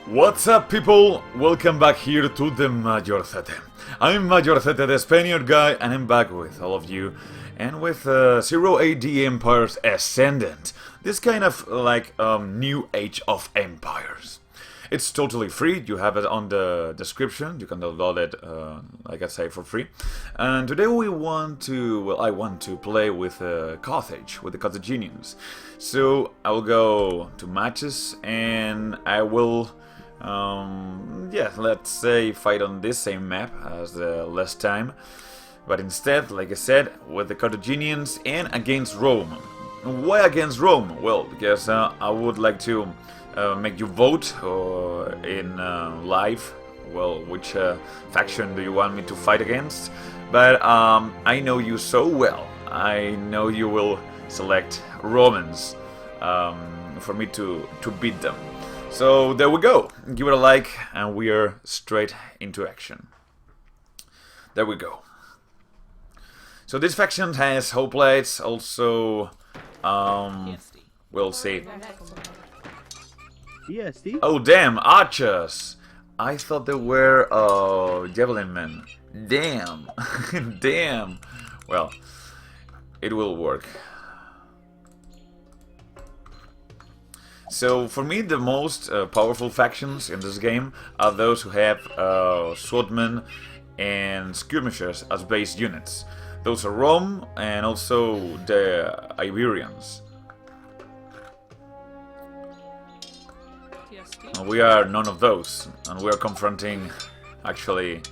What's up, people? Welcome back here to the Mayorcete. I'm Mayorcete, the Spaniard guy, and I'm back with all of you and with Zero AD Empires Ascendant. This kind of like new age of empires. It's totally free. You have it on the description. You can download it, like I say, for free. And today we want to, well, I want to play with Carthage, with the Carthaginians. So I will go to matches, and I will, yeah, let's say fight on this same map as the last time. But instead, like I said, with the Carthaginians and against Rome. Why against Rome? Well, because I would like to make you vote in live, well, which faction do you want me to fight against. But I know you so well. I know you will select Romans for me to beat them. So there we go. Give it a like and we are straight into action. There we go. So this faction has hoplites, also we'll see. Oh damn, archers! I thought they were javelin men. Damn. Damn. Well, it will work. So for me, the most powerful factions in this game are those who have swordmen and skirmishers as base units. Those are Rome and also the Iberians. We are none of those, and we are confronting, actually,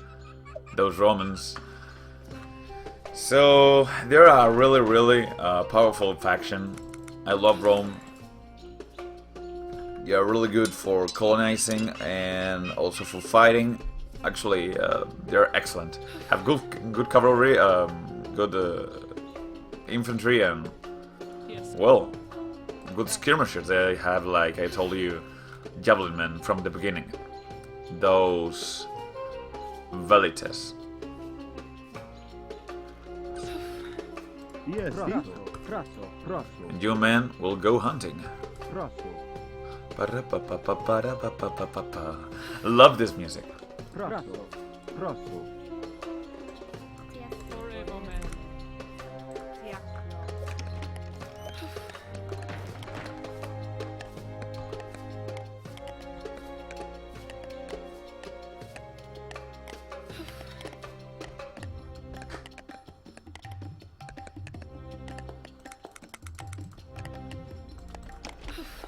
those Romans. So, they're a really powerful faction. I love Rome. They are really good for colonizing and also for fighting. Actually, they're excellent. Have good cavalry, good infantry, and, well, good skirmishers. They have, like I told you, javelin men from the beginning. Those velites. Yes, And you men will go hunting. Love this music.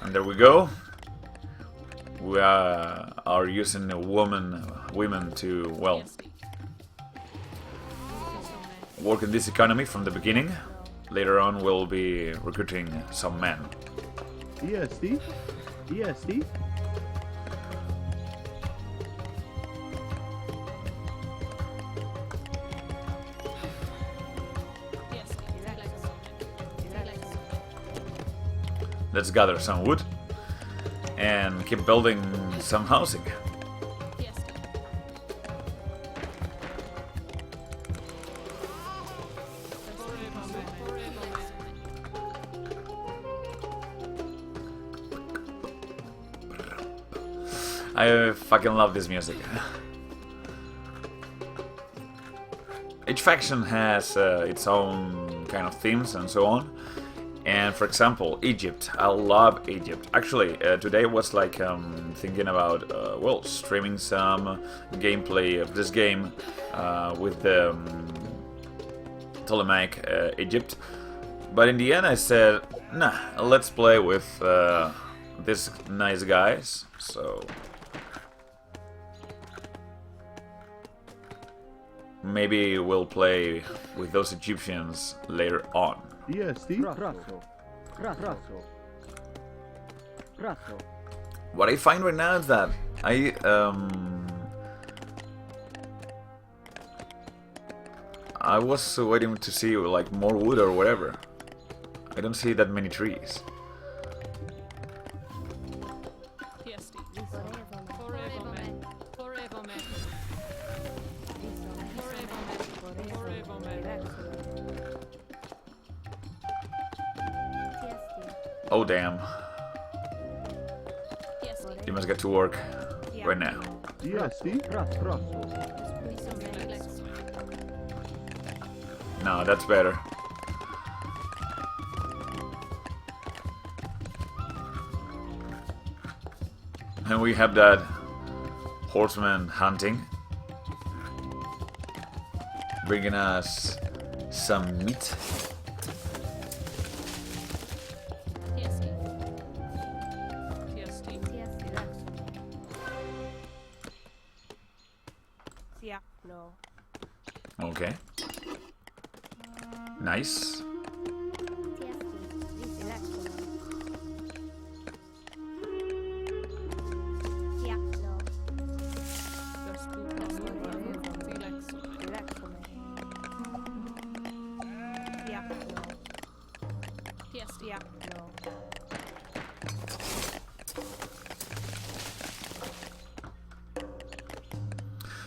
And there we go. We are using the women to, well, work in this economy from the beginning. Later on, we'll be recruiting some men. ESD? ESD? Let's gather some wood and keep building some housing. I fucking love this music. Each faction has its own kind of themes and so on. And for example, Egypt. I love Egypt. Actually, today was like thinking about, well, streaming some gameplay of this game with the Ptolemaic Egypt. But in the end I said, nah, let's play with these nice guys. So maybe we'll play with those Egyptians later on. ESD? What I find right now is that I was waiting to see like more wood or whatever. I don't see that many trees. Oh damn. You must get to work. right now. EST. Rosso. No, that's better. And we have that horseman hunting, bringing us some meat. Okay. Nice.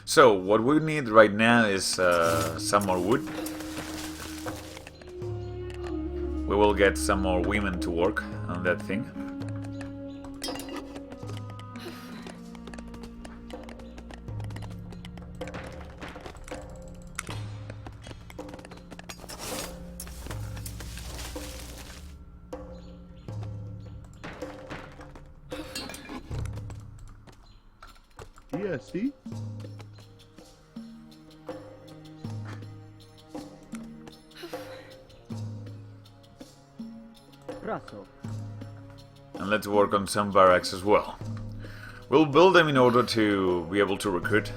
So, what we need right now is some more wood. We will get some more women to work on that thing. EST. And let's work on some barracks as well. We'll build them in order to be able to recruit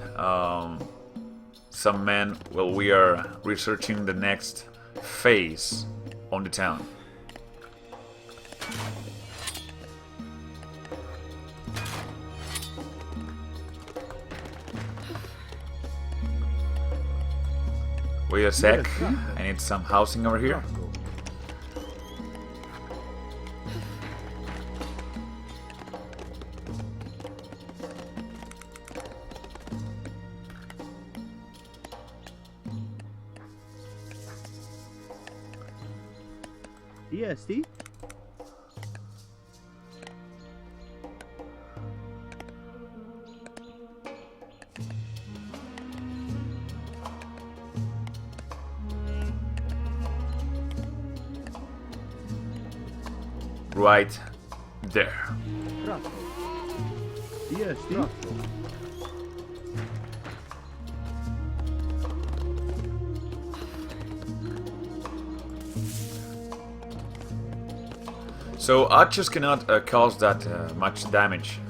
some men while we are researching the next phase on the town. Wait a sec, I need some housing over here. EST. Right there. EST. So archers cannot cause that much damage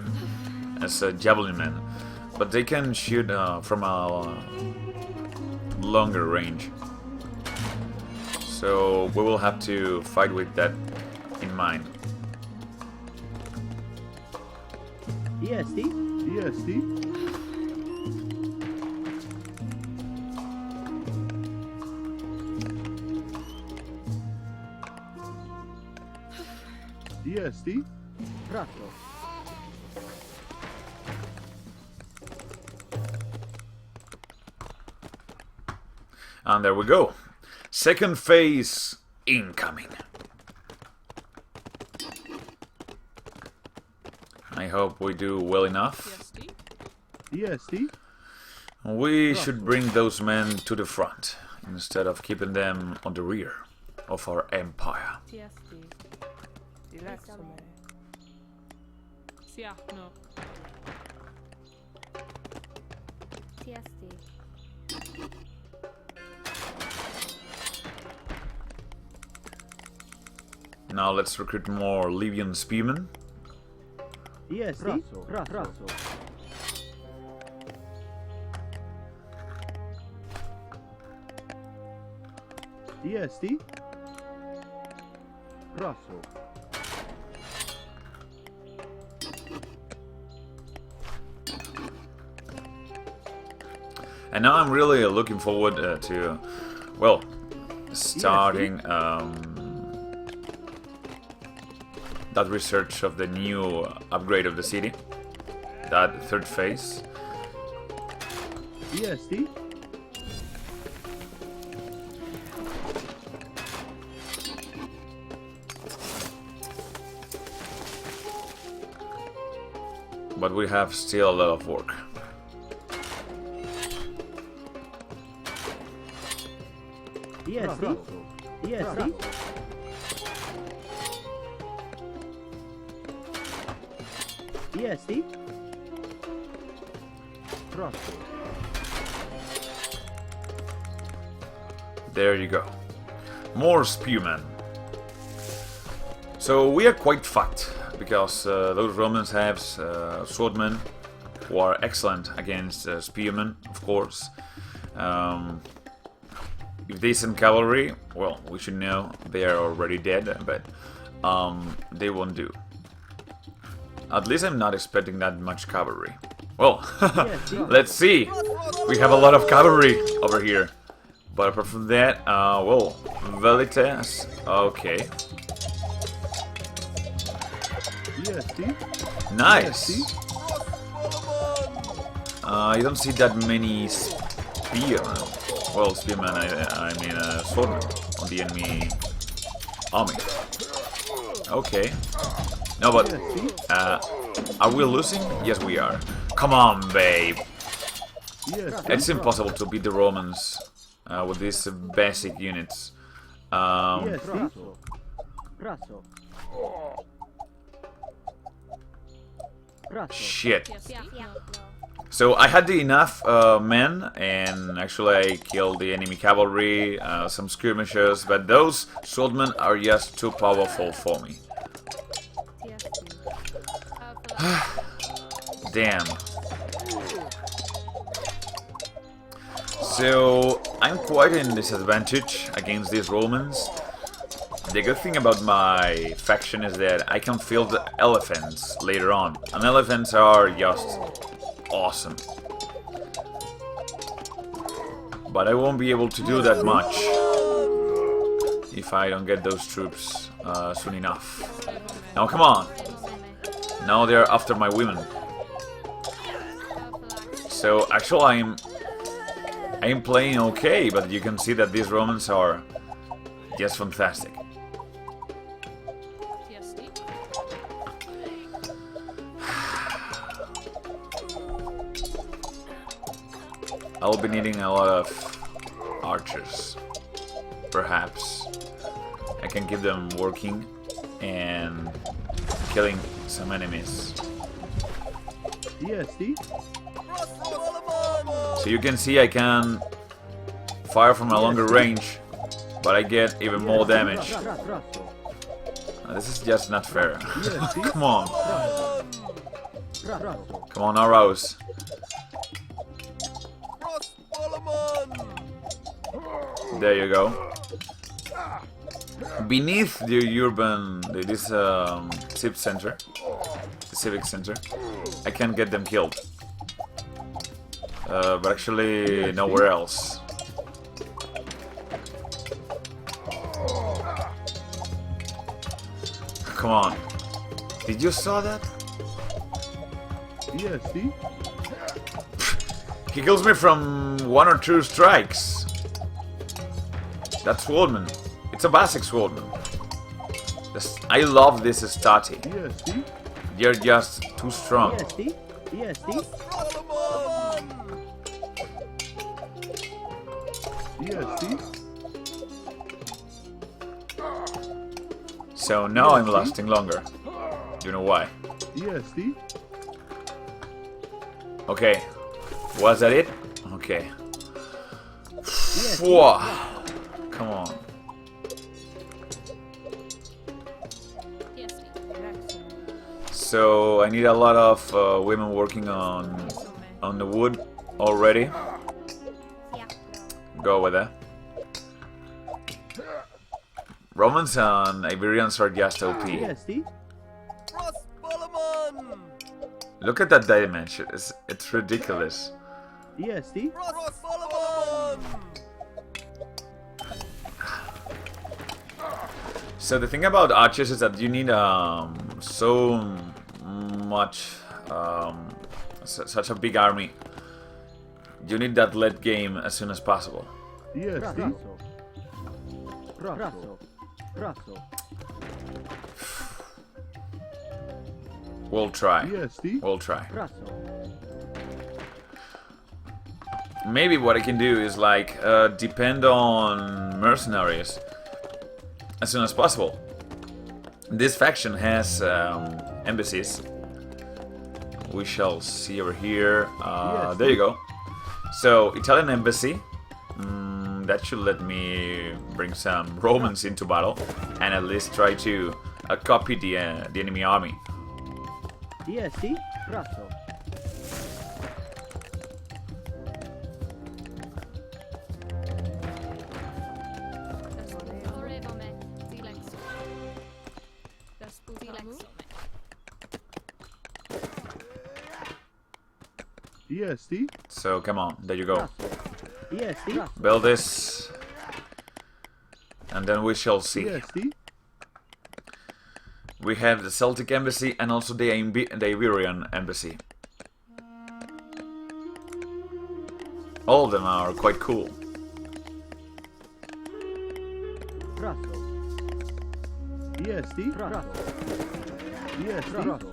as javelin men, but they can shoot from a longer range. So we will have to fight with that in mind. EST. EST. EST. Rato. And there we go. Second phase incoming. I hope we do well enough. EST. We should bring those men to the front instead of keeping them on the rear of our empire. Now let's recruit more Libyan spearmen. EST. Rato. EST. Raso. And now I'm really looking forward to, well, starting that research of the new upgrade of the city, that third phase. EST. but we have still a lot of work. EST? EST? EST? There you go. More spearmen. So we are quite fucked, because those Romans have swordmen who are excellent against spearmen, of course. If they send cavalry, well, we should know they are already dead, but they won't do. At least I'm not expecting that much cavalry. Well, let's see. We have a lot of cavalry over here. But apart from that, well, Velites, okay. Nice. I don't see that many spearmen. Well, spearmen, I mean swordmen on the enemy army. Okay. No, but are we losing? Yes, we are. Come on, babe. It's impossible to beat the Romans with these basic units. Shit. So I had enough men, and actually I killed the enemy cavalry, some skirmishers, but those swordmen are just too powerful for me. Damn. So I'm quite in disadvantage against these Romans. The good thing about my faction is that I can field elephants later on, and elephants are just awesome. But I won't be able to do that much if I don't get those troops soon enough. Now come on! Now they're after my women. So actually I'm playing okay, but you can see that these Romans are just fantastic. I'll be needing a lot of archers. Perhaps I can keep them working and killing some enemies. So you can see I can fire from a longer range, but I get even more damage. This is just not fair. Come on. Come on, arrows. There you go. Beneath the urban, this civic center, the civic center, I can get them killed. But actually nowhere else. Come on. Did you saw that? Yeah, see? He kills me from 1 or 2 strikes. That swordman. It's a basic swordman. I love this stati. Yeah, see? They're just too strong. Yeah, see? Yeah, see? Yeah, see? So now I'm lasting longer. Do you know why? Yeah, see? Okay. Was that it? Okay. Yeah, Whoa. Come on. So I need a lot of women working on the wood already. Go with that. Romans and Iberians are just OP. Yeah, see? Look at that dimension. It's ridiculous. Yeah, see? So the thing about archers is that you need so much, such a big army. You need that late game as soon as possible. Yeah, see? We'll try. EST. We'll try. Raso. Maybe what I can do is like depend on mercenaries as soon as possible. This faction has embassies. We shall see over here. There you go. So Italian embassy. That should let me bring some Romans into battle and at least try to copy the enemy army. EST. Raso. EST. So come on, there you go. EST. Build this, and then we shall see. EST. We have the Celtic embassy and also the Iberian embassy. All of them are quite cool. Raso. EST. Raso. EST. Raso.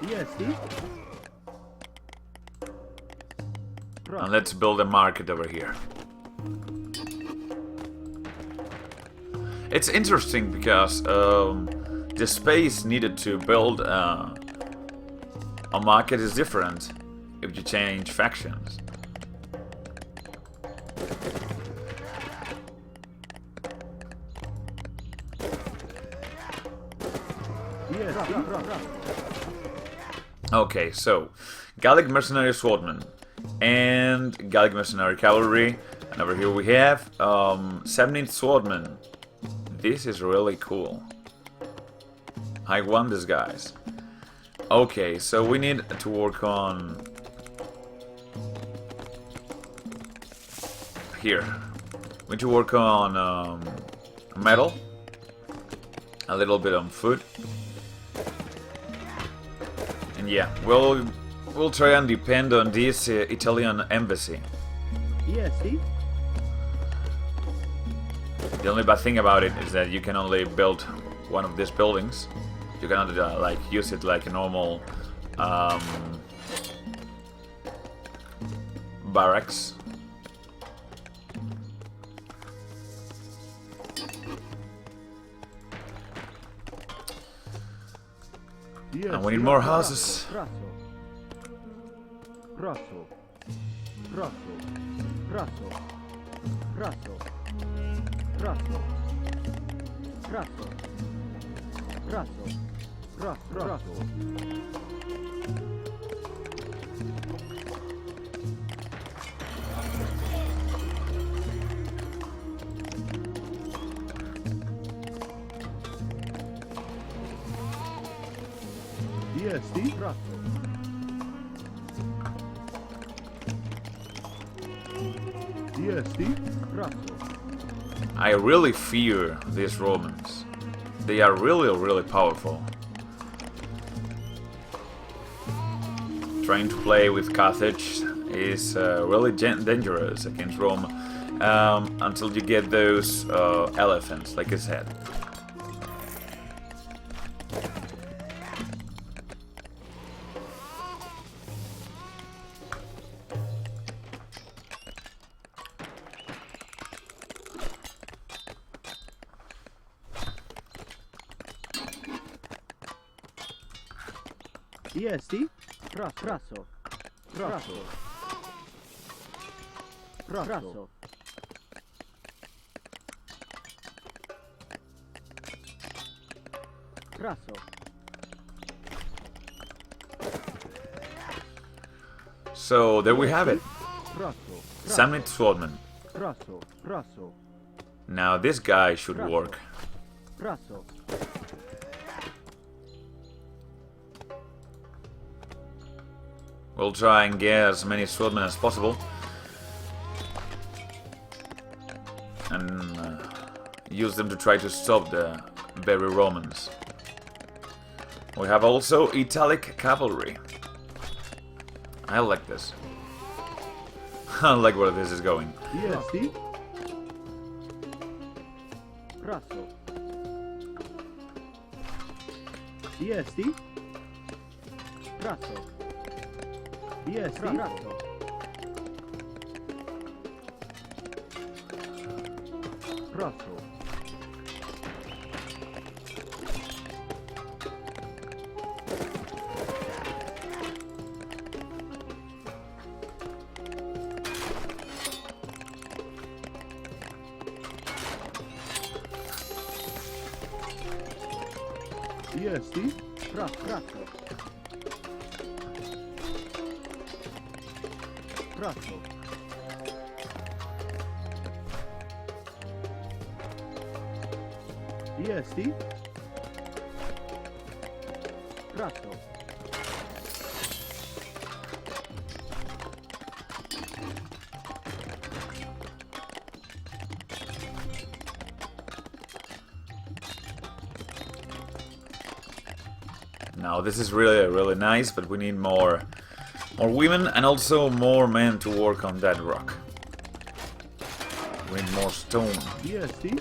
EST. And let's build a market over here. It's interesting because the space needed to build a market is different if you change factions. Okay, so Gallic mercenary swordmen and Gallic mercenary cavalry, and over here we have 17th swordmen. This is really cool. I want these guys. Okay, so we need to work on here. We need to work on metal, a little bit on food. And yeah, we'll try and depend on this Italian embassy. EST. The only bad thing about it is that you can only build one of these buildings. You cannot like use it like a normal barracks. And we need more houses. Raso. Raso. Raso. Raso. Raso. Raso. Raso. Raso. Raso. EST. Raso. EST. Raso. I really fear these Romans. They are really powerful. Trying to play with Carthage is really dangerous against Rome until you get those elephants, like I said. EST. Raso. Raso. Raso. Raso. So there we have it. Raso. Summit Swordman. Raso. Raso. Now this guy should work. Raso. We'll try and get as many swordmen as possible. And use them to try to stop the very Romans. We have also Italic cavalry. I like this. I like where this is going. DSD. Praso. DSD. Praso. DSD. Praso. Praso. DSD. Praso. Praso. DSD. Praso. Now this is really nice, but we need more women and also more men to work on that rock. We need more stone. DSD.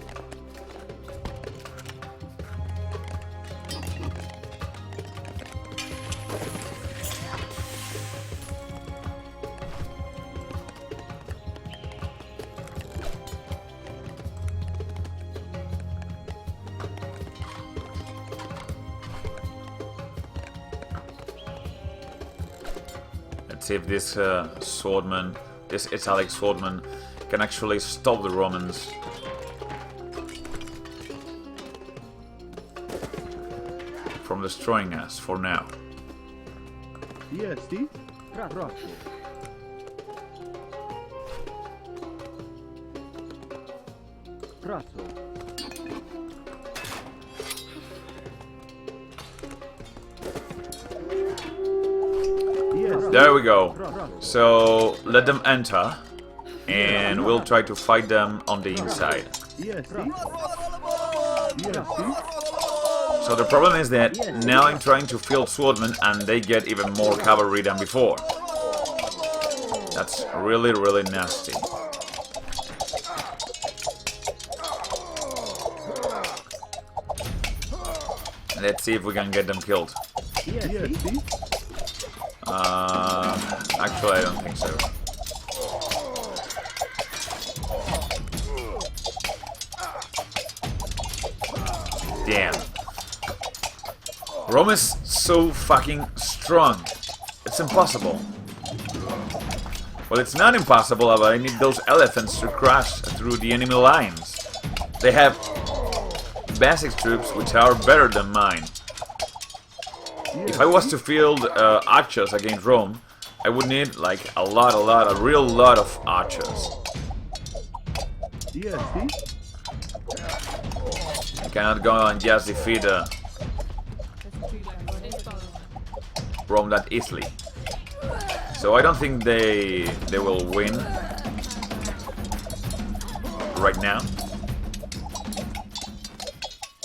Let's see if this swordman, this Italic swordman, can actually stop the Romans. From destroying us for now. DSD. Praso. Praso. DSD. There we go. So let them enter, and we'll try to fight them on the inside. DSD. DSD. So the problem is that now I'm trying to field swordmen and they get even more cavalry than before. That's really nasty. Let's see if we can get them killed. DSD. Actually, I don't think so. Damn. Rome is so fucking strong. It's impossible. Well, it's not impossible, but I need those elephants to crash through the enemy lines. They have basic troops which are better than mine. If I was to field archers against Rome, I would need like a real lot of archers. DSD. I cannot go and just defeat Rome that easily. So I don't think they will win right now.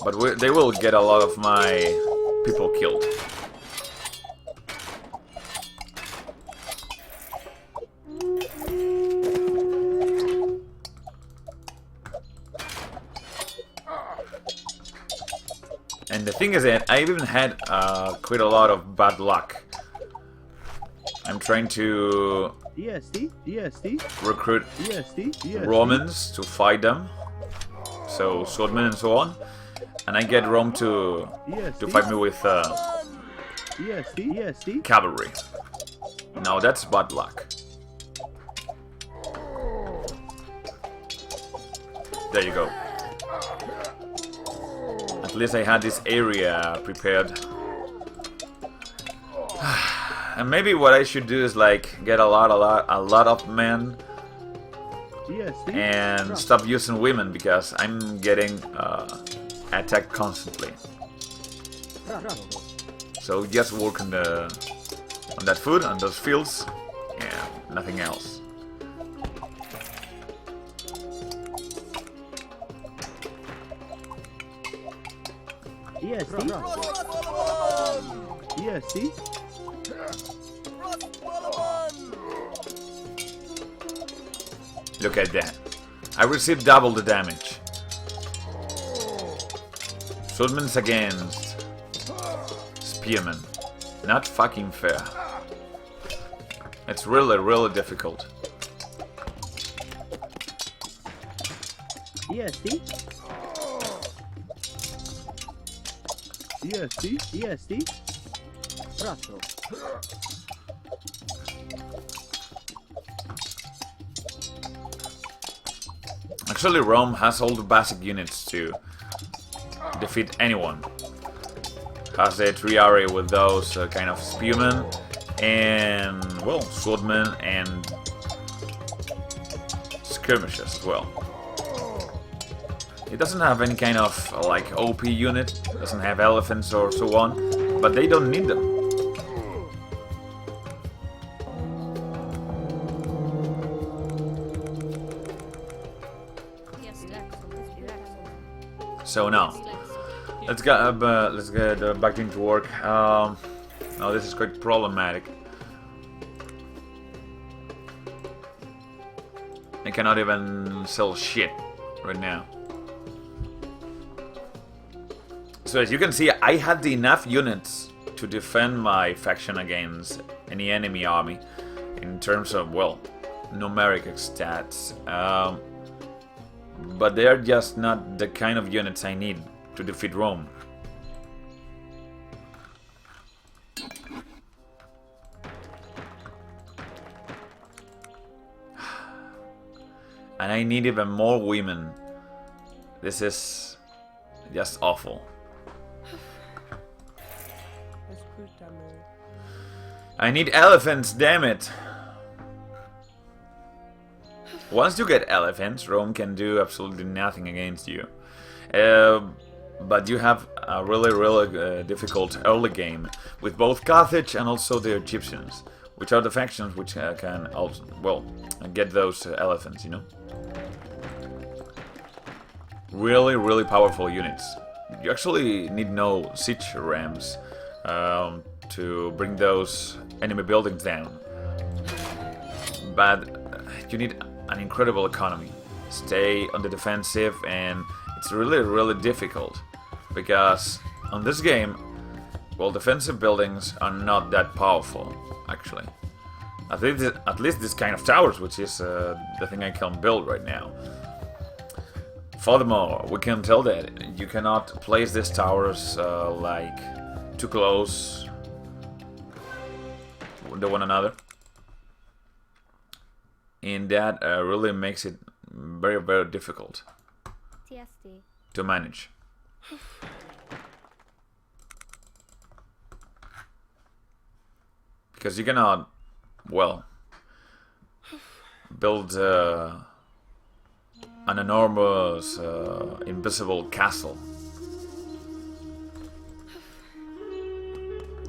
But they will get a lot of my people killed. And the thing is that I've even had quite a lot of bad luck. I'm trying to DSD. DSD. recruit DSD. DSD. Romans to fight them, so swordmen and so on, and I get Rome to fight me with DSD. DSD. cavalry. Now that's bad luck. There you go. At least I had this area prepared. And maybe what I should do is like get a lot of men DSD. and stop using women because I'm getting attacked constantly. Praso. So just work on that food, on those fields, and nothing else. DSD. DSD. Look at that. I received double the damage. Swordmen's against Spearmen. Not fucking fair. It's really, really difficult. DSD? DSD? DSD? Prato. Actually, Rome has all the basic units to defeat anyone. Has the Triare with those kind of spearmen and, well, swordmen and skirmishers as well. It doesn't have any kind of like OP unit, doesn't have elephants or so on, but they don't need them. So now, let's get back into work. Now this is quite problematic. I cannot even sell shit right now. So as you can see, I had enough units to defend my faction against any enemy army in terms of, well, numeric stats. But they are just not the kind of units I need to defeat Rome. And I need even more women. This is just awful. I need elephants, damn it! Once you get elephants, Rome can do absolutely nothing against you. But you have a really difficult early game with both Carthage and also the Egyptians, which are the factions which can also, well, get those elephants, you know? Really powerful units. You actually need no siege rams to bring those enemy buildings down. But you need an incredible economy. Stay on the defensive, and it's really difficult because on this game, well, defensive buildings are not that powerful, actually. At least this kind of towers, which is the thing I can build right now. Furthermore, we can tell that you cannot place these towers like too close to one another. And that really makes it very difficult to manage. Because you cannot, well, build an enormous invisible castle.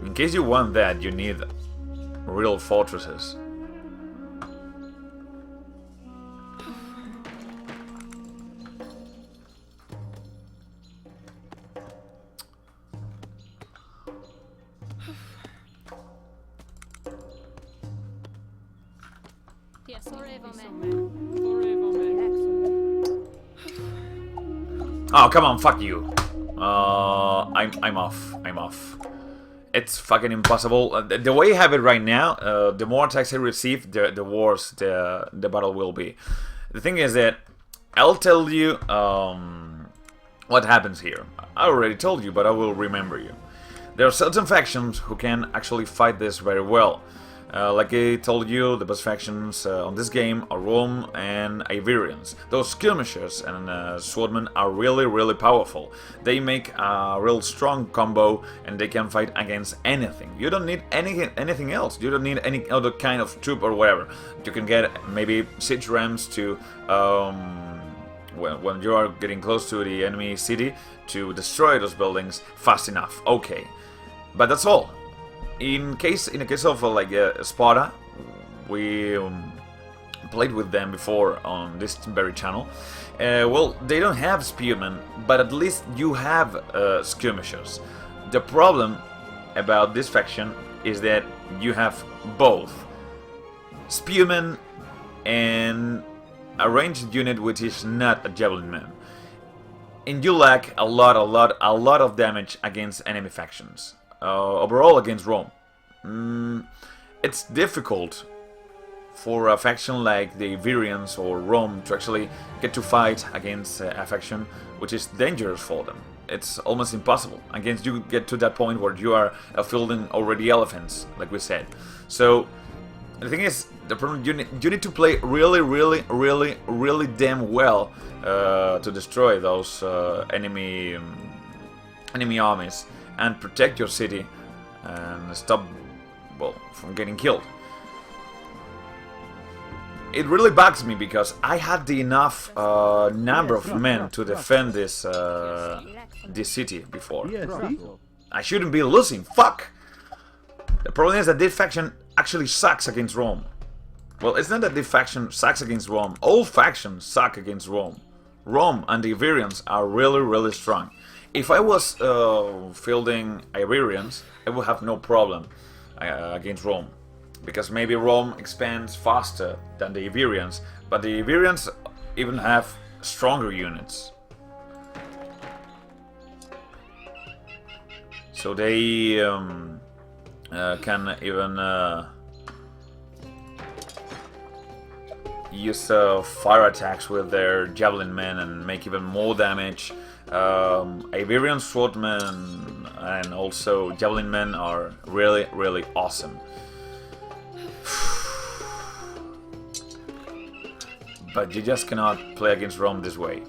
In case you want that, you need real fortresses. Oh, come on, fuck you. I'm off. It's fucking impossible. The way I have it right now, the more attacks I receive, the worse the battle will be. The thing is that I'll tell you what happens here. I already told you, but I will remember you. There are certain factions who can actually fight this very well. Like I told you, the best factions on this game are Rome and Iberians. Those skirmishers and swordmen are really powerful. They make a real strong combo and they can fight against anything. You don't need anything else. You don't need any other kind of troop or whatever. You can get maybe siege rams to, when you are getting close to the enemy city, to destroy those buildings fast enough. Okay, but that's all. In the case of like Sparta, we played with them before on this very channel. Well, they don't have spearmen, but at least you have skirmishers. The problem about this faction is that you have both spearmen and a ranged unit which is not a javelin man. And you lack a lot of damage against enemy factions. Overall against Rome. It's difficult for a faction like the Iberians or Rome to actually get to fight against a faction which is dangerous for them. It's almost impossible against you get to that point where you are fielding already elephants, like we said. So the thing is, the problem you need to play really damn well to destroy those enemy armies and protect your city and stop, well, from getting killed. It really bugs me because I had the enough number of men to defend this city before. I shouldn't be losing. Fuck! The problem is that this faction actually sucks against Rome. Well, it's not that this faction sucks against Rome. All factions suck against Rome. Rome and the Iberians are really strong. If I was fielding Iberians, I would have no problem against Rome. Because maybe Rome expands faster than the Iberians, but the Iberians even have stronger units. So they can even use fire attacks with their javelin men and make even more damage. Iberian swordmen and also javelin men are really awesome. But you just cannot play against Rome this way.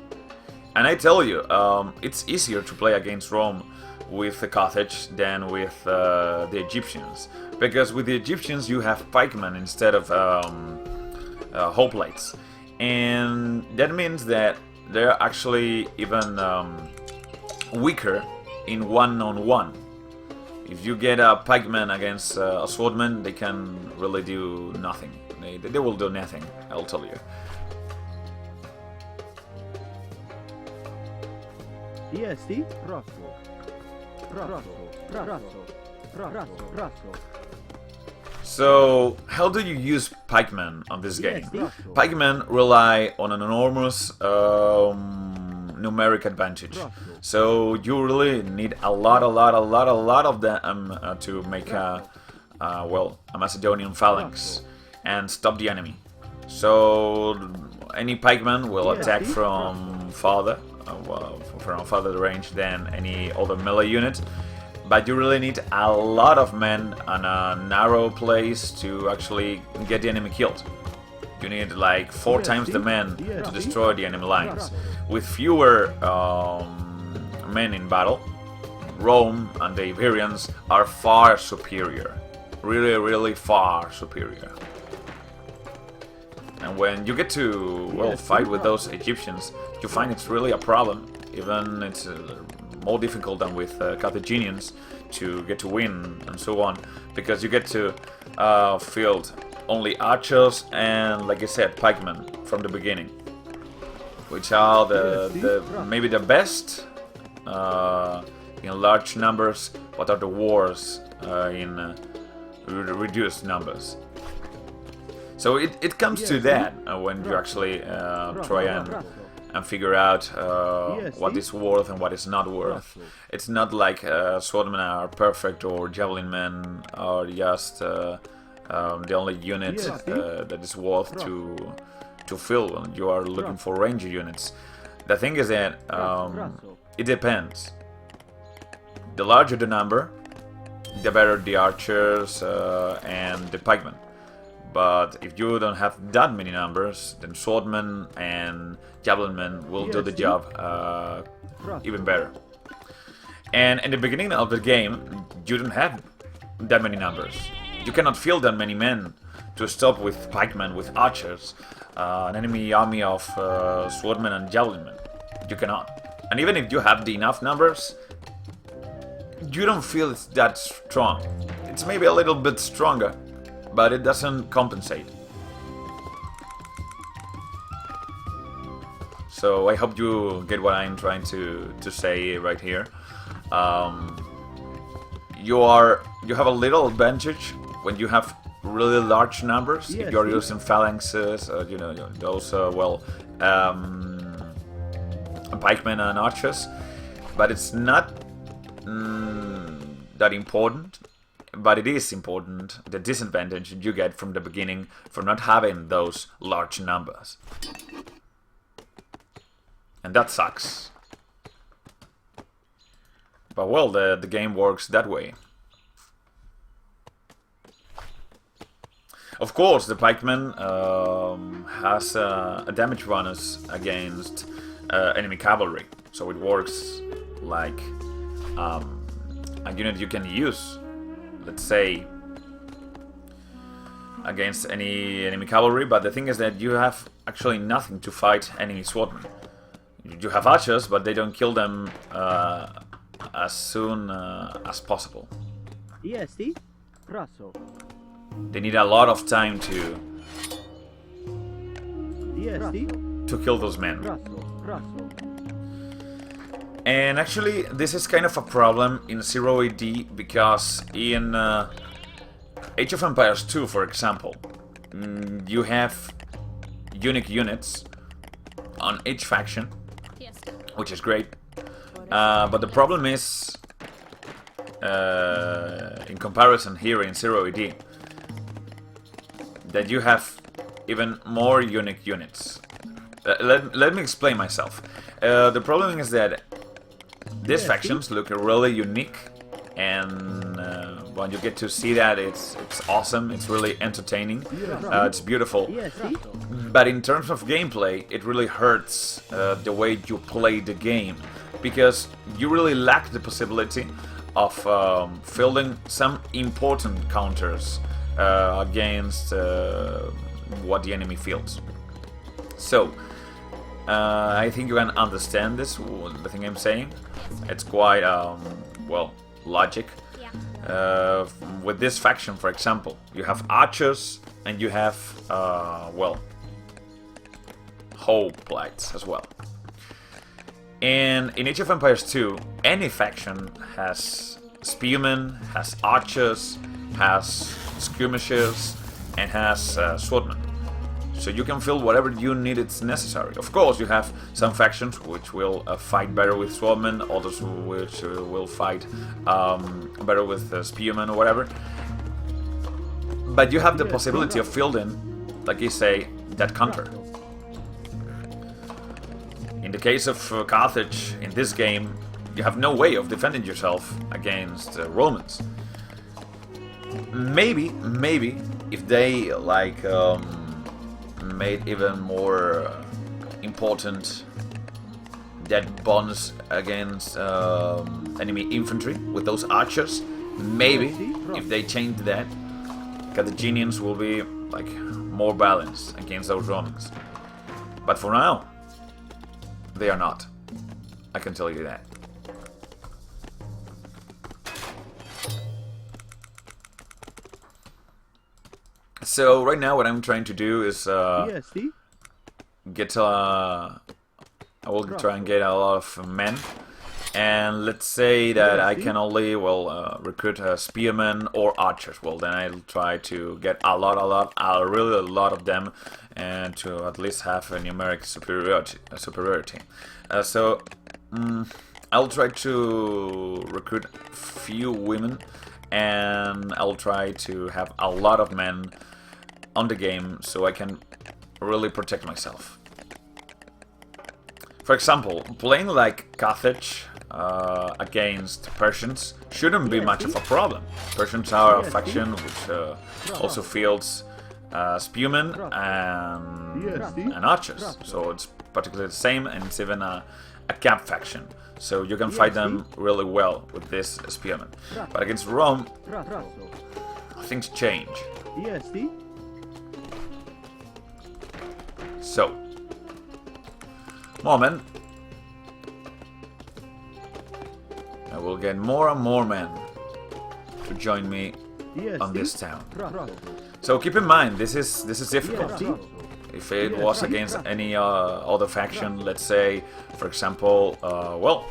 And I tell you, it's easier to play against Rome with Carthage than with the Egyptians. Because with the Egyptians you have pikemen instead of hoplites. And that means that they're actually even weaker in one-on-one. If you get a pikeman against a swordman, they can really do nothing. They will do nothing, I'll tell you. DST? So, how do you use pikemen on this game? Pikemen rely on an enormous numeric advantage. So you really need a lot of them to make a Macedonian phalanx and stop the enemy. So any pikeman will attack from farther range than any other melee unit. But you really need a lot of men on a narrow place to actually get the enemy killed. You need like 4 times the men to destroy the enemy lines. With fewer men in battle, Rome and the Iberians are far superior. Really far superior. And when you get to, well, fight with those Egyptians, you find it's really a problem. Even it's more difficult than with Carthaginians to get to win and so on, because you get to field only archers and, like I said, pikemen from the beginning, which are maybe the best in large numbers, but are the worst in reduced numbers. So it comes to that when you actually try and figure out what is worth and what is not worth. It's not like swordmen are perfect or javelin men are just the only unit that is worth to fill when you are looking for ranger units. The thing is that it depends. The larger the number, the better the archers and the pikemen. But if you don't have that many numbers, then swordmen and javelin men will do the job even better. And in the beginning of the game, you don't have that many numbers. You cannot field that many men to stop with pikemen, with archers, an enemy army of swordmen and javelin men. You cannot. And even if you have the enough numbers, you don't feel it's that strong. It's maybe a little bit stronger, but it doesn't compensate. So I hope you get what I'm trying to say right here. You have a little advantage when you have really large numbers. Yes, if you're yes. using phalanxes, you know, those pikemen and archers, but it's not that important. But it is important, the disadvantage you get from the beginning for not having those large numbers. And that sucks. But well, the game works that way. Of course, the pikeman has a damage bonus against enemy cavalry. So it works like a unit you can use, let's say, against any enemy cavalry, but the thing is that you have actually nothing to fight enemy swordmen. You have archers, but they don't kill them as soon as possible. EST. Praso. They need a lot of time EST. to kill those men. Praso. And actually, this is kind of a problem in 0 AD, because in Age of Empires 2, for example, you have unique units on each faction, which is great. But the problem is, in comparison here in 0 AD, that you have even more unique units. Let me explain myself. The problem is that these factions look really unique, and when you get to see that, it's awesome. It's really entertaining. It's beautiful. But in terms of gameplay, it really hurts the way you play the game, because you really lack the possibility of fielding some important counters against what the enemy fields. So I think you can understand this, the thing I'm saying. It's quite, well, logic. With this faction, for example, you have archers and you have, well, hoplites as well. And in Age of Empires 2, any faction has spearmen, has archers, has skirmishers, and has swordmen. So you can fill whatever you need it's necessary. Of course, you have some factions which will fight better with swordmen, others which will fight better with spearmen or whatever. But you have the possibility of fielding, like you say, that counter. In the case of Carthage, in this game, you have no way of defending yourself against Romans. Maybe, if they, like, made even more important that bonus against enemy infantry with those archers, maybe, if they change that, Carthaginians will be, like, more balanced against those Romans. But for now, they are not. I can tell you that. So right now what I'm trying to do is get I will try and get a lot of men, and let's say that I can only, well, recruit spearmen or archers. Well, then I'll try to get a really lot of them, and to at least have a numeric superiority. So I'll try to recruit few women, and I'll try to have a lot of men on the game, so I can really protect myself. For example, playing like Carthage against Persians shouldn't be much of a problem. Persians are a faction which also fields spearmen and archers, so it's practically the same, and it's even a camp faction, so you can fight them really well with this spearmen. But against Rome, things change. So, moment, I will get more and more men to join me on this town. So keep in mind, this is difficult. If it was against any other faction, let's say, for example, well,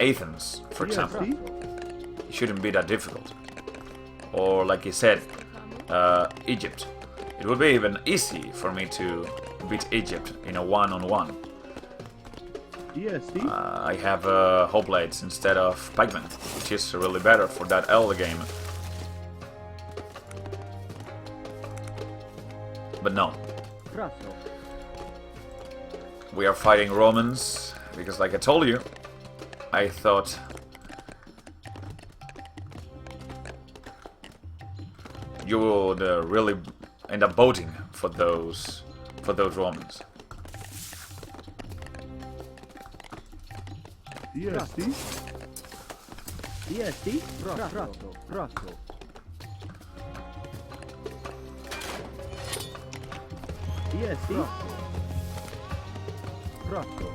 Athens, for example, it shouldn't be that difficult. or like I said, Egypt. It would be even easy for me to beat Egypt in a one-on-one. EST. I have Hoplites instead of Pikemen, which is really better for that early game. But no. We are fighting Romans, because like I told you, I thought you would really end up voting for those Romans. EST. EST. Rosso. EST. Rosso.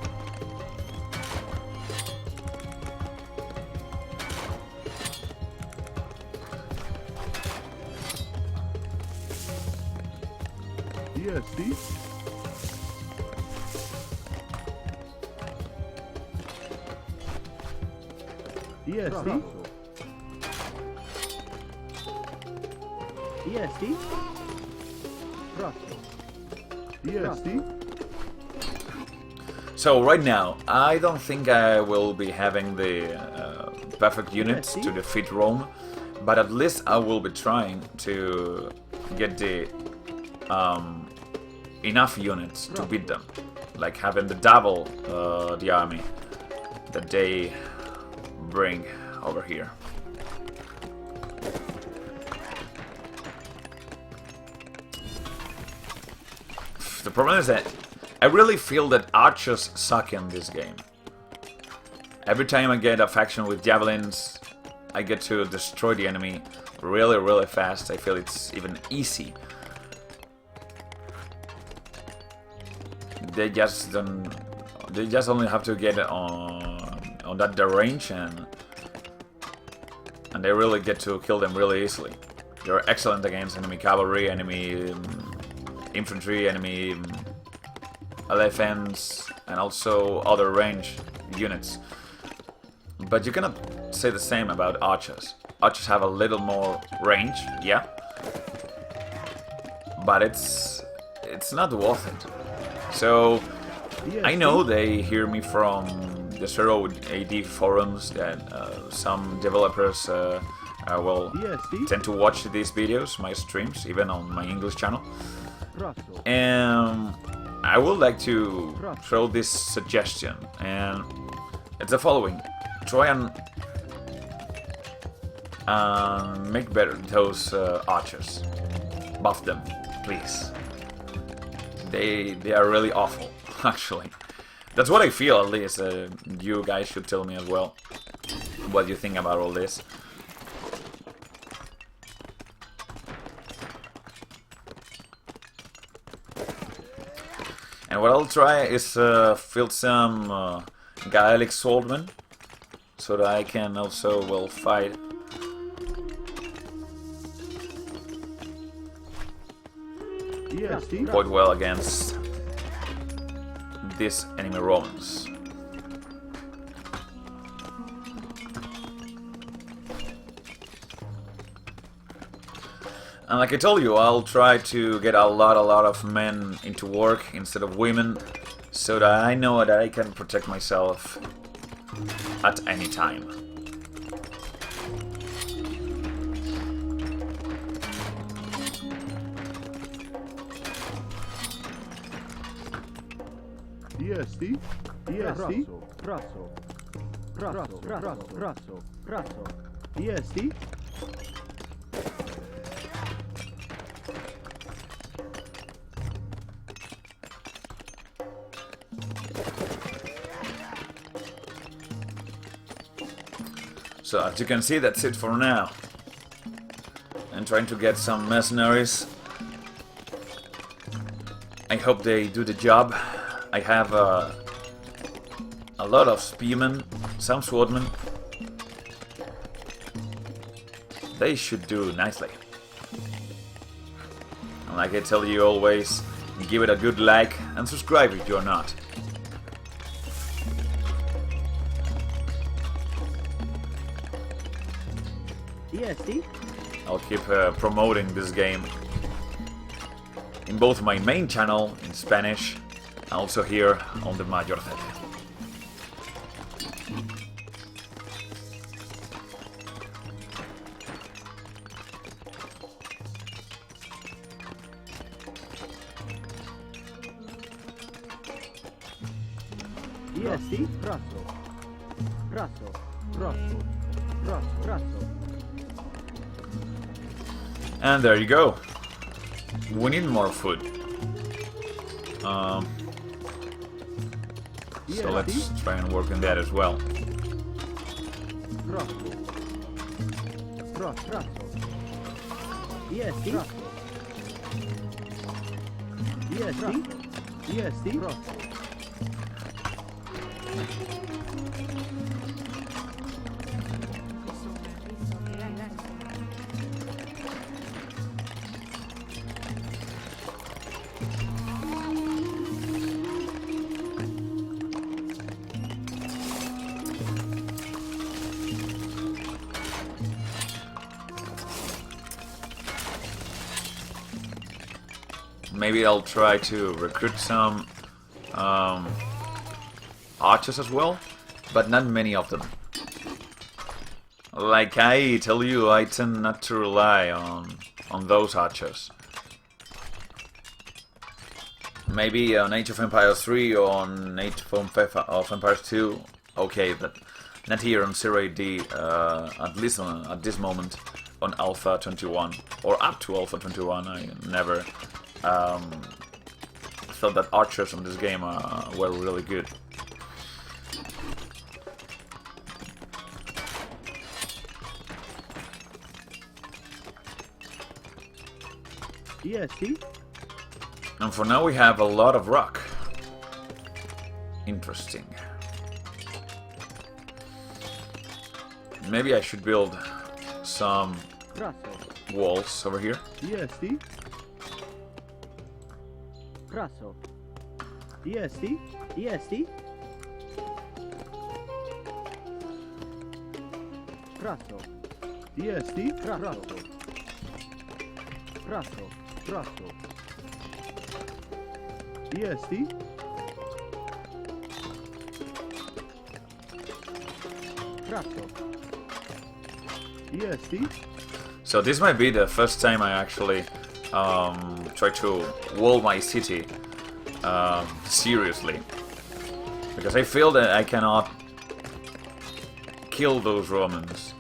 EST. EST. EST. Rosso. EST. So right now, I don't think I will be having the perfect units to defeat Rome, but at least I will be trying to get the enough units to beat them, like having the double the army that they bring over here. The problem is that I really feel that archers suck in this game. Every time I get a faction with javelins, I get to destroy the enemy really fast. I feel it's even easy. They just don't. They just only have to get on that range, and they really get to kill them really easily. They're excellent against enemy cavalry, enemy infantry, enemy elephants, and also other range units. But you cannot say the same about archers. Archers have a little more range, yeah, but it's not worth it. So I know they hear me from the 0AD forums that some developers will tend to watch these videos, my streams, even on my English channel. And I would like to throw this suggestion, and it's the following: try and make better those archers. Buff them, please. They are really awful, actually. That's what I feel, at least. You guys should tell me as well what you think about all this. And what I'll try is field some Gaelic swordmen, so that I can also, well, fight quite well against these enemy Romans. And like I told you, I'll try to get a lot of men into work instead of women, so that I know that I can protect myself at any time. EST. EST. Rosso. EST. So as you can see, that's it for now. I'm trying to get some mercenaries. I hope they do the job. I have a lot of spearmen, some swordmen. They should do nicely. And like I tell you always, give it a good like and subscribe if you're not. EST. I'll keep promoting this game in both my main channel in Spanish and also here on the Mayorcete. DST, raso. Raso, raso, raso, raso. And there you go. We need more food. So let's try and work on that as well. Raso. Raso. DST, raso. DST, DST, raso. Maybe I'll try to recruit some archers as well, but not many of them. Like I tell you, I tend not to rely on those archers. Maybe on Age of Empires 3 or on Age of Empires 2, okay, but not here on 0AD, at least at this moment on Alpha 21, or up to Alpha 21, I never thought that archers in this game were really good. DST, And for now we have a lot of rock. Interesting. Maybe I should build some raso. walls over here. DST, Raso. DST, DST. Raso. DST, Raso. Raso. Raso. DST, Raso. DST, So this might be the first time I actually try to wall my city seriously. Because I feel that I cannot kill those Romans.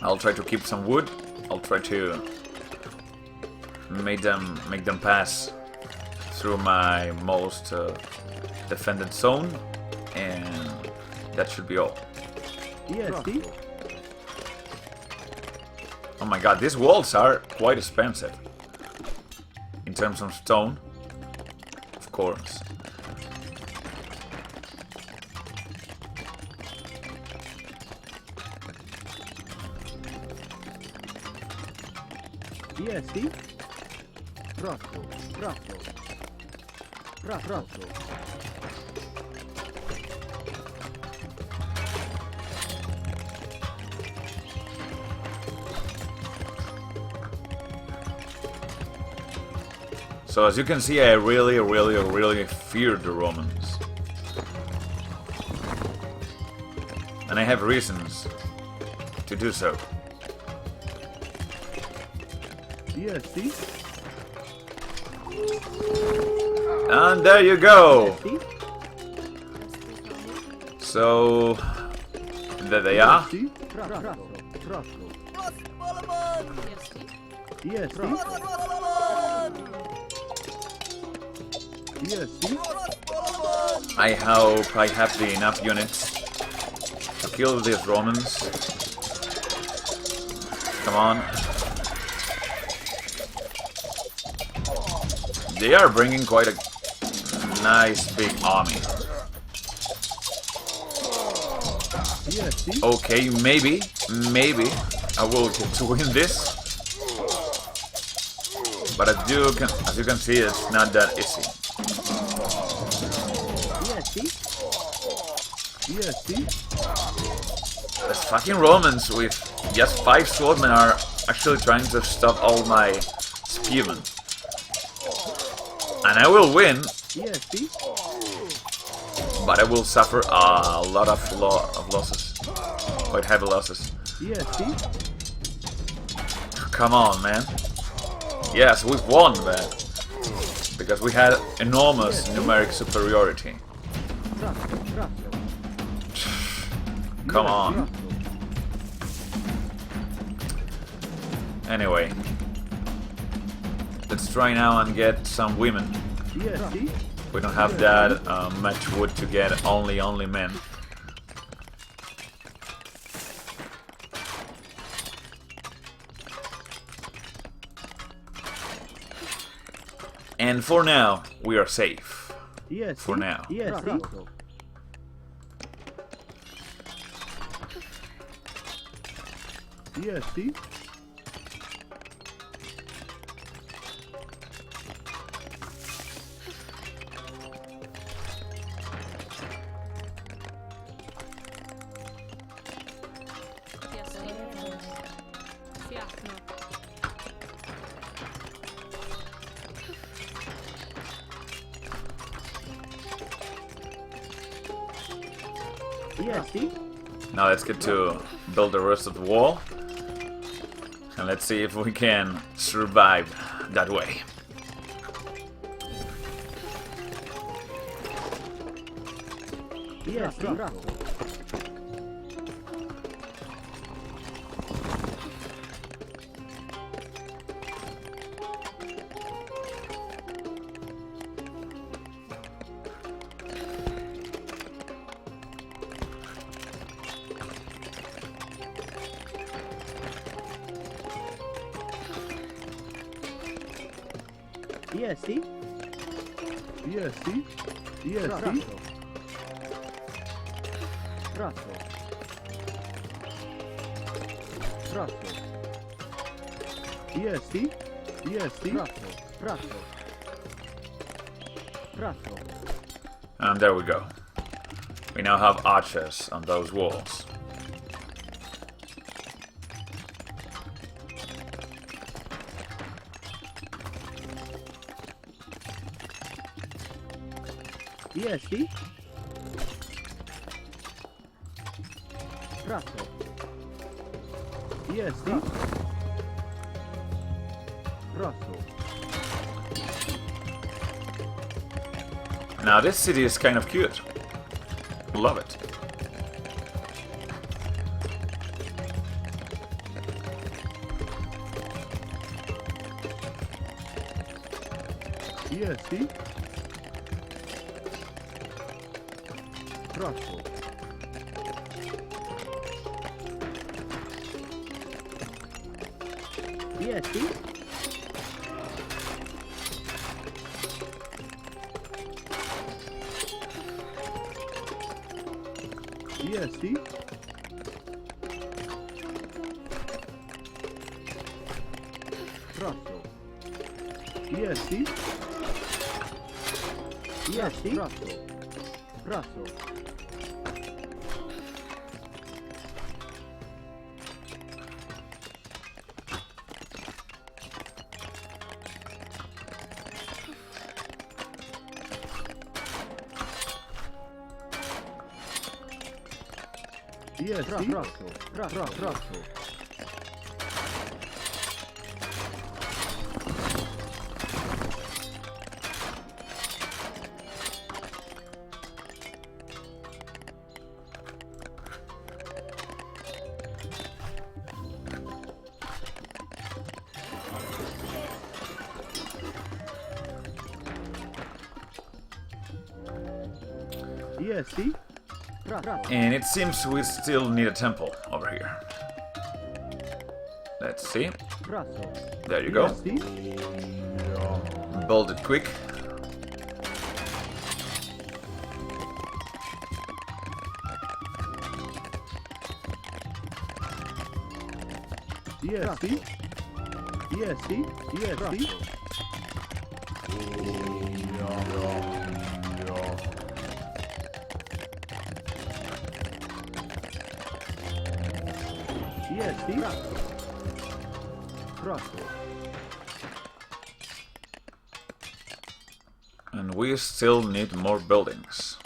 I'll try to keep some wood. I'll try to make them pass through my most defended zone, and that should be all. DST, Oh my god, these walls are quite expensive. In terms of stone, of course. DST, Raso. Raso. Raso. So as you can see, I really fear the Romans. And I have reasons to do so. DST, And there you go! DST. So... there they are. DST, Raso. Raso. DST, DST, I hope I have the enough units to kill these Romans. Come on. They are bringing quite a nice big army. DST, Okay, maybe I will get to win this. But as you can see, it's not that easy. DST. EST. These fucking Romans with just 5 swordmen are actually trying to stop all my spearmen. And I will win, EST. but I will suffer a lot of losses. Quite heavy losses. EST. Come on, man. Yes, we've won, man. Because we had enormous numeric superiority. Prasso, prasso, Come on. Anyway. Let's try now and get some women. EST. We don't have that much wood to get only men. And for now, we are safe. EST. For now. EST. prasso, EST. Jasno. EST. Now let's get to build the rest of the wall. And let's see if we can survive that way. EST. prasso, EST. EST. EST. prasso, prasso, EST. EST. prasso, prasso, prasso, And there we go. We now have archers on those walls. EST. prasso, EST. prasso, Now this city is kind of cute. Love it. EST. prasso, EST. EST. prasso, EST. EST. prasso, prasso, EST. prasso, EST. prasso, And it seems we still need a temple over here. Let's see. prasso, There you go. EST. Build it quick. EST. EST. EST. Yes, see? Rosso. And we still need more buildings.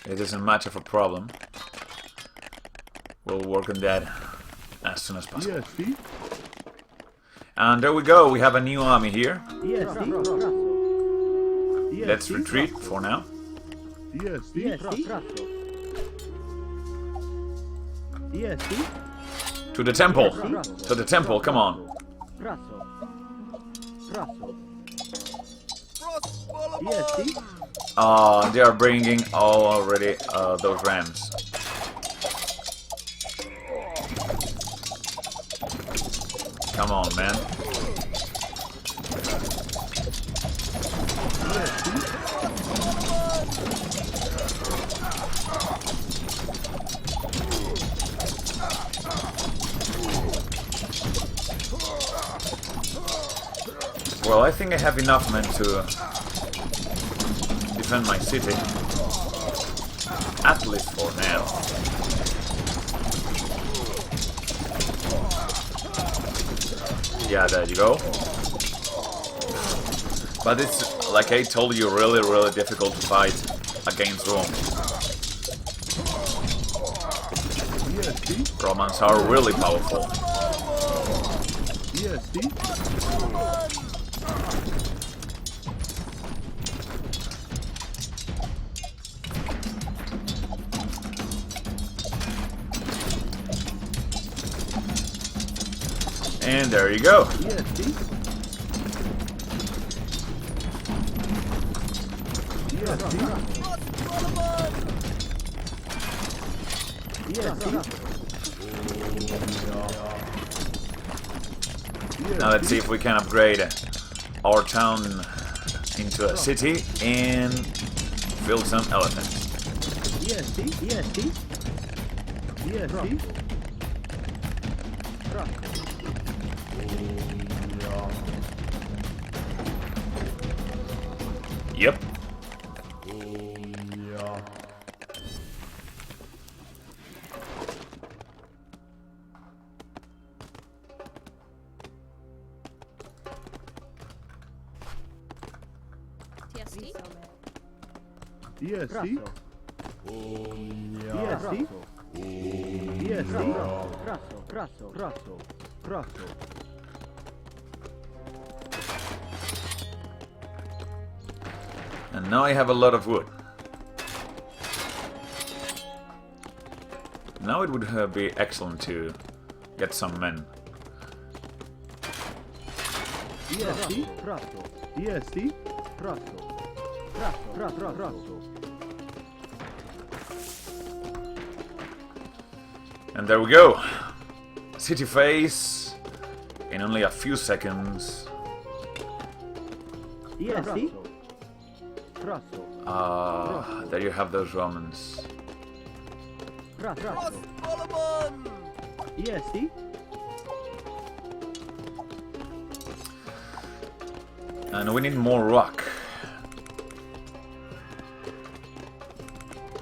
It isn't much of a problem. We'll work on that as soon as possible. Yes, see? And there we go, we have a new army here. Yes, see? Yes, Let's see? retreat for now. Yes, see? Yes, see? Yes, see? To the temple! To the temple, come on! Rosso. Rosso. Yes, see? They are bringing already those rams. Come on, man. Well, I think I have enough men to defend my city. At least for now. Yeah, there you go. But it's, like I told you, really, really difficult to fight against Rome. Yes, see? Romans are really powerful. Yes, see? And there you go. Yes, see? Yes, see? Yes, see? Now let's see if we can upgrade our town into a city and build some elephants. Yes, see? Yes, see? Yes, see? Yep. TST? Yes, see? Yes, see? Yes, see? Rosso. And now I have a lot of wood. Now it would be excellent to get some men. Yes, see? Rosso. Yes, see? Rosso. Rosso. And there we go. City phase in only a few seconds. Yes, see? Rosso. There you have those Romans. Rosso. Yes, see? And we need more rock.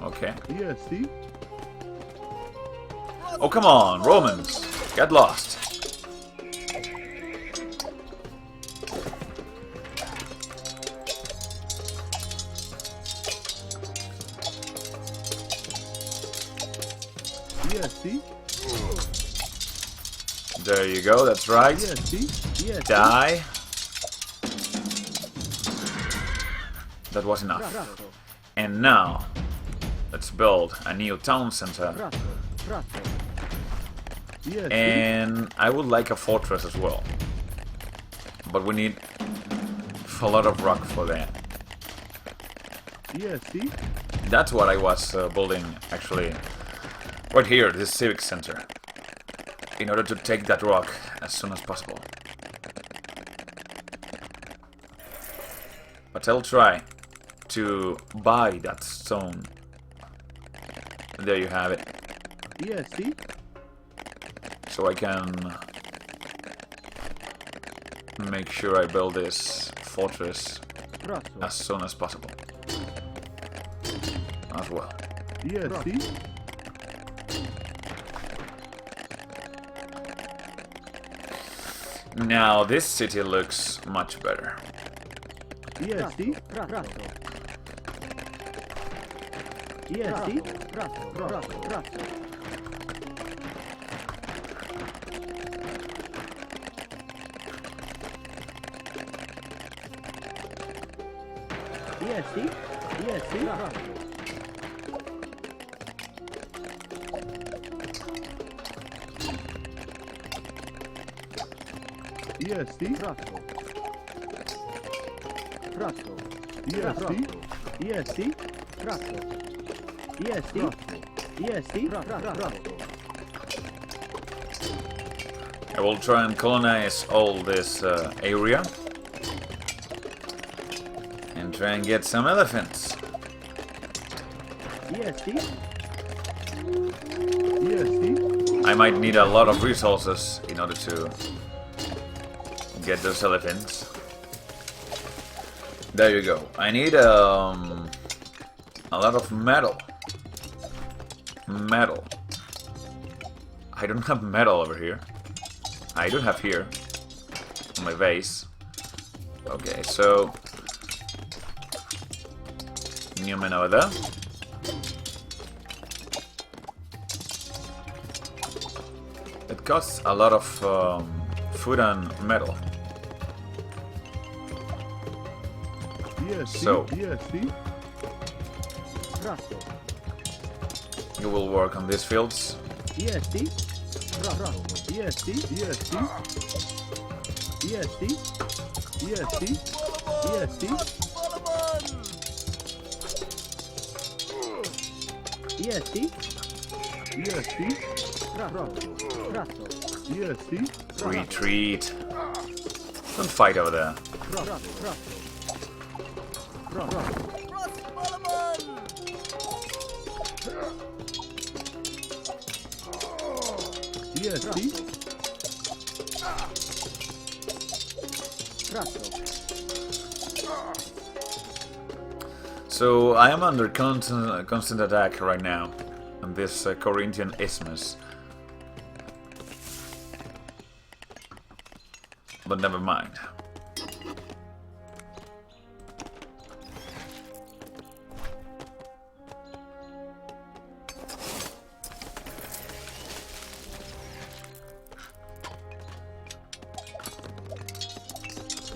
Okay. Yes, see? Oh, come on, Romans. Get lost. Yes, see? There you go, that's right. Yes, see? Yes, Die. That was enough. Rosso. And now, let's build a new town center. Rosso. Yes, And I would like a fortress as well. But we need a lot of rock for that. see? Yes, see? That's what I was building, actually, right here, this civic center. In order to take that rock as soon as possible. But I'll try to buy that stone. And there you have it. Yes, see? So I can make sure I build this fortress Rosso. as soon as possible. As well. EST. Now this city looks much better. EST. Prato. EST. Prato. EST. EST. EST. Prato. Prato. EST. EST. Prato. EST. EST. Prato. I will try and colonize all this area and try and get some elephants. EST. EST. I might need a lot of resources in order to get those elephants. There you go. I need a lot of metal. Metal. I don't have metal over here. I do have here on my base. Okay, so Newman over there. It costs a lot of food and metal. EST. So. EST. Prato. You will work on these fields. EST. Prato. EST. EST. EST. EST. EST. EST. EST. Prato. Prato. EST. Retreat. Don't fight over there. Prato. Prato. EST. Prato. So I am under constant attack right now on this Corinthian isthmus. But never mind.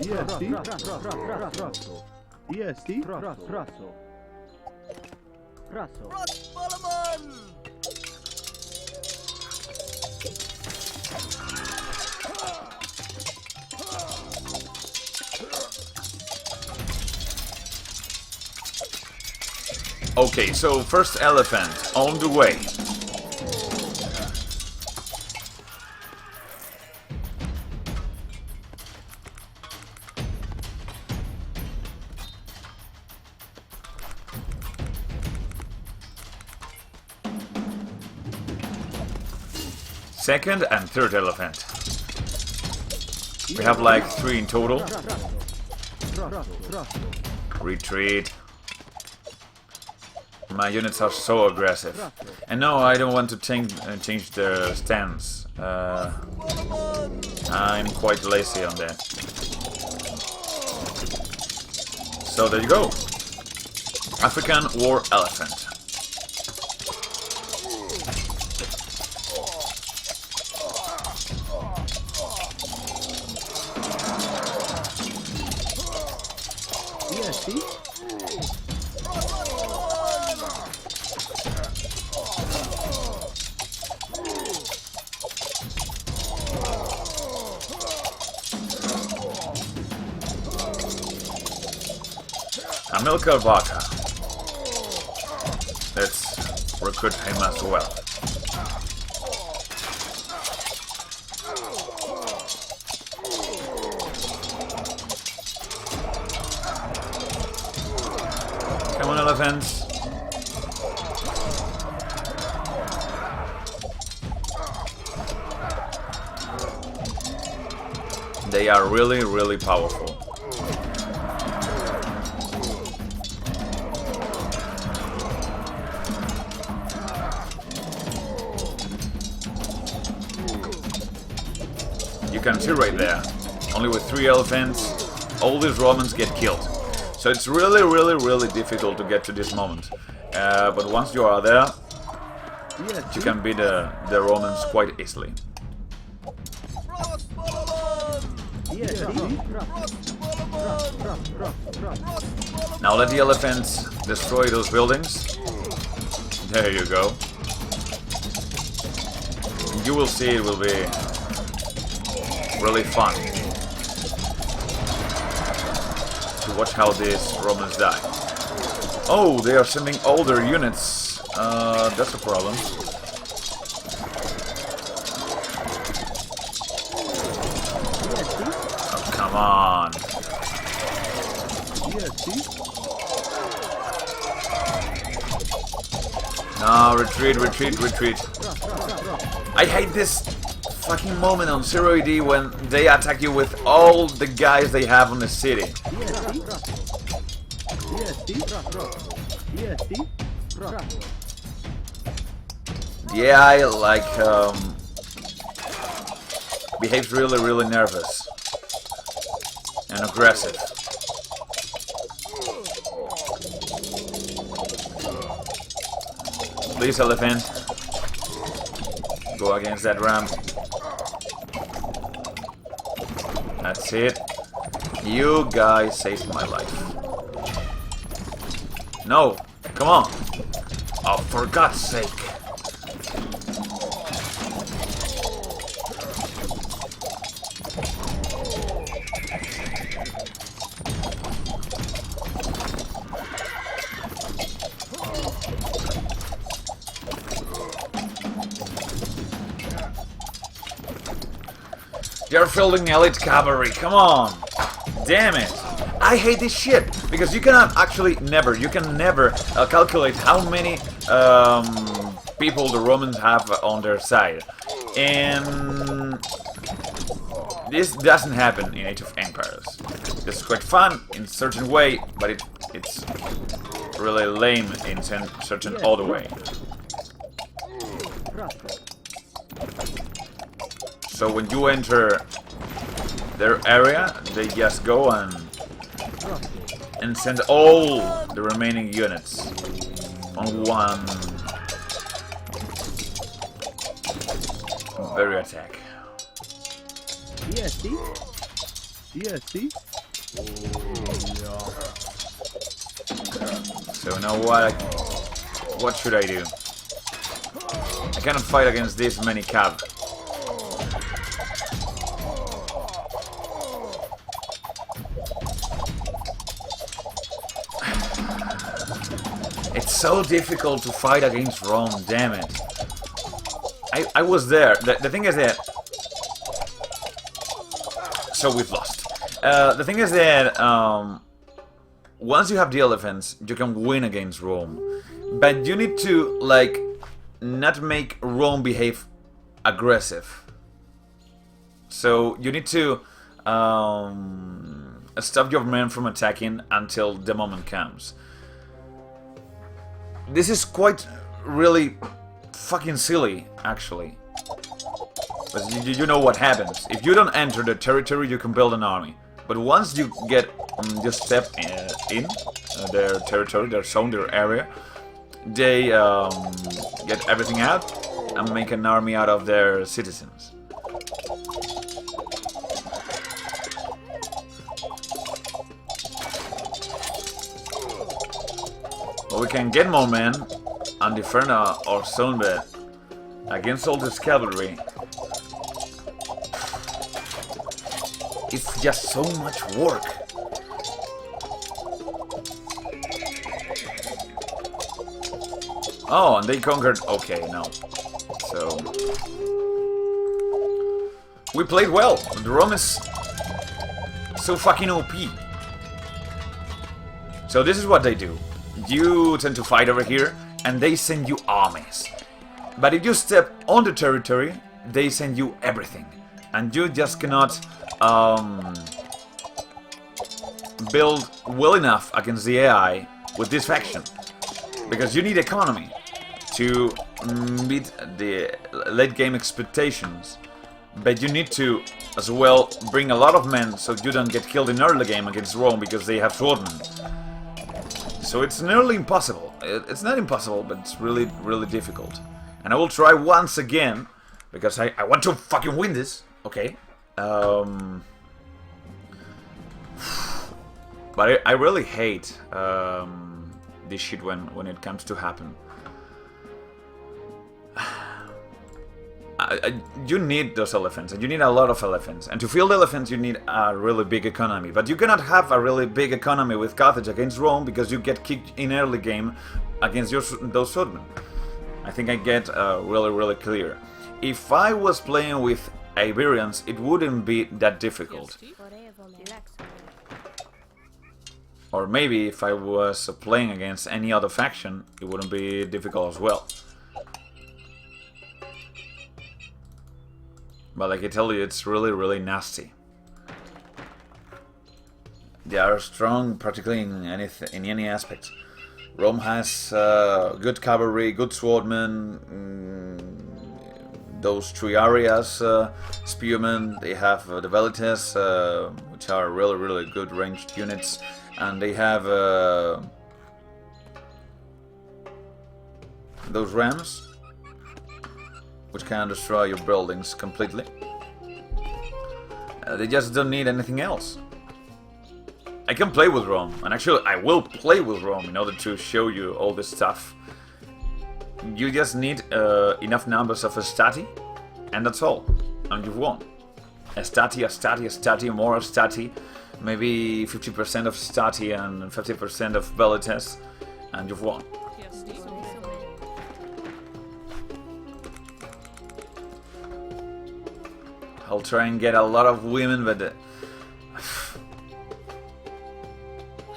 EST. Prato. EST. Prato. Prato. Okay, so first elephant on the way. Second and third elephant. We have like 3 in total. Retreat. My units are so aggressive. And no, I don't want to change their stance. I'm quite lazy on that. So there you go. African war elephant. EST. Amilcar Vaca. Let's recruit him as well. Come on, elephants. They are really, really powerful. you can see right there, only with 3 elephants, all these Romans get killed. So it's really difficult to get to this moment. But once you are there, you can beat the Romans quite easily. Now let the elephants destroy those buildings. There you go. And you will see it will be really fun to watch how these Romans die. Oh, they are sending all their units. That's a problem. Oh, come on. No, retreat. I hate this fucking moment on 0 AD when they attack you with all the guys they have on the city. The AI, like, behaves really nervous and aggressive. Please, elephant, go against that ramp. That's it. You guys saved my life. No, come on. Oh, for God's sake. You're fielding elite cavalry, come on! Damn it! I hate this shit! Because you cannot actually you can never calculate how many people the Romans have on their side. And this doesn't happen in Age of Empires. This is quite fun in a certain way, but it's really lame in certain other way. So when you enter their area, they just go and send all the remaining units on one very attack. So now what should I do? I cannot fight against this many cav. It's so difficult to fight against Rome, damn it. I was there. The thing is that... So we've lost. The thing is that once you have the elephants, you can win against Rome. But you need to, like, not make Rome behave aggressive. So you need to stop your men from attacking until the moment comes. This is quite really fucking silly, actually. But you know what happens. If you don't enter the territory, you can build an army. But once you get just step in their territory, their zone, their area, they get everything out and make an army out of their citizens. But we can get more men and defend our zone bed against all this cavalry. It's just so much work. Oh, and they conquered... Okay, no. So... we played well. The Rome is so fucking OP. So this is what they do. You tend to fight over here, and they send you armies. But if you step on the territory, they send you everything. And you just cannot build well enough against the AI with this faction. Because you need economy to meet the late game expectations but you need to, as well, bring a lot of men so you don't get killed in early game against Rome because they have swordmen. So it's nearly impossible. It's not impossible, but it's really, really difficult. And I will try once again, because I want to fucking win this, okay? But I really hate this shit when it comes to happen. You need those elephants, and you need a lot of elephants. And to field elephants, you need a really big economy. But you cannot have a really big economy with Carthage against Rome, because you get kicked in early game against those swordmen. I think I get really, really clear. If I was playing with Iberians, it wouldn't be that difficult. Or maybe if I was playing against any other faction, it wouldn't be difficult as well. But like I tell you, it's really, really nasty. They are strong practically in any aspect. Rome has good cavalry, good swordmen, those 3 areas, spearmen. They have the velites, which are really, really good ranged units, and they have those rams, which can destroy your buildings completely. They just don't need anything else. I can play with Rome, and actually I will play with Rome in order to show you all this stuff. You just need enough numbers of stati, and that's all, and you've won. A stati, more stati, maybe 50% of stati and 50% of velites, and you've won. I'll try and get a lot of women, but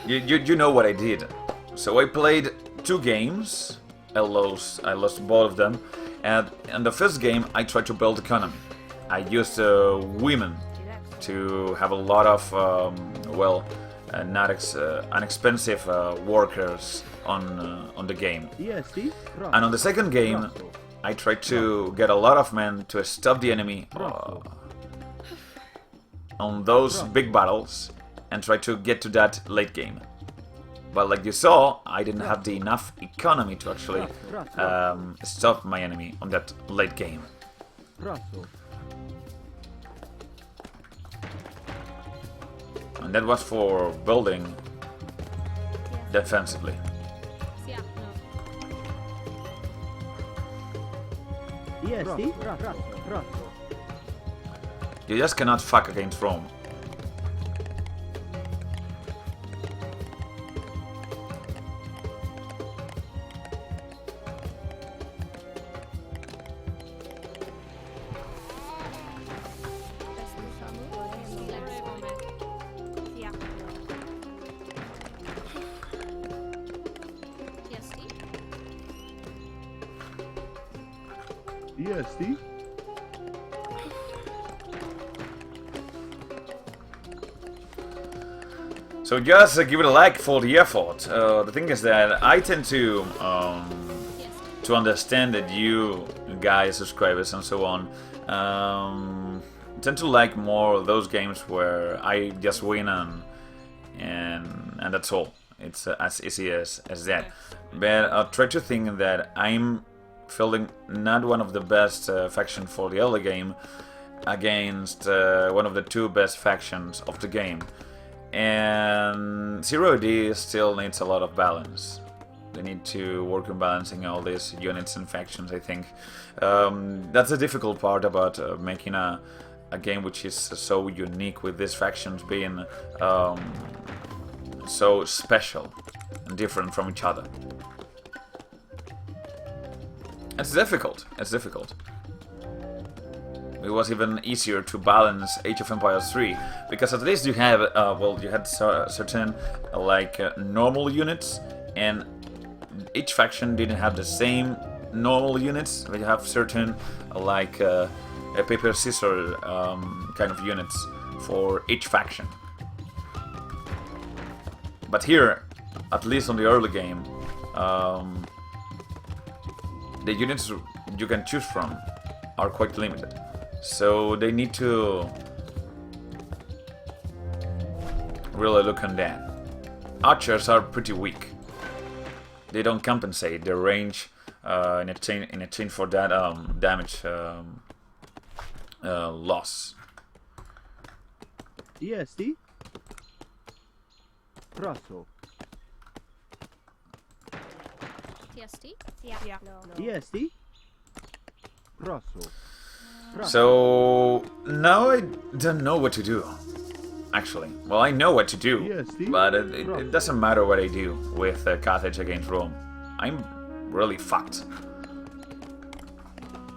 you know what I did. So I played 2 games. I lost both of them. And in the first game, I tried to build economy. I used women to have a lot of inexpensive workers on the game. And on the second game, I tried to get a lot of men to stop the enemy on those big battles and try to get to that late game. But like you saw, I didn't have the enough economy to actually stop my enemy on that late game. And that was for building defensively. You just cannot fuck against Rome. EST? So just give it a like for the effort. The thing is that I tend to understand that you guys, subscribers and so on, tend to like more those games where I just win and that's all. It's as easy as that. But I try to think that I'm fielding not one of the best faction for the early game against one of the 2 best factions of the game. And 0 AD still needs a lot of balance. They need to work on balancing all these units and factions, I think. That's the difficult part about making a game which is so unique, with these factions being so special and different from each other. It's difficult. It's difficult. It was even easier to balance Age of Empires 3, because at least you have, you had certain normal units, and each faction didn't have the same normal units, but you have certain a paper scissor kind of units for each faction. But here, at least on the early game, the units you can choose from are quite limited. So they need to really look on that. Archers are pretty weak. They don't compensate their range in exchange for that damage loss. EST. Rosso. TST? Yeah. EST. Rosso. So now I don't know what to do. Actually, well, I know what to do, but it doesn't matter what I do with Carthage against Rome. I'm really fucked.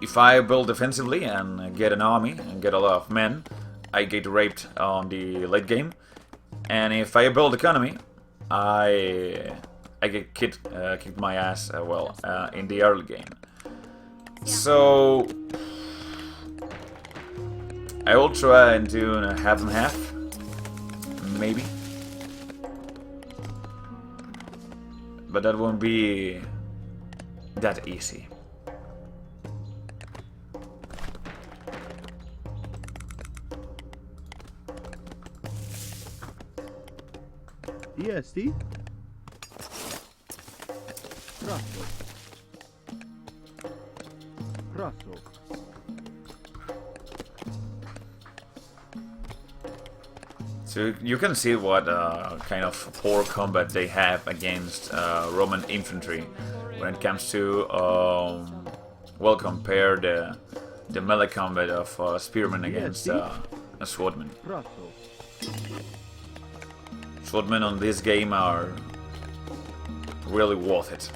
If I build defensively and get an army and get a lot of men, I get raped on the late game. And if I build economy, I get kicked my ass in the early game. So I will try and do a half and half, maybe, but that won't be that easy. EST. Rosso. Rosso. So you can see what kind of poor combat they have against Roman infantry when it comes to well, compare the melee combat of spearmen against a swordman. Swordmen on this game are really worth it.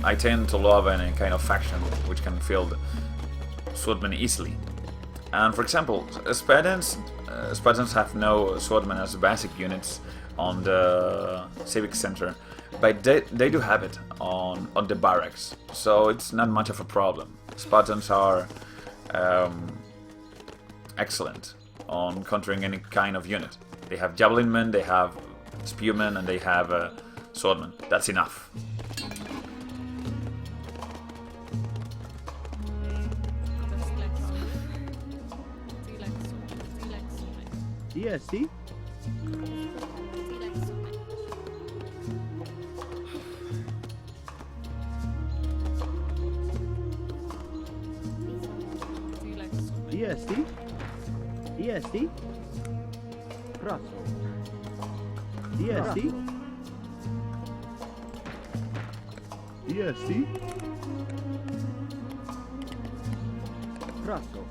I tend to love any kind of faction which can field swordmen easily. And for example, Spartans have no swordmen as basic units on the civic center, but they do have it on the barracks, so it's not much of a problem. Spartans are excellent on countering any kind of unit. They have javelin men, they have spearmen, and they have swordmen. That's enough. EST. EST. EST. Rosso. EST. EST. Rosso.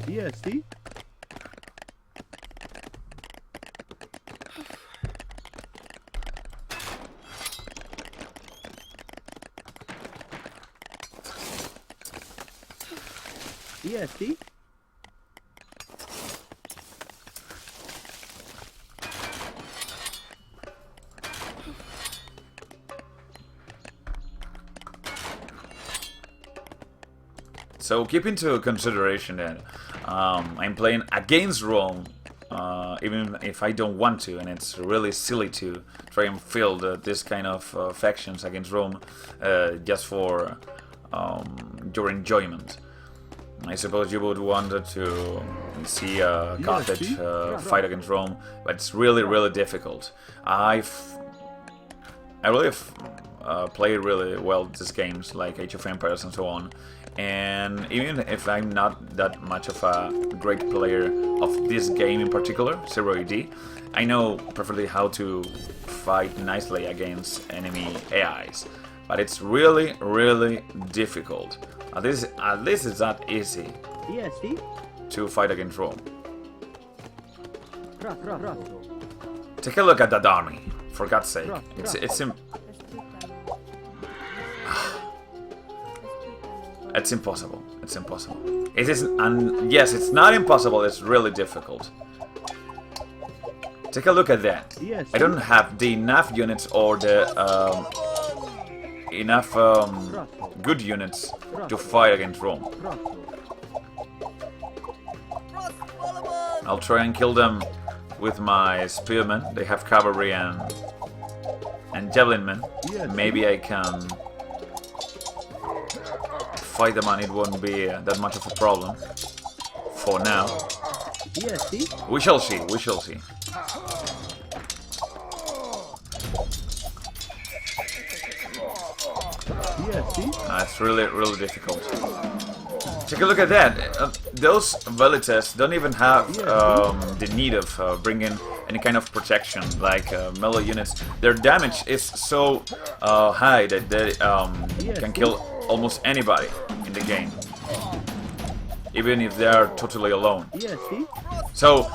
EST. EST. So keep into consideration that I'm playing against Rome, even if I don't want to, and it's really silly to try and field this kind of factions against Rome just for your enjoyment. I suppose you would want to see Carthage fight against Rome, but it's really, really difficult. I really play really well these games, like Age of Empires and so on. And even if I'm not that much of a great player of this game in particular, 0AD, I know perfectly how to fight nicely against enemy AIs. But it's really, really difficult. At least it's not easy to fight against Rome. Take a look at that army, for God's sake. It's impossible. It's impossible. It isn't, and yes, it's not impossible. It's really difficult. Take a look at that. Yes. I don't have the enough units or the enough good units to fight against Rome. Rosso. I'll try and kill them with my spearmen. They have cavalry and javelin men. Yes. Maybe I can fight them and it won't be that much of a problem. For now. Yes, see? We shall see, we shall see. Yes, see? It's really difficult. Take a look at that. Those velites don't even have the need of bringing any kind of protection, like melee units. Their damage is so high that they can kill almost anybody in the game, even if they are totally alone. Yes, see? So,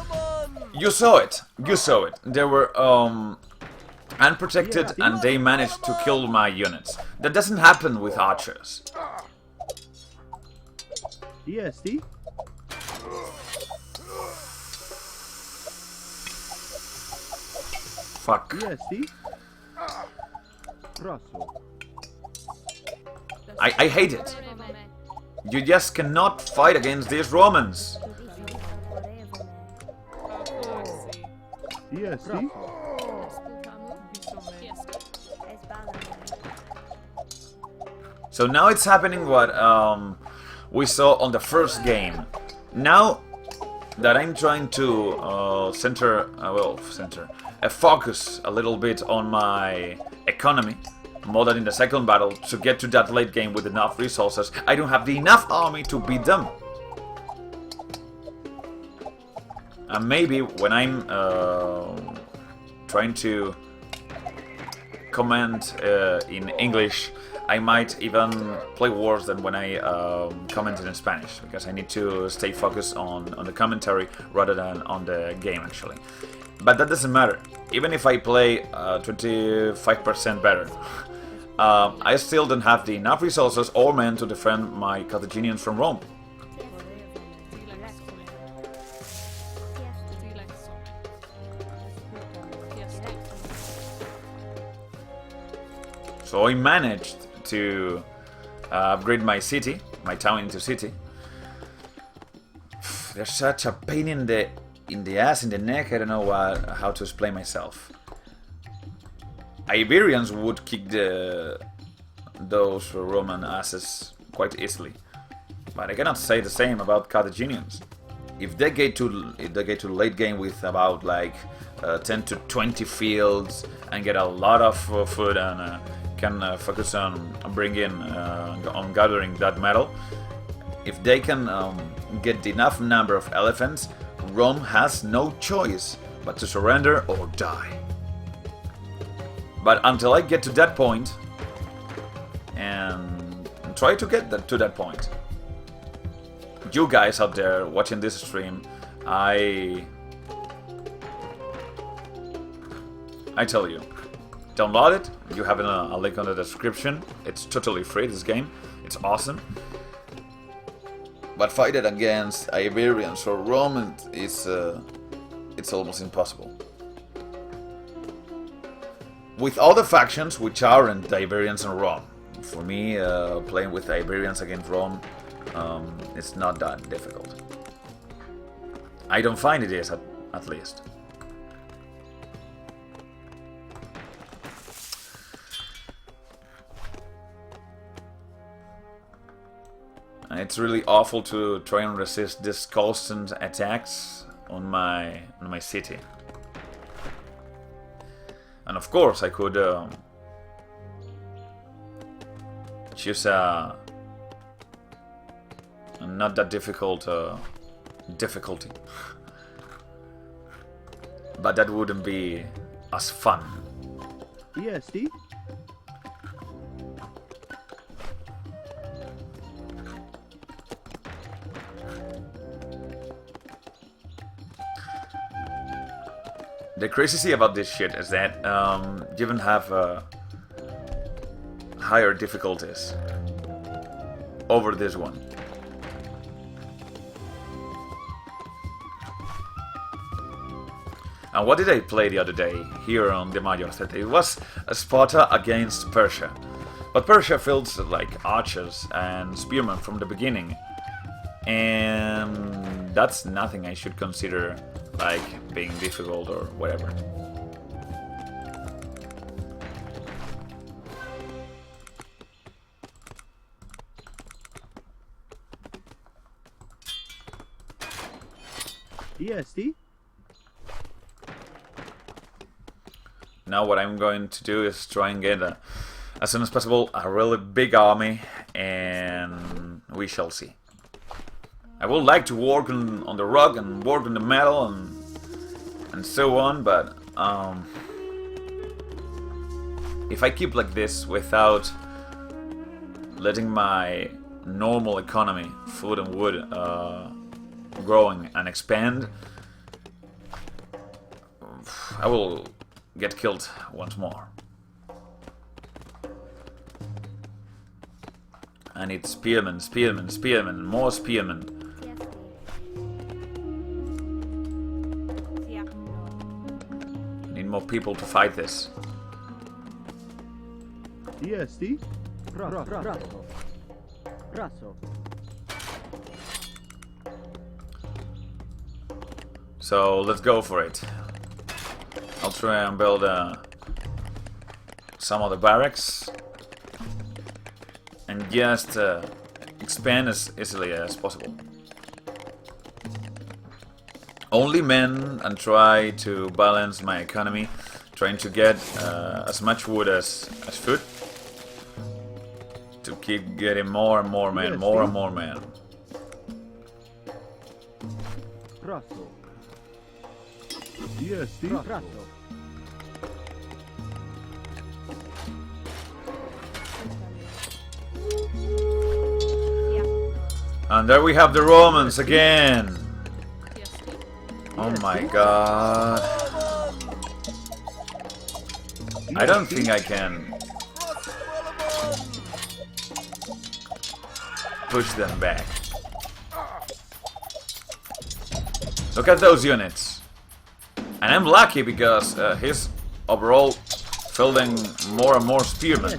you saw it. They were unprotected and they managed to kill my units. That doesn't happen with archers. Yes, see? Fuck. Yes, see? Rosso. I hate it. You just cannot fight against these Romans. Yes, see? So now it's happening what we saw on the first game. Now that I'm trying to focus a little bit on my economy, more than in the second battle, to get to that late game with enough resources, I don't have the enough army to beat them. And maybe when I'm trying to comment in English, I might even play worse than when I comment in Spanish, because I need to stay focused on the commentary rather than on the game, actually. But that doesn't matter. Even if I play 25% better, I still don't have the enough resources or men to defend my Carthaginians from Rome. So I managed to upgrade my city, my town into city. There's such a pain in the ass, in the neck. I don't know how to explain myself. Iberians would kick those Roman asses quite easily, but I cannot say the same about Carthaginians. If they get to late game with about like 10 to 20 fields and get a lot of food and can focus on gathering that metal, if they can get enough number of elephants, Rome has no choice but to surrender or die. But until I get to that point, and try to get to that point, you guys out there watching this stream, I tell you, download it. You have a link on the description. It's totally free, this game. It's awesome. But fight it against Iberians or Romans is it's almost impossible. With all the factions which aren't the Iberians and Rome. For me, playing with the Iberians against Rome, it's not that difficult. I don't find it is, at least. And it's really awful to try and resist these constant attacks on my city. And of course, I could choose a not that difficult difficulty, but that wouldn't be as fun. Yes, see? The crazy about this shit is that you even have higher difficulties over this one. And what did I play the other day here on the Mayorcete? It was a Sparta against Persia. But Persia feels like archers and spearmen from the beginning. And that's nothing I should consider like being difficult or whatever. DST? Now what I'm going to do is try and get, as soon as possible, a really big army, and we shall see. I would like to work on the rock and work on the metal and so on, but if I keep like this without letting my normal economy, food and wood, growing and expand, I will get killed once more. I need spearmen, spearmen, spearmen, more spearmen. I need more people to fight this. DST? So let's go for it. I'll try and build some of the barracks and just expand as easily as possible. Only men, and try to balance my economy, trying to get as much wood as food to keep getting more and more men, more and more men. DST? And there we have the Romans again. Oh my god. I don't think I can push them back. Look at those units. And I'm lucky because he's overall fielding more and more spearmen.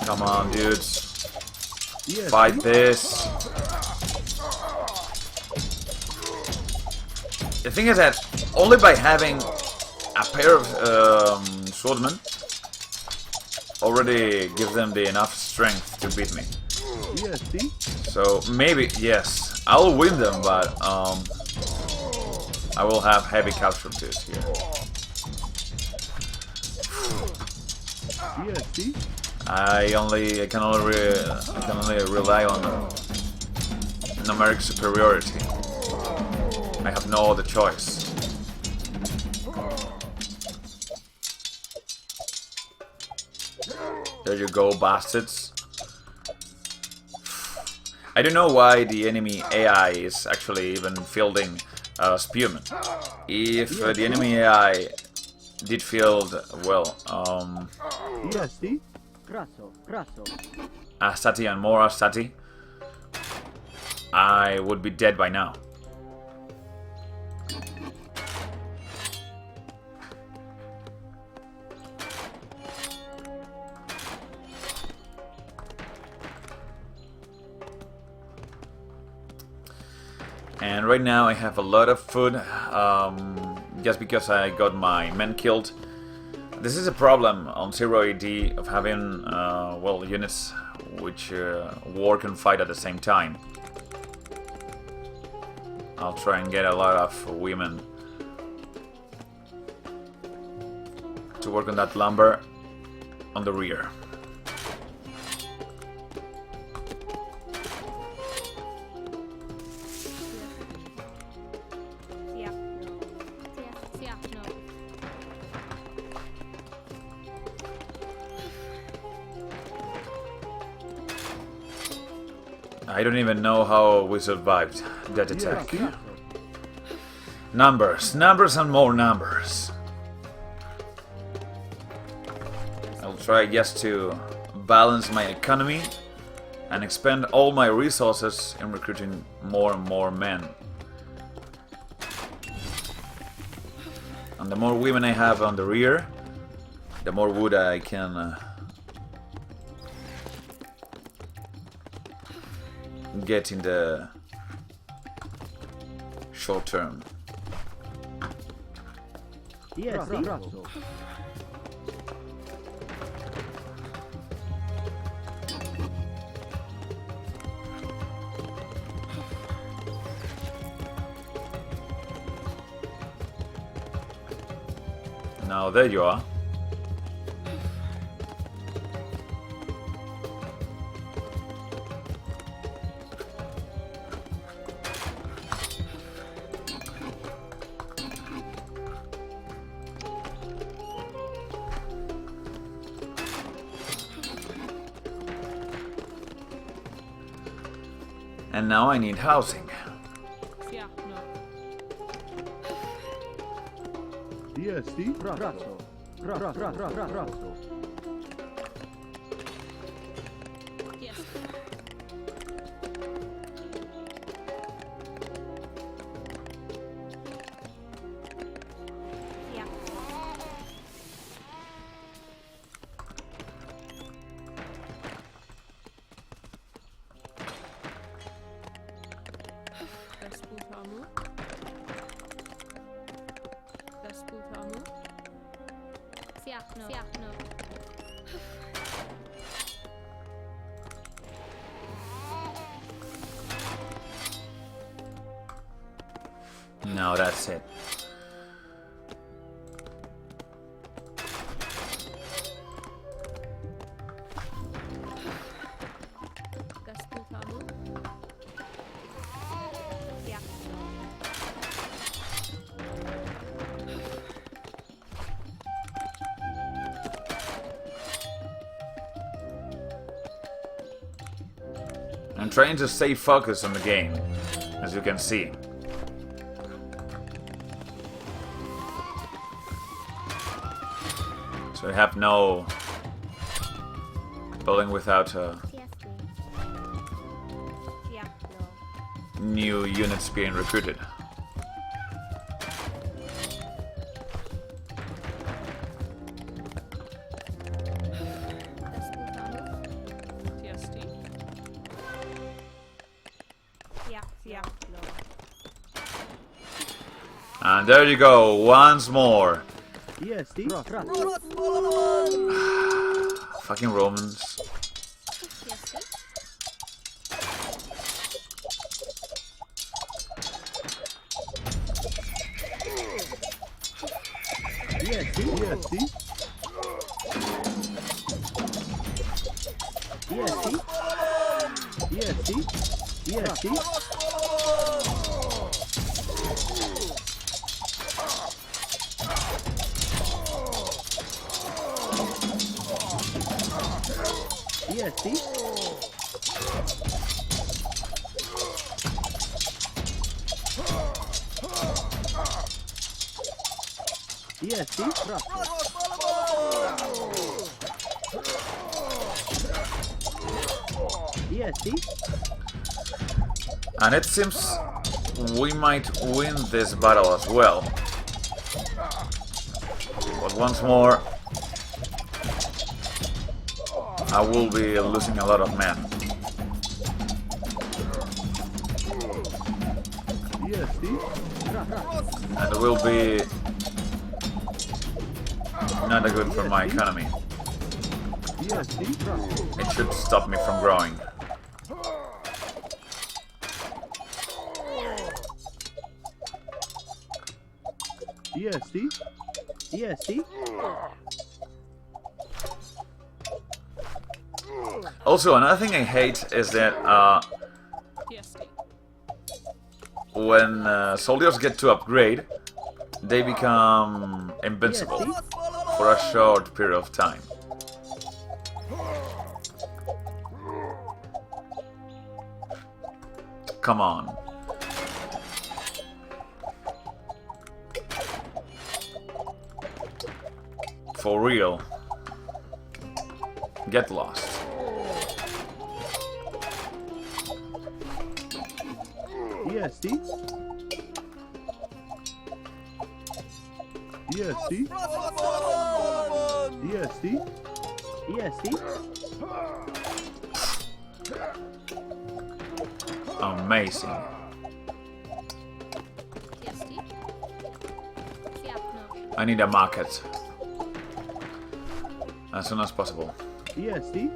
Come on, dudes. Fight this. The thing is that only by having a pair of swordmen already gives them the enough strength to beat me. So maybe, yes, I'll win them, but I will have heavy casualties here. I can only rely on numeric superiority. I have no other choice. There you go, bastards. I don't know why the enemy AI is actually even fielding spearmen. If the enemy AI did field, well, Astati and more Astati, I would be dead by now. And right now I have a lot of food, just because I got my men killed. This is a problem on 0 AD of having, well, units which work and fight at the same time. I'll try and get a lot of women to work on that lumber on the rear. I don't even know how we survived that attack. Numbers, numbers and more numbers. I'll try just to balance my economy and expend all my resources in recruiting more and more men. And the more women I have on the rear, the more wood I can get in the short term. TST. Now there you are. And now I need housing. Yeah, no. TST. Yes. Yeah. Desputamu. Desputamu. Siachno. Siachno. No, that's it. Desputamu. Siachno. I'm trying to stay focused on the game, as you can see. So I have no building without new units being recruited. TST. Yeah. And there you go, once more. TST. Fucking Romans. TST. TST. And it seems we might win this battle as well. But once more, I will be losing a lot of men. And it will be not good for my economy. It should stop me from growing. TST. Also, another thing I hate is that TST. when soldiers get to upgrade, they become invincible for a short period of time. Come on. For real. Get lost. DST. DST. DST. EST. Amazing. TST. Yeah, no. I need a market. As soon as possible. DST.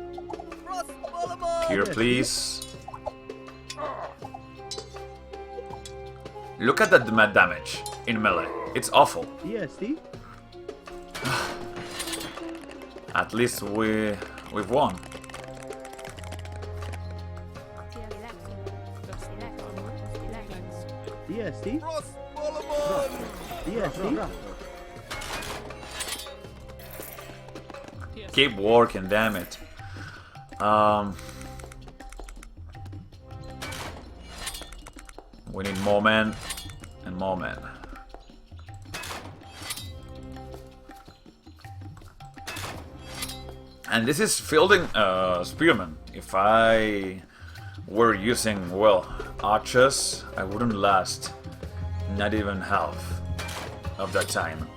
Here, please. Look at that damage in melee. It's awful. EST. At least we've won. DST. DST. Keep working, damn it. We need more men and more men. And this is fielding spearmen. If I were using, well, archers, I wouldn't last not even half of that time.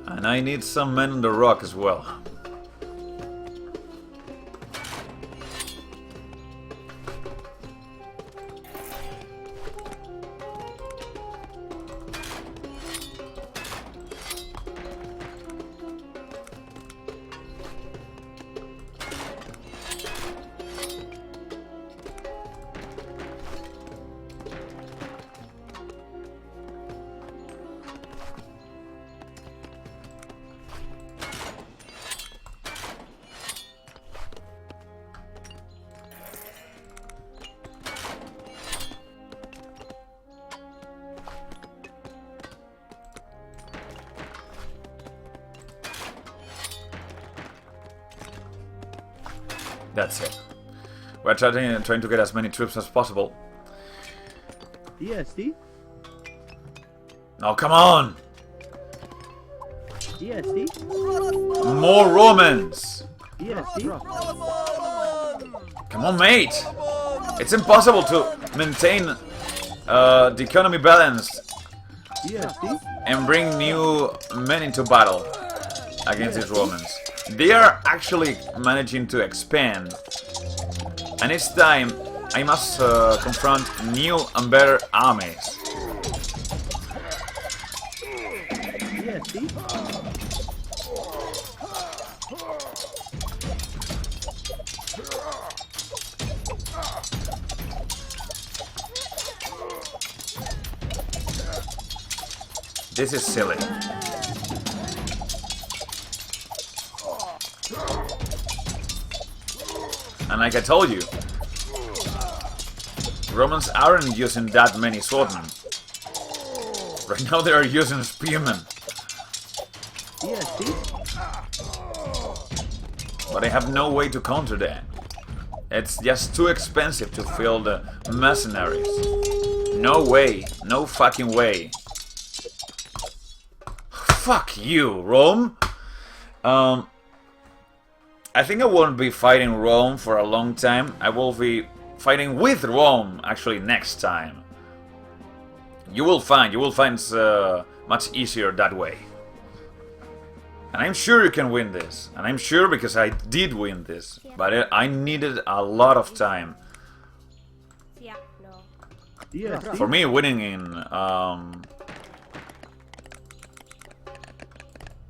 And I need some men on the rock as well. That's it. We're trying to get as many troops as possible. DST. Now, come on! DST. More Romans! DST. Come on, mate! It's impossible to maintain the economy balanced DST. and bring new men into battle against these Romans. They are actually managing to expand, and each time I must confront new and better armies. DST. This is silly. And like I told you, Romans aren't using that many swordmen. Right now they are using spearmen. DST. But I have no way to counter that. It's just too expensive to fill the mercenaries. No way. No fucking way. Fuck you, Rome. I think I won't be fighting Rome for a long time. I will be fighting with Rome, actually, next time. You will find much easier that way. And I'm sure you can win this. And I'm sure because I did win this. But I needed a lot of time. Yeah, no. DST. For me, winning in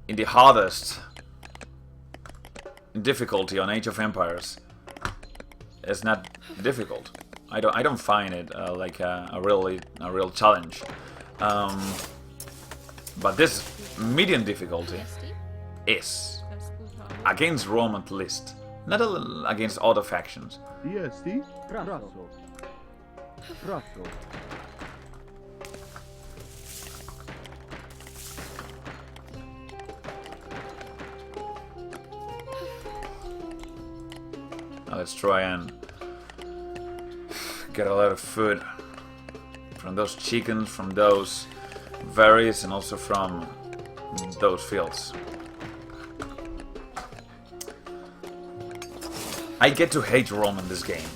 the hardest difficulty on Age of Empires is not difficult. I don't find it like a real challenge. But this medium difficulty is against Rome at least, not against other factions. DST. Rasso. Rasso. Let's try and get a lot of food from those chickens, from those berries, and also from those fields. I get to hate Rome in this game.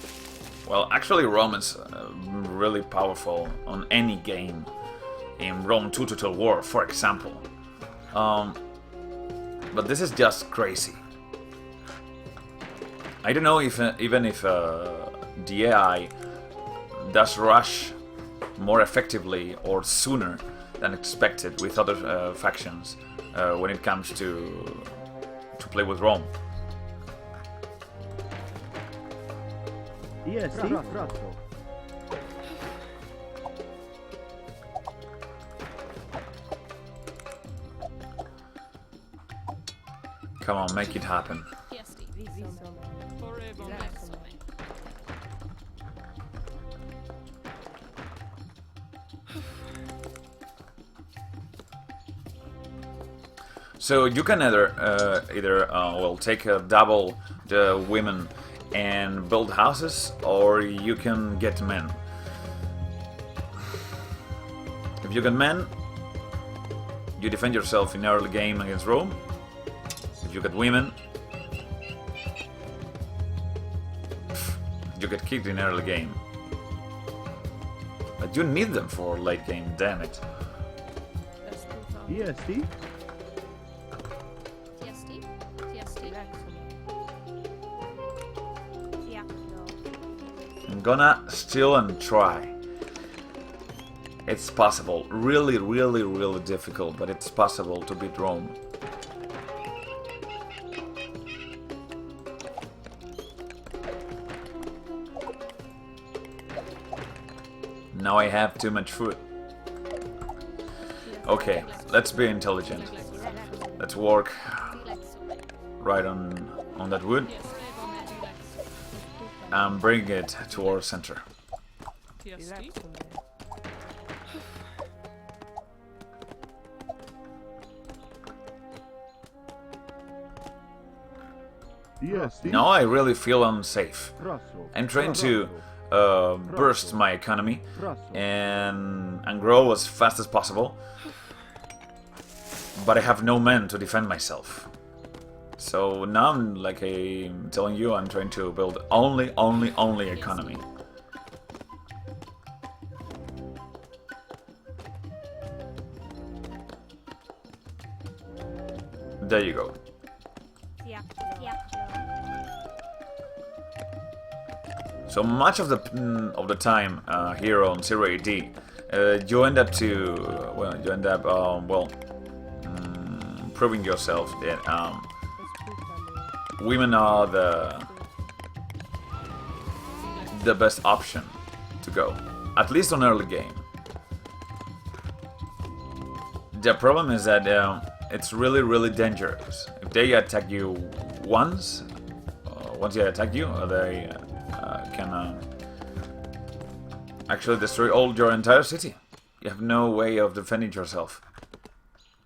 Well, actually Rome is really powerful on any game. In Rome 2 Total War, for example. But this is just crazy. I don't know if even if the AI does rush more effectively or sooner than expected with other factions when it comes to play with Rome. Yes, Come on, make it happen. So you can either well, take double the women and build houses, or you can get men. If you get men, you defend yourself in early game against Rome. If you get women, you get kicked in early game. But you need them for late game, damn it. EST? I'm gonna steal and try. It's possible. Really, really, really difficult, but it's possible to beat Rome. Now I have too much food. Okay, let's be intelligent. Let's work right on that wood and bring it to our center. Now I really feel unsafe. I'm trying to burst my economy and grow as fast as possible, but I have no men to defend myself. So now I'm like telling you, I'm trying to build only economy. There you go. So much of the time here on 0AD, you end up proving yourself that women are the best option to go, at least on early game. The problem is that it's really, really dangerous. If they attack you once they attack you, they can actually destroy your entire city. You have no way of defending yourself.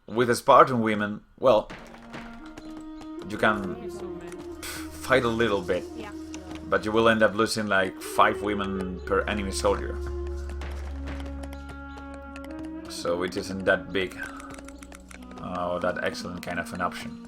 With the Spartan women, well, you can fight a little bit, but you will end up losing like 5 women per enemy soldier. So it isn't that big, that excellent kind of an option.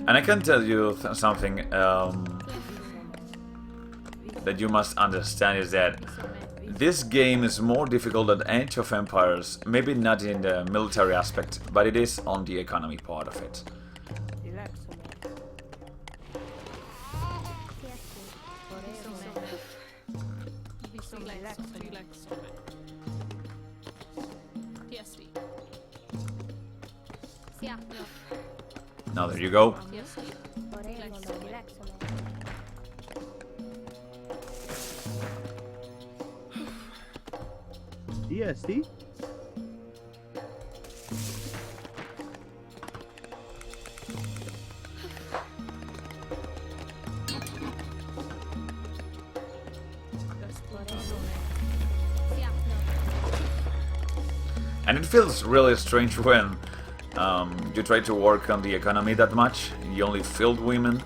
And I can tell you something that you must understand is that this game is more difficult than Age of Empires, maybe not in the military aspect, but it is on the economy part of it. Now there you go. EST? And it feels really strange when you try to work on the economy that much. You only field women,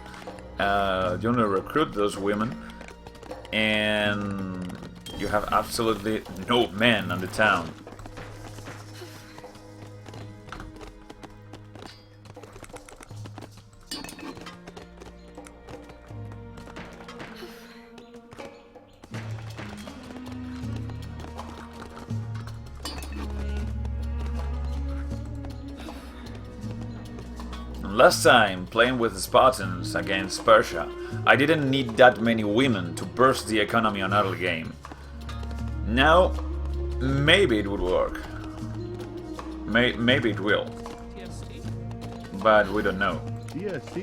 you only recruit those women, and you have absolutely no men on the town. Last time, playing with the Spartans against Persia, I didn't need that many women to burst the economy on early game. Now, maybe it would work. Maybe it will. But we don't know. TST.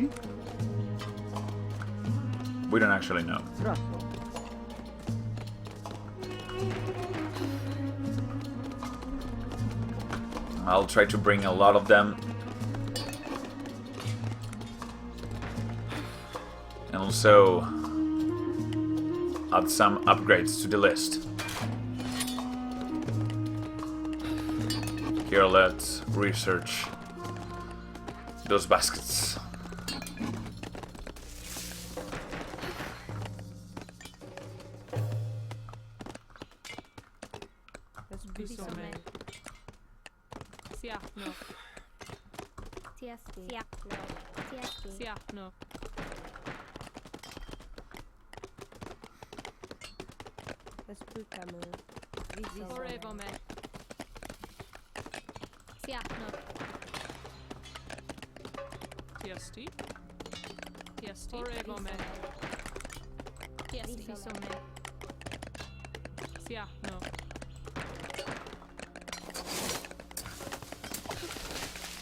We don't actually know. Grasso. I'll try to bring a lot of them. And also add some upgrades to the list. Here, let's research those baskets.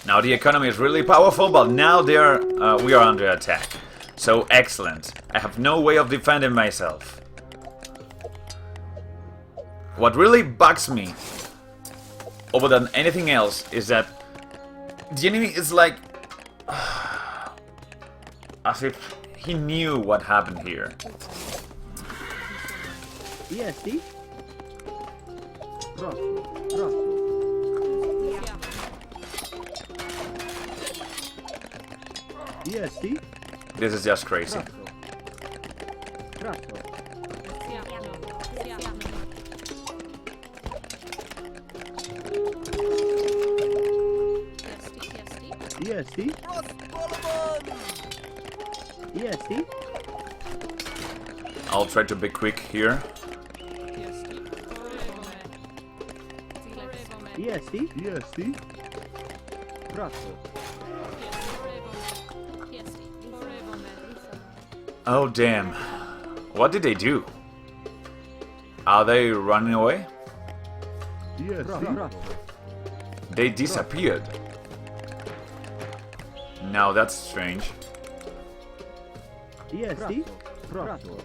Now the economy is really powerful, but now we are under attack. So excellent. I have no way of defending myself. What really bugs me, over than anything else, is that the enemy is like, as if he knew what happened here. EST. Rosso. Rosso. EST. This is just crazy. Grasso. EST. EST. I'll try to be quick here. EST. EST. Grasso. Oh damn. What did they do? Are they running away? EST. They disappeared. Now that's strange. EST. Grasso.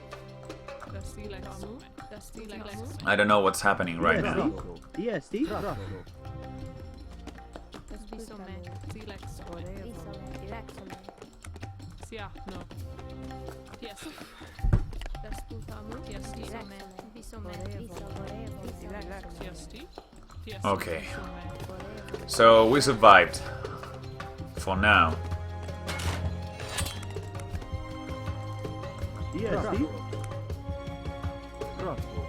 I don't know what's happening right now. EST. Grasso. Okay. So we survived. For now. EST. Grasso.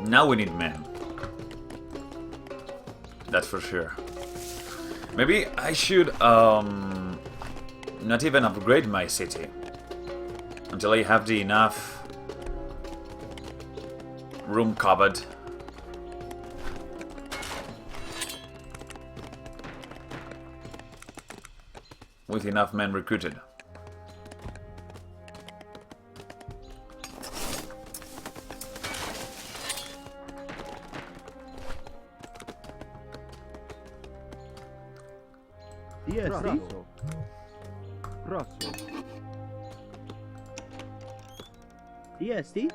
Now we need men. That's for sure. Maybe I should not even upgrade my city until I have the enough room covered. With enough men recruited. EST. Rosso. EST.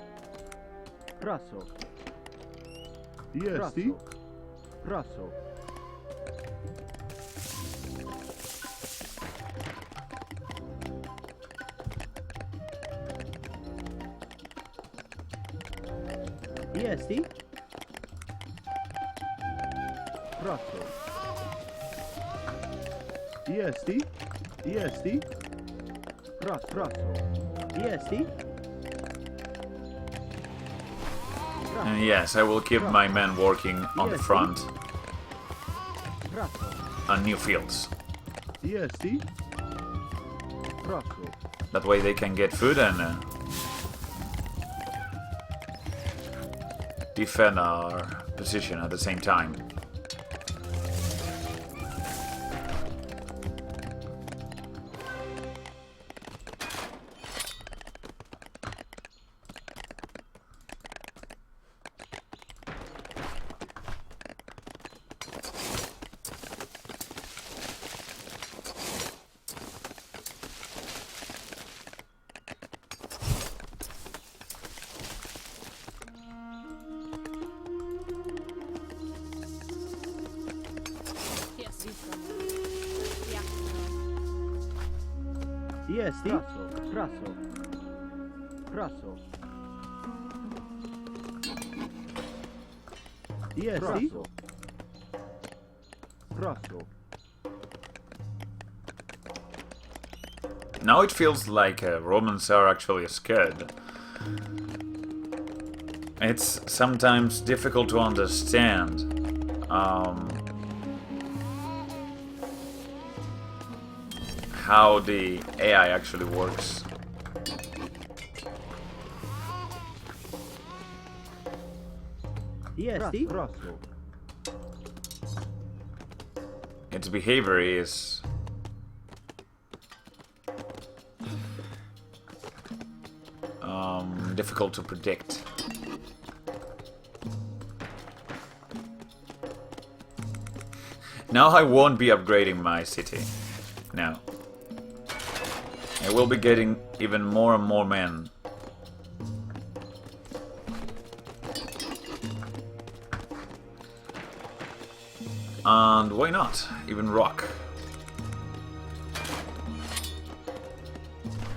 Rosso. EST. Rosso. EST. Rosso. EST. EST. Rosso. EST. Yes, I will keep my men working on the front Rosso. on new fields. EST. Rosso. That way they can get food and defend our position at the same time. EST. Rosso. Rosso. EST. Rosso. Rosso. Now it feels like Romans are actually scared. It's sometimes difficult to understand how the AI actually works. EST. Rosso. Its behavior is difficult to predict. Now I won't be upgrading my city. No. I will be getting even more and more men. And why not? Even rock.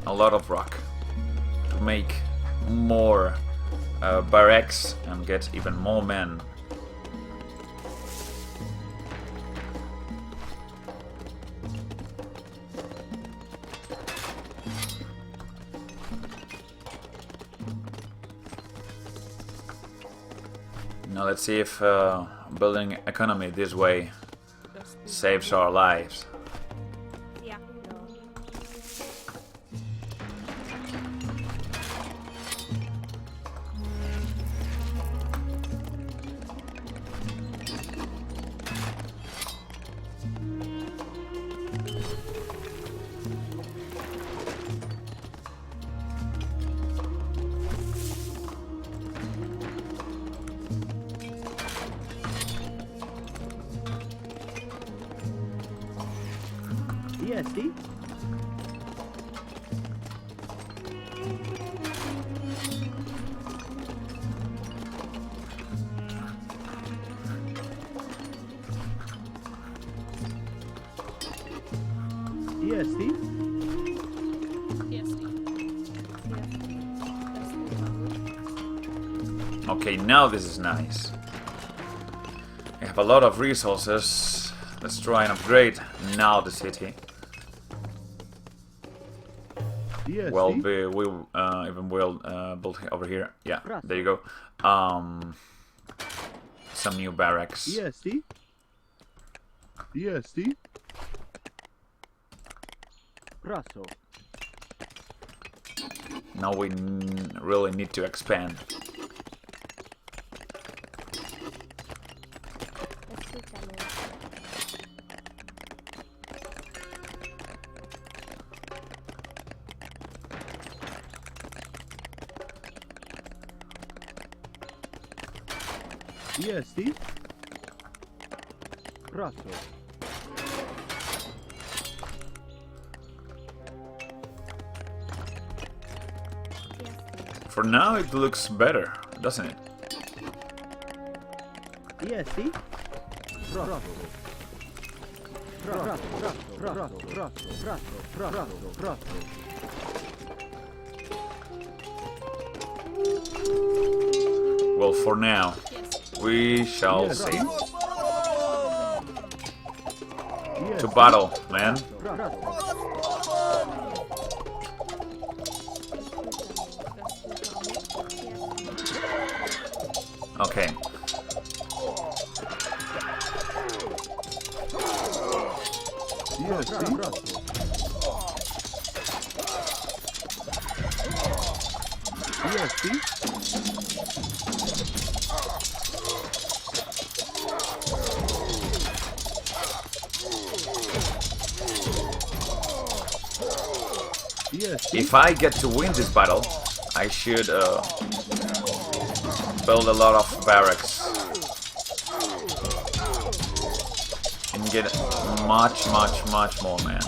A lot of rock. To make more barracks and get even more men. Now let's see if building economy this way saves our lives. Yeah, no. EST. EST. EST. Okay, now this is nice. We have a lot of resources. Let's try and upgrade now the city. EST. Well, we even will build over here. Yeah, there you go. Some new barracks. EST. EST. Rosso. Now we really need to expand. Let's see coming. EST. Rosso. For now, it looks better, doesn't it? ESC. Rosso. Rosso. Rosso. Rosso. Rosso. Rosso. Well, for now, we shall see. To battle, man. Okay. If I get to win this battle, I should build a lot of barracks and get much more, man.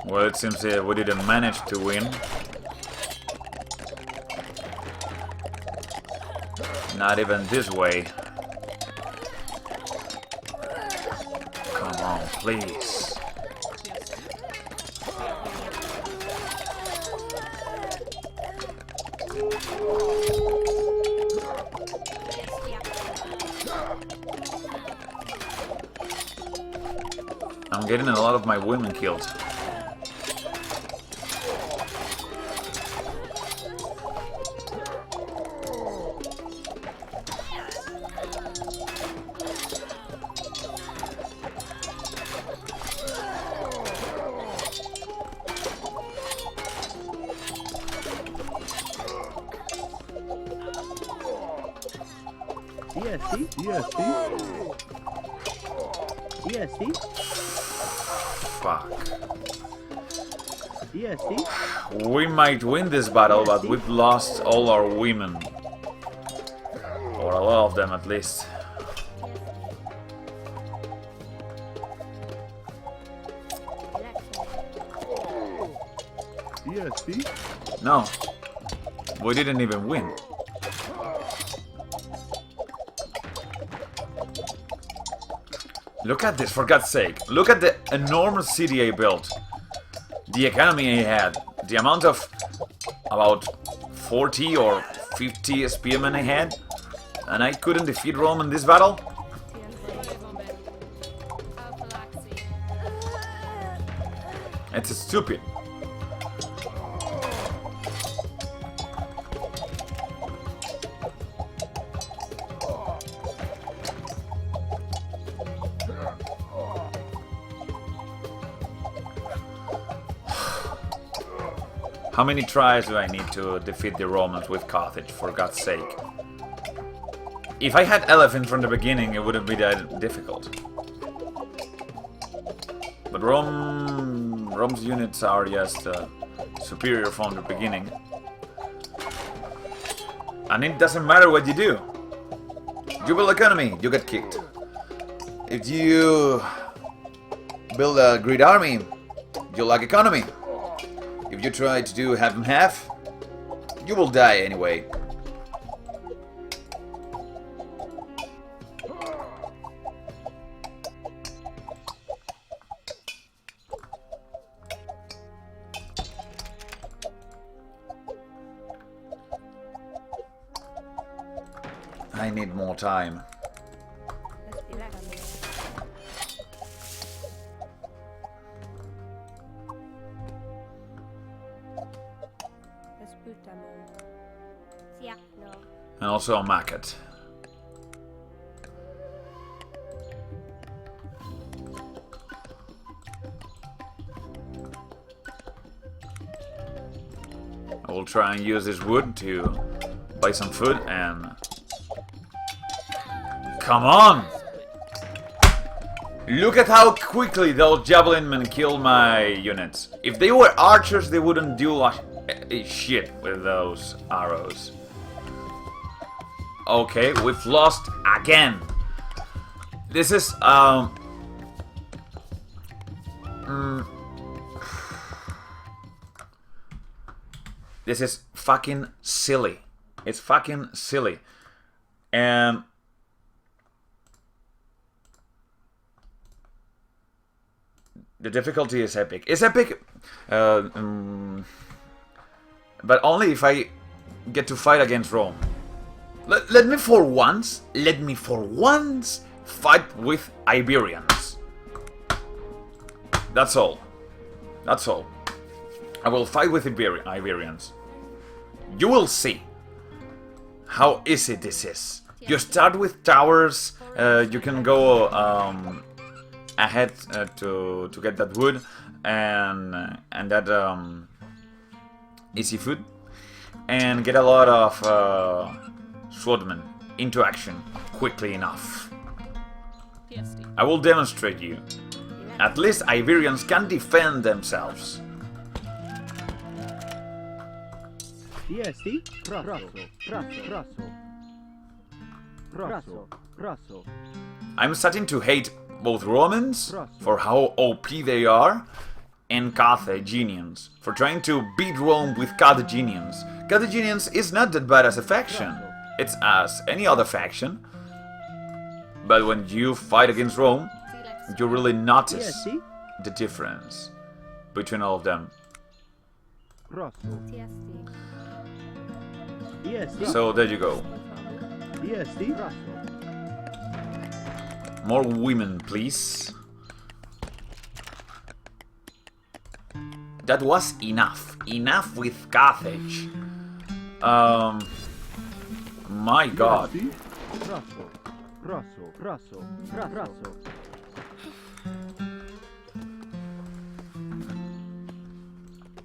Well, it seems we didn't manage to win. Not even this way. Come on, please. I'm getting a lot of my women killed. Fuck. We might win this battle, but we've lost all our women. Or a lot of them, at least. No. We didn't even win. Look at this, for God's sake. Look at the enormous city I built. The economy I had. The amount of about 40 or 50 spearmen I had. And I couldn't defeat Rome in this battle? It's stupid. How many tries do I need to defeat the Romans with Carthage, for God's sake? If I had elephants from the beginning, it wouldn't be that difficult. But Rome's units are just superior from the beginning. And it doesn't matter what you do. You build economy, you get kicked. If you build a great army, you lack economy. If you try to do half and half, you will die anyway. I need more time. And also a Mayorcete. I will try and use this wood to buy some food and... Come on! Look at how quickly those javelin men kill my units. If they were archers, they wouldn't do a shit with those arrows. Okay, we've lost again. This is this is fucking silly. It's fucking silly. And the difficulty is epic. It's epic, but only if I get to fight against Rome. Let me for once fight with Iberians. That's all. That's all. I will fight with Iberians. You will see how easy this is. You start with towers. You can go ahead to get that wood and that easy food, and get a lot of swordmen into action quickly enough. I will demonstrate you. At least Iberians can defend themselves. Diesti? Raso. I'm starting to hate both Romans for how OP they are, and Carthaginians for trying to beat Rome with Carthaginians. Carthaginians is not that bad as a faction. It's as any other faction. But when you fight against Rome, you really notice the difference between all of them. So there you go. More women, please. That was enough. Enough with Carthage. My god.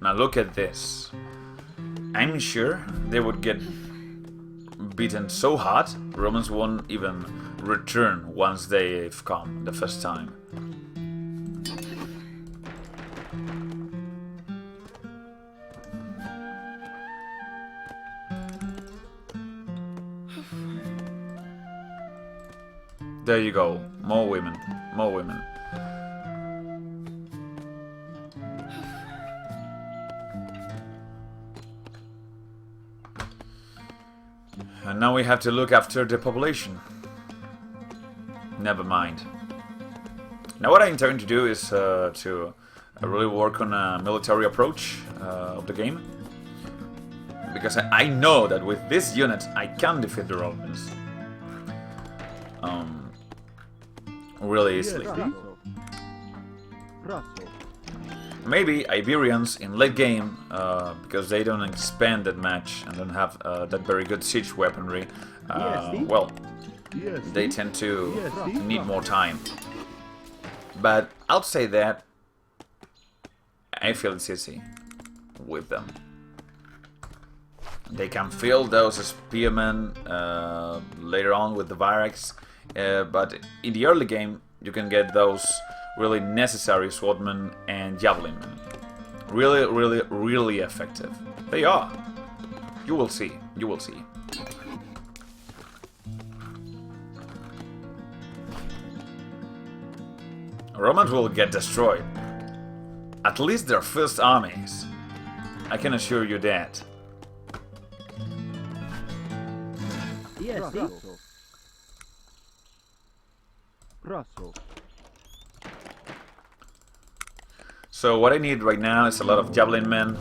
Now look at this. I'm sure they would get beaten so hard, Romans won't even return once they've come the first time. There you go. More women. More women. And now we have to look after the population. Never mind. Now what I intend to do is to really work on a military approach of the game. Because I know that with this unit I can defeat the Romans. Really easily. Maybe Iberians in late game, because they don't expand that much and don't have that very good siege weaponry, well, they tend to need more time. But I'll say that I feel it's easy with them. They can fill those spearmen later on with the barracks, but in the early game you can get those really necessary swordmen and javelinmen. Really, really, really effective. They are. You will see. You will see. Romans will get destroyed. At least their first armies. I can assure you that. Yes, So what I need right now is a lot of javelin men,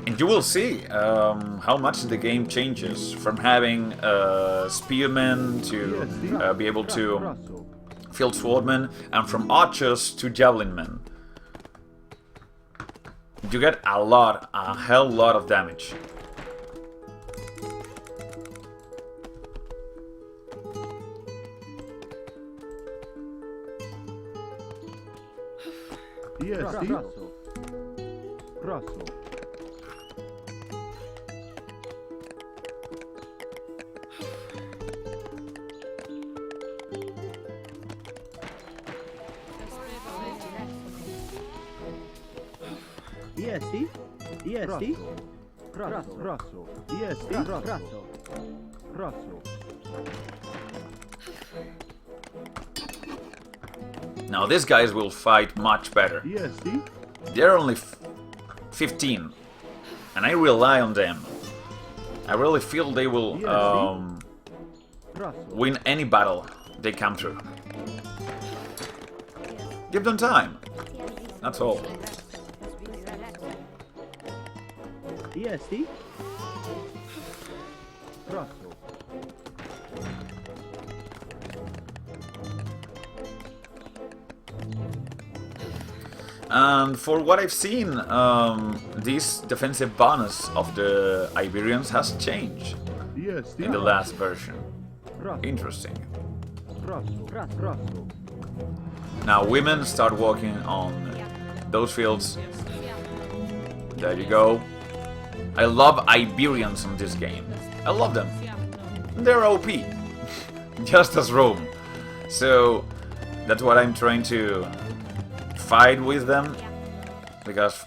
and you will see how much the game changes from having spearmen to be able to field swordmen, and from archers to javelin men. You get a hell lot of damage. EST. Rosso. EST. EST. Rosso. EST. Rosso. Now these guys will fight much better. EST. They're only 15, and I rely on them. I really feel they will win any battle they come through. Give them time. That's all. EST. Rosso. And for what I've seen, this defensive bonus of the Iberians has changed EST. in the last version. Interesting. Rosso. Now women start walking on those fields. There you go. I love Iberians in this game. I love them. They're OP. Just as Rome. So that's what I'm trying to fight with them, because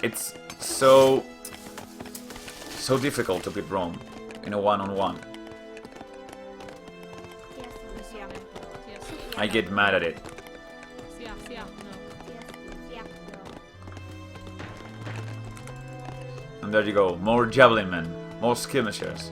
it's so difficult to beat Rome in a one-on-one. I get mad at it. And there you go, more javelin men, more skirmishers.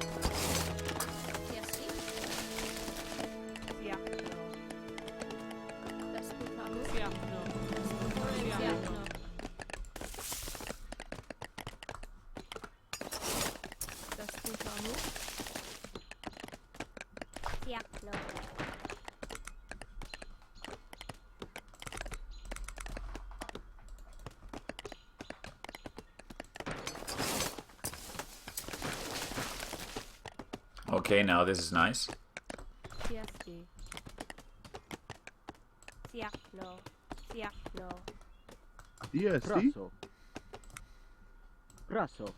Okay, now this is nice. EST. Rosso.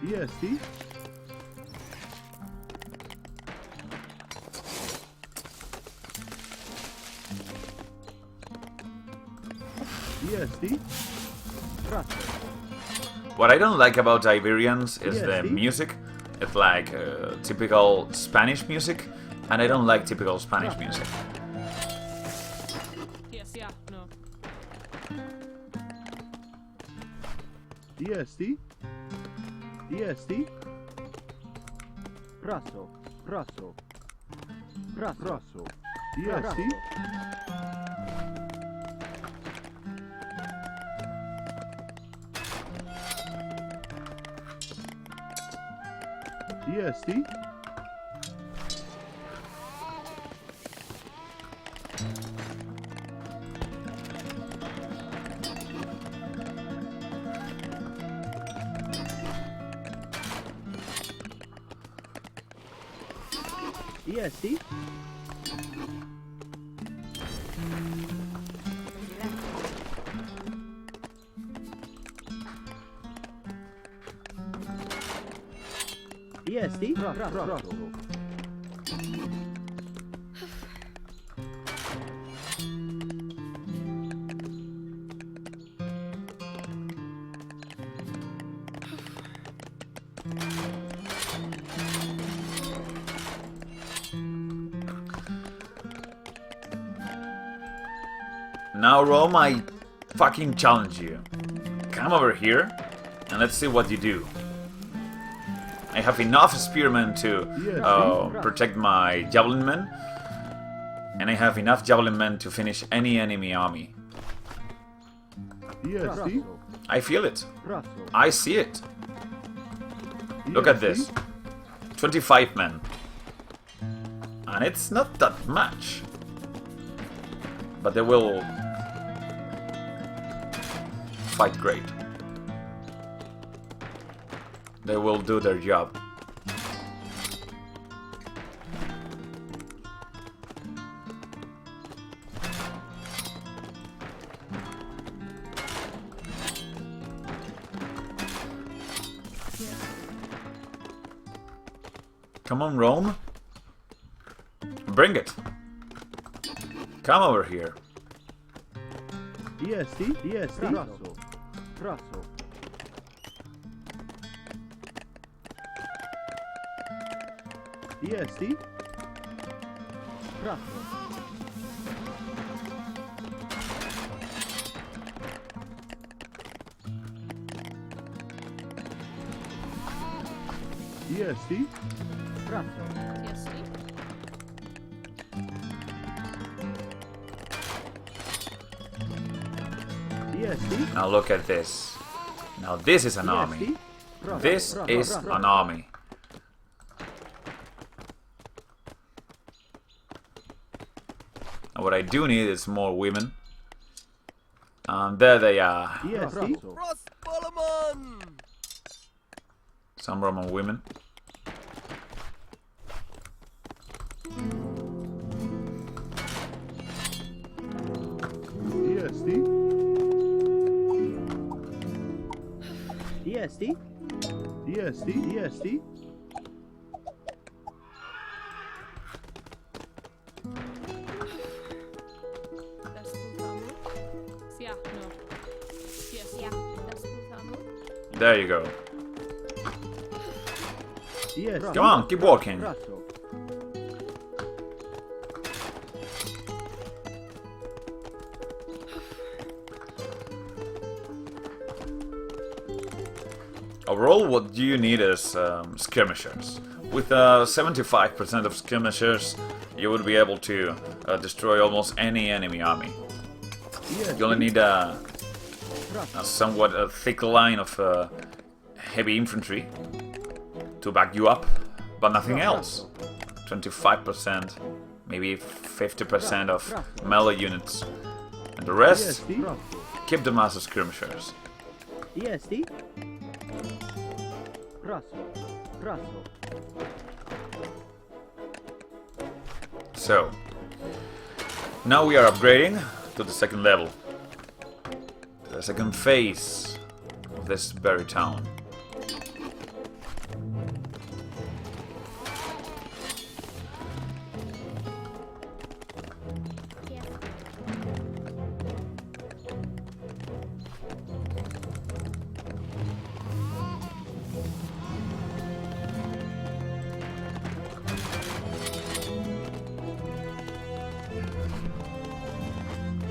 EST. EST. What I don't like about Iberians is the music. It's like typical Spanish music, and I don't like typical Spanish music. EST. EST. Rosso. EST. EST. EST. EST. Now Rome, I fucking challenge you. Come over here and let's see what you do. I have enough spearmen to protect my javelin men, and I have enough javelin men to finish any enemy army. EST. I feel it. I see it. Look at this. 25 men. And it's not that much. But they will fight great. They will do their job. Come on, Rome. Bring it. Come over here. DST, DST. Raso, raso. DST. Raso. DST. Raso. Now look at this. Now this is an army. This is an army. And what I do need is more women. And there they are. Some Roman women. DST. DST, DST. There you go. DST. Come on, keep walking. Overall, what you need is skirmishers. With 75% of skirmishers, you would be able to destroy almost any enemy army. You only need a somewhat thick line of heavy infantry to back you up, but nothing else. 25%, maybe 50% of melee units. And the rest, keep them as skirmishers. DST. Raso, raso. So, now we are upgrading to the second level. The second phase of this very town.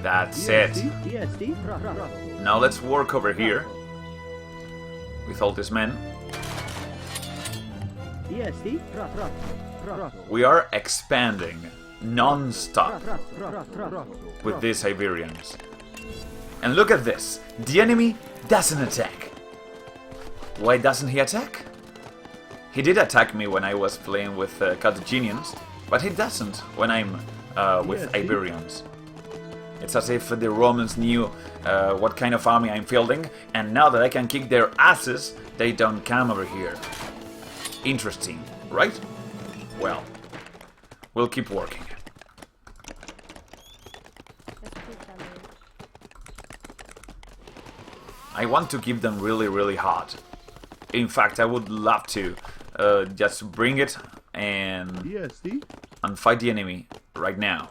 That's it. Now let's work over here with all these men. We are expanding non-stop with these Iberians. And look at this. The enemy doesn't attack. Why doesn't he attack? He did attack me when I was playing with Carthaginians, but he doesn't when I'm with Iberians. It's as if the Romans knew what kind of army I'm fielding, and now that I can kick their asses, they don't come over here. Interesting, right? Well, we'll keep working. I want to keep them really, really hard. In fact, I would love to just bring it and fight the enemy right now.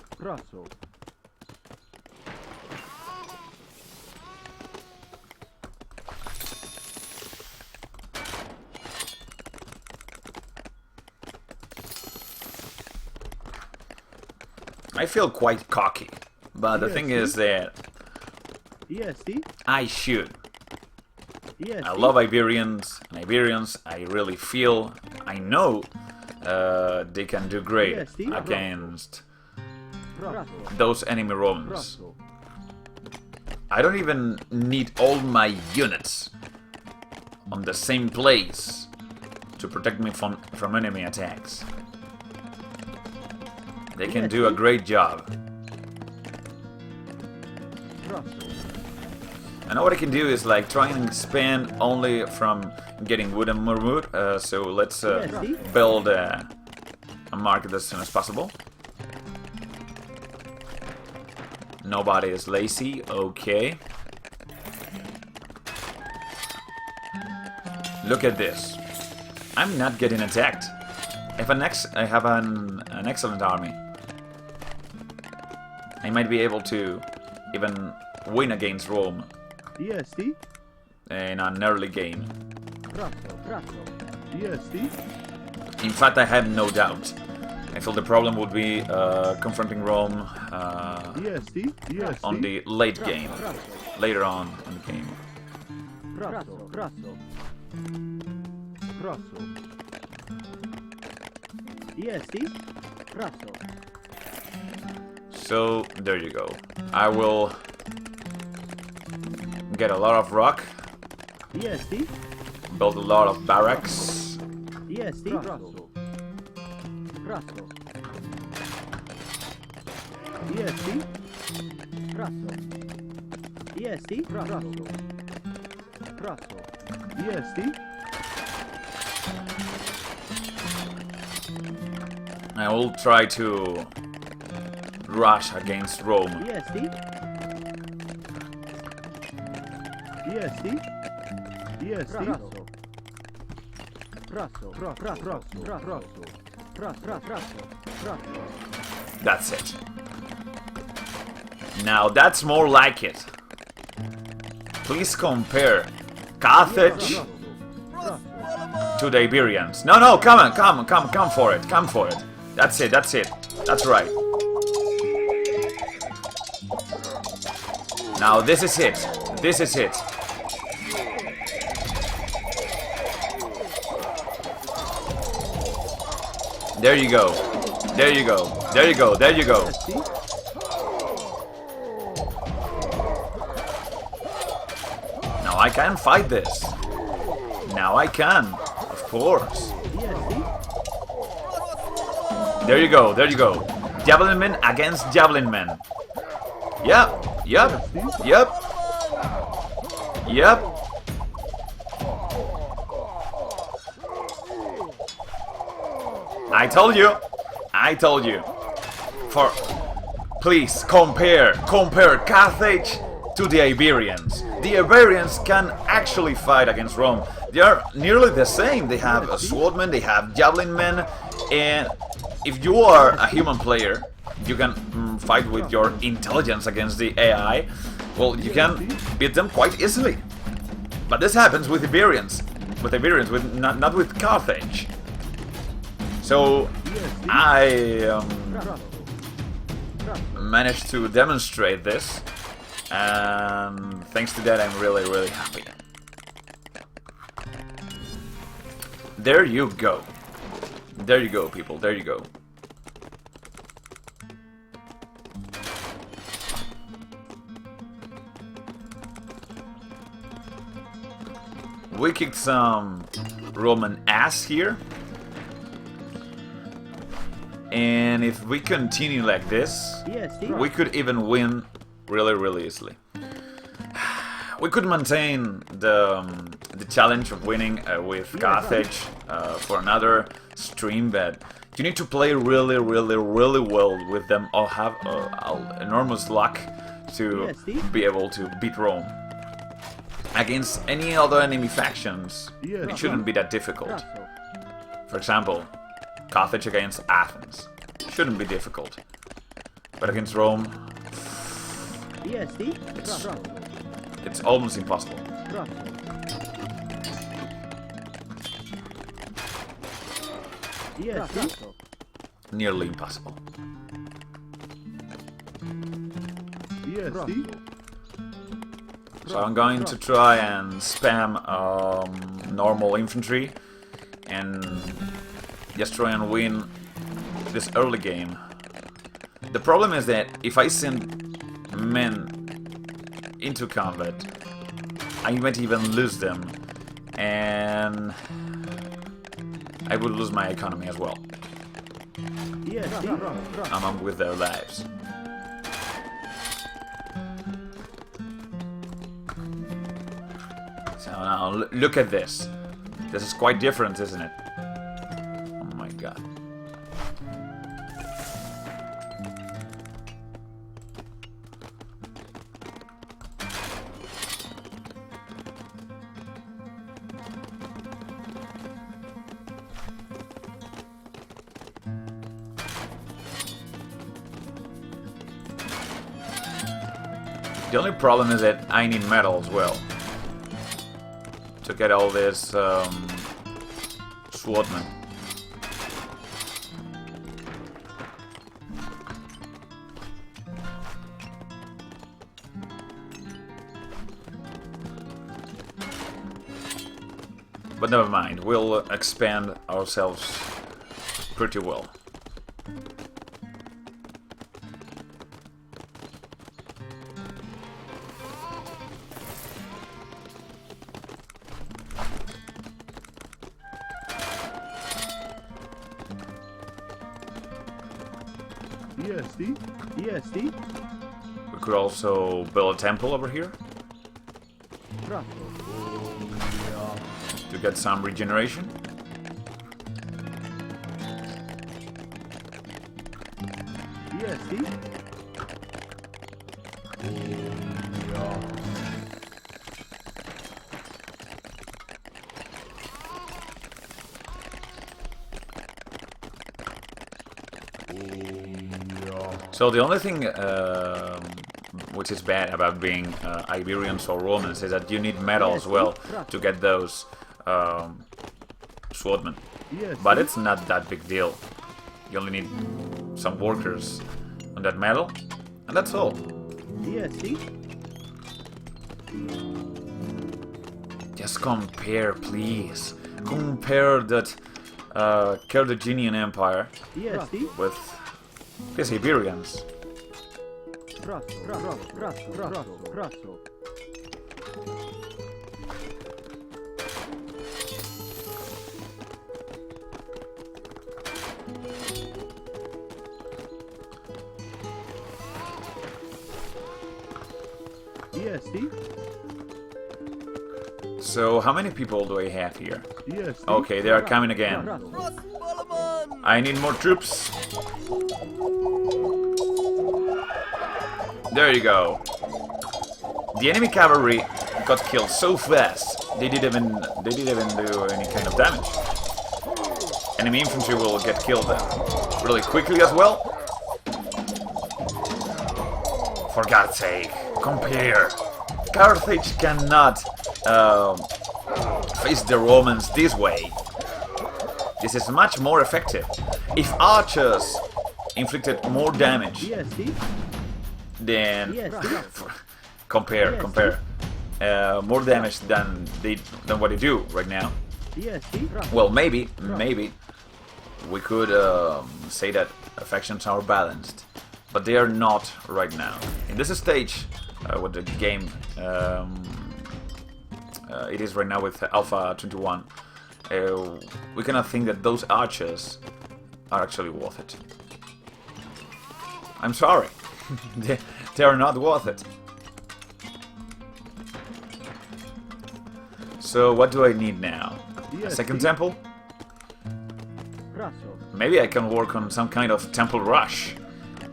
I feel quite cocky, but the thing is that I should. I love Iberians, and Iberians, I really feel, I know they can do great against those enemy Romans. I don't even need all my units on the same place to protect me from enemy attacks. They can do a great job. And what I can do is like try and expand only from getting wood and more wood. So let's build a market as soon as possible. Nobody is lazy, okay. Look at this. I'm not getting attacked. I have an excellent army. I might be able to even win against Rome DST. in an early game. DST. In fact, I have no doubt. I feel the problem would be confronting Rome DST. DST. on the late game, later on in the game. DST. So, there you go. I will get a lot of rock, DST. build a lot of barracks. DST. DST. DST. DST. I will try to rush against Rome. DST. DST. DST. That's it. Now that's more like it. Please compare Carthage to the Iberians. No, no, come on, come for it, come for it. That's it, that's it. That's right. Now this is it. This is it. There you go. There you go. There you go. There you go. Now I can fight this. Now I can. Of course. There you go. There you go. Javelin men against javelin men. Yep. Yep. Yep. Yep. I told you. I told you. Please compare Carthage to the Iberians. The Iberians can actually fight against Rome. They are nearly the same. They have swordmen, they have javelin men, and if you are a human player, you can fight with your intelligence against the AI. Well, you can beat them quite easily. But this happens with Iberians. Not with Carthage. So I managed to demonstrate this, and thanks to that I'm really, really happy. There you go. There you go, people. There you go. We kicked some Roman ass here. And if we continue like this, we could even win really, really easily. We could maintain the challenge of winning with Carthage for another stream, but you need to play really, really, really well with them, or have enormous luck to be able to beat Rome. Against any other enemy factions, it shouldn't be that difficult. For example, Carthage against Athens. Shouldn't be difficult. But against Rome, it's almost impossible. Nearly impossible. So I'm going to try and spam normal infantry and just try and win this early game. The problem is that if I send men into combat, I might even lose them, and I would lose my economy as well, along with their lives. So now look at this. This is quite different, isn't it? Oh my god. The only problem is that I need metal as well to get all this swordmen. But never mind, we'll expand ourselves pretty well. ESD. We could also build a temple over here to get some regeneration. ESD. So the only thing which is bad about being Iberians or Romans is that you need metal as well to get those swordmen. But it's not that big deal. You only need some workers on that metal, and that's all. Just compare, please. Compare that Carthaginian Empire with these Iberians. So, how many people do I have here? Okay, they are coming again. I need more troops. There you go. The enemy cavalry got killed so fast they didn't even do any kind of damage. Enemy infantry will get killed really quickly as well. For God's sake, compare. Carthage cannot face the Romans this way. This is much more effective. If archers inflicted more damage, then compare more damage than what they do right now. Well, maybe we could say that factions are balanced, but they are not right now. In this stage, with the game, it is right now with Alpha 21. We cannot think that those archers are actually worth it. I'm sorry. They are not worth it. So what do I need now? A second temple? Maybe I can work on some kind of temple rush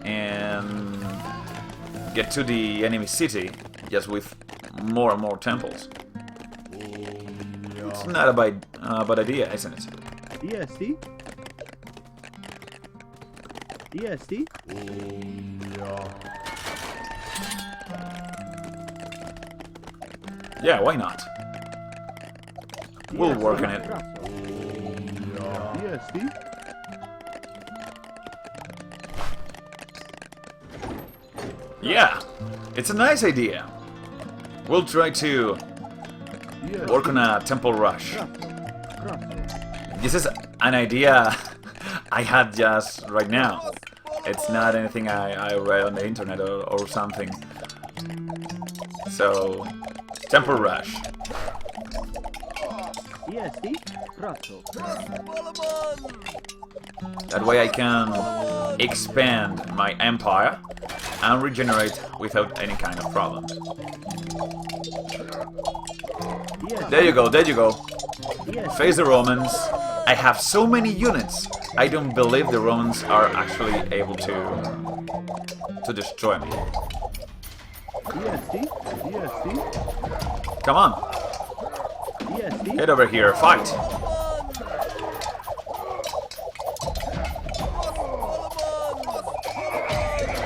and get to the enemy city just with more and more temples. It's not a bad idea, isn't it? ESD. Yeah, why not? We'll work on it. Yeah, it's a nice idea. We'll try to work on a temple rush. This is an idea I had just right now. It's not anything I read on the internet or something. So, temple rush. That way I can expand my empire and regenerate without any kind of problems. There you go, there you go. Yes. Face the Romans. I have so many units. I don't believe the Romans are actually able to destroy me. EST. EST. Come on, EST. get over here, fight.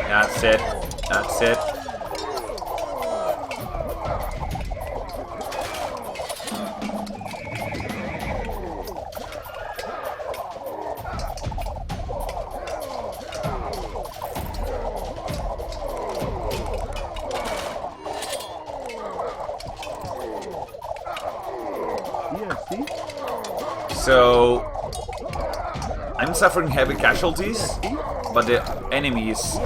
That's it. That's it. EST. So I'm suffering heavy casualties, but the enemy is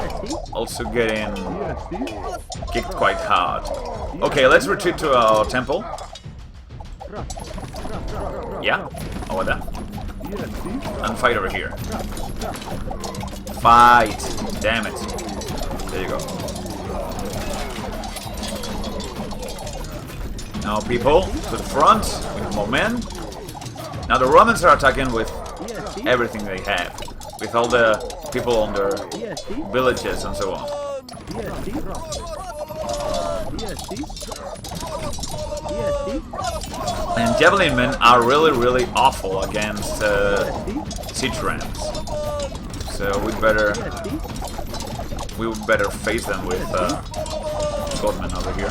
also getting EST. kicked quite hard. Okay, let's retreat to our temple. Yeah, over there. EST. And fight over here. Fight! Damn it. There you go. Now people, to the front, with more men. Now the Romans are attacking with EST. everything they have. With all the people on their EST. villages and so on. EST. EST. EST. And javelin men are really awful against siege rams. So we would better face them with swordmen over here.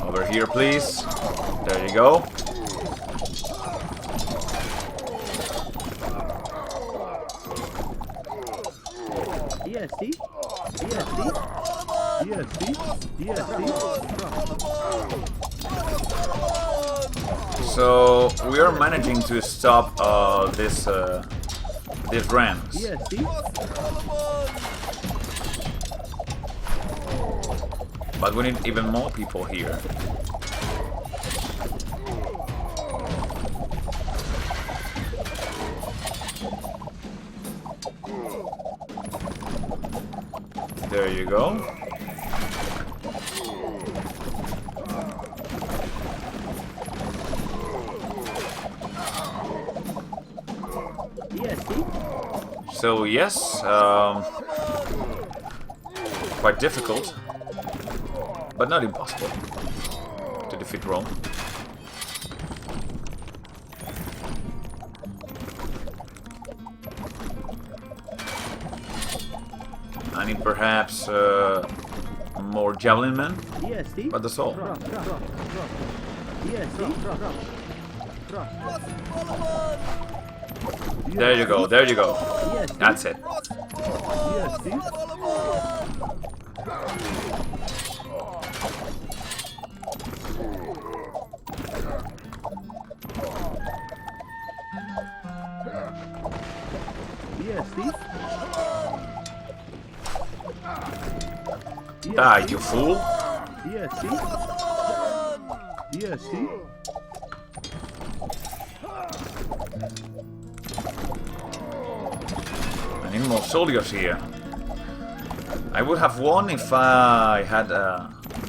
Over here, please. There you go. EST. So we are managing to stop these rams. But we need even more people here. There you go. So yes, quite difficult, but not impossible to defeat Rome. I need perhaps more javelin men, but that's all. There you go, there you go. That's it. Die, you fool! I need more soldiers here. I would have won if I had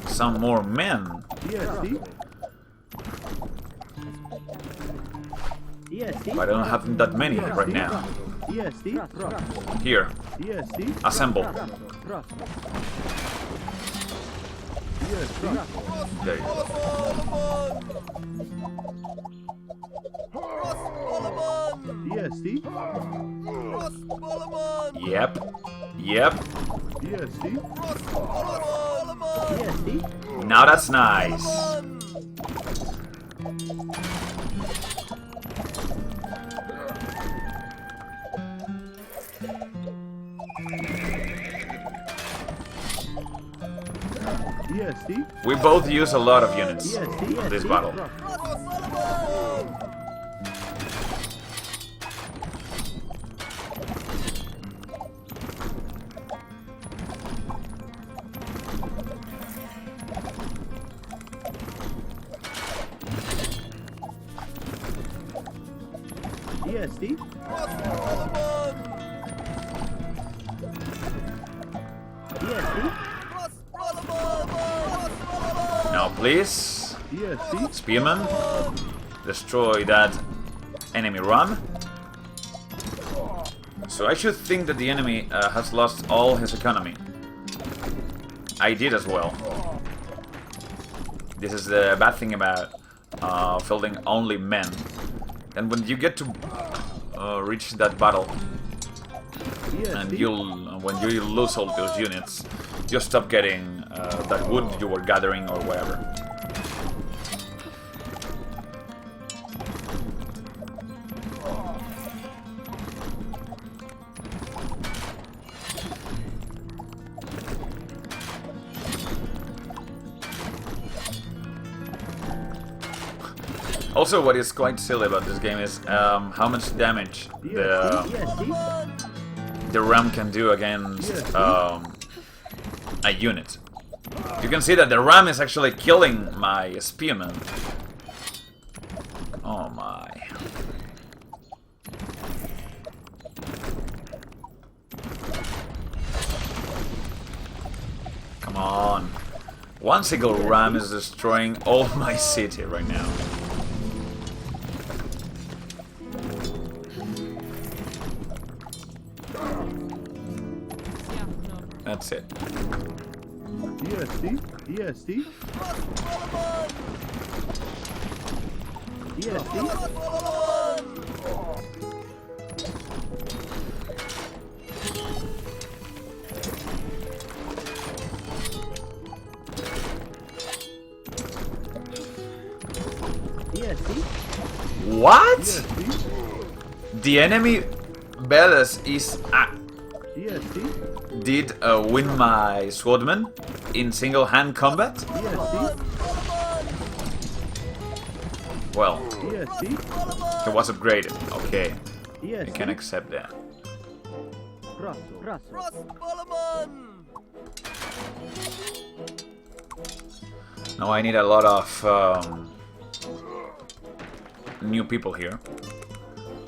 some more men. But I don't have that many right now. Here, assemble. There you go. Yep. Now that's nice. We both use a lot of units in this battle. Now please, Spearman, destroy that enemy ram. So I should think that the enemy has lost all his economy. I did as well. This is the bad thing about fielding only men. And when you get to reach that battle, and when you lose all those units, you stop getting that wood you were gathering or whatever. Also, what is quite silly about this game is how much damage the ram can do against a unit. You can see that the ram is actually killing my spearman. Oh my. Come on. One single ram is destroying all my city right now. That's it. ESD. ESD. What? The enemy Bellas is did win my swordman in single-hand combat? Well, it was upgraded. Okay, I can accept that. Now I need a lot of new people here.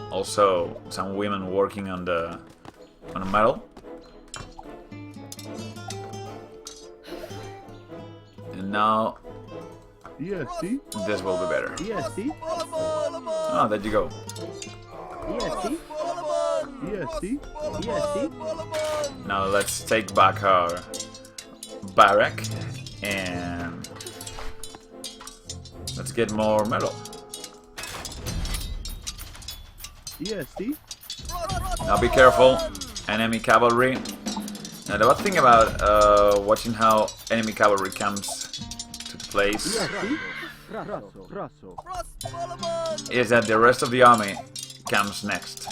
Also, some women working on the metal. And now this will be better. Oh, there you go. Now let's take back our barrack and let's get more metal. Now be careful, enemy cavalry. Now the bad thing about watching how enemy cavalry comes to the place is that the rest of the army comes next.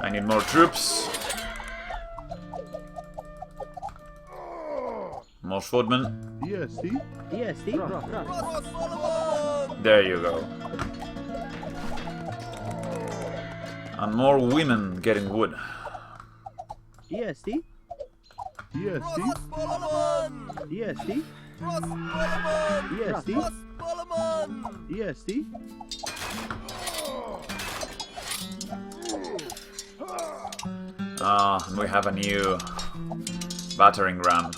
I need more troops. More swordmen. There you go. And more women getting wood. Ah, and we have a new battering ram.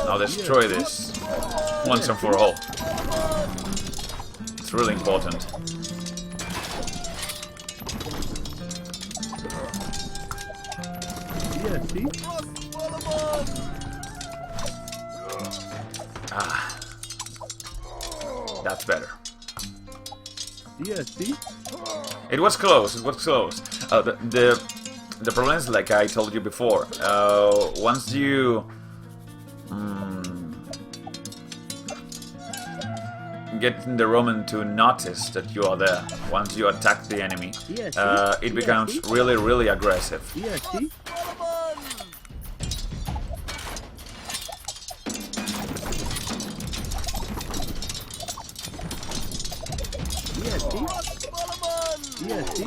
Now destroy this once and for all. It's really important. Ah, That's better. CST. It was close, it was close. The problem is, like I told you before, once you get the Roman to notice that you are there, once you attack the enemy, it becomes really, really aggressive. CST. CST.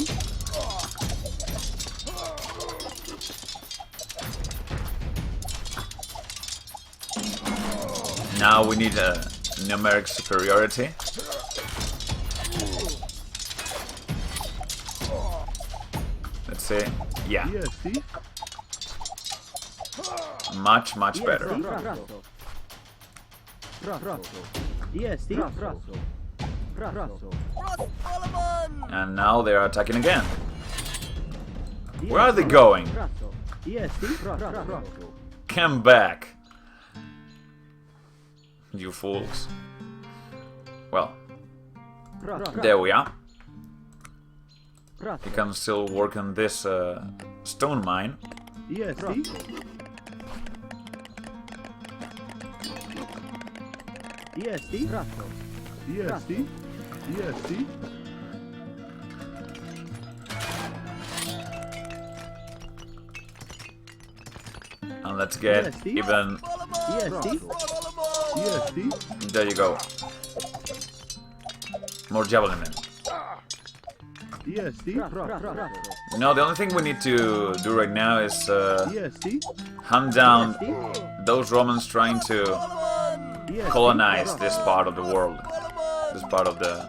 Now we need a numeric superiority. Let's see. Yeah. CST. Much, much better. CST. And now they are attacking again. Where are they going? Come back. You fools. Well, there we are. You can still work on this stone mine. EST. EST. EST. EST. And let's get EST. even... EST. EST. There you go. More javelin men. EST. No, the only thing we need to do right now is EST. hunt down those Romans trying to colonize this part of the world, this part of the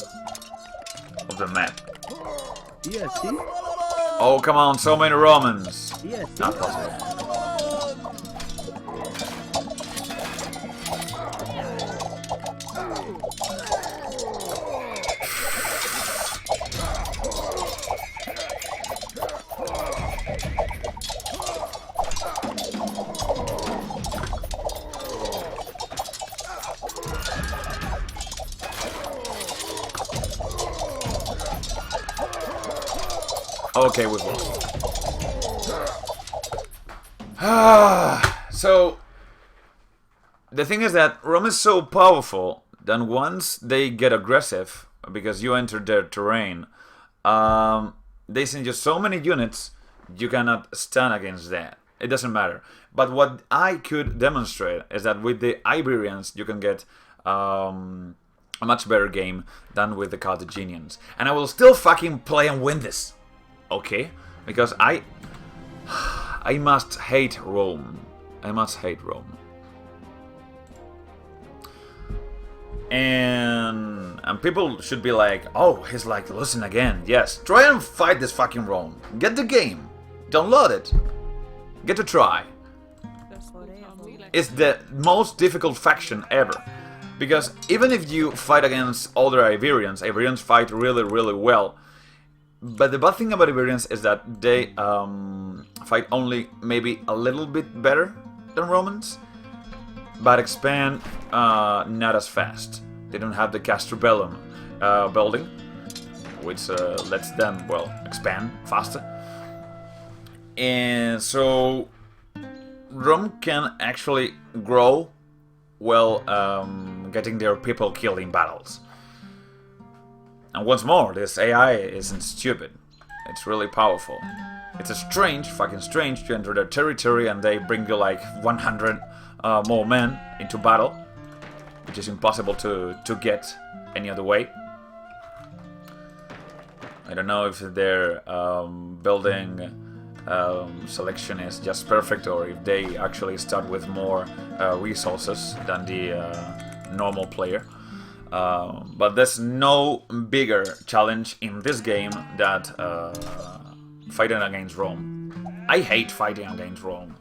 map. EST. Oh, come on, so many Romans! EST. Not possible. Okay, we've lost. So, the thing is that Rome is so powerful that once they get aggressive, because you enter their terrain, they send you so many units, you cannot stand against that. It doesn't matter. But what I could demonstrate is that with the Iberians, you can get a much better game than with the Carthaginians. And I will still fucking play and win this. Okay, because I must hate Rome. I must hate Rome. And people should be like, oh, he's like losing again. Yes, try and fight this fucking Rome. Get the game. Download it. Get to try. It's the most difficult faction ever. Because even if you fight against other Iberians, Iberians fight really, really well. But the bad thing about Iberians is that they fight only maybe a little bit better than Romans, but expand not as fast. They don't have the Castrobellum building, which lets them, well, expand faster. And so Rome can actually grow while getting their people killed in battles. And once more, this AI isn't stupid. It's really powerful. It's a strange, fucking strange, to enter their territory and they bring you like 100 more men into battle, which is impossible to get any other way. I don't know if their building selection is just perfect or if they actually start with more resources than the normal player. But there's no bigger challenge in this game that fighting against Rome. I hate fighting against Rome.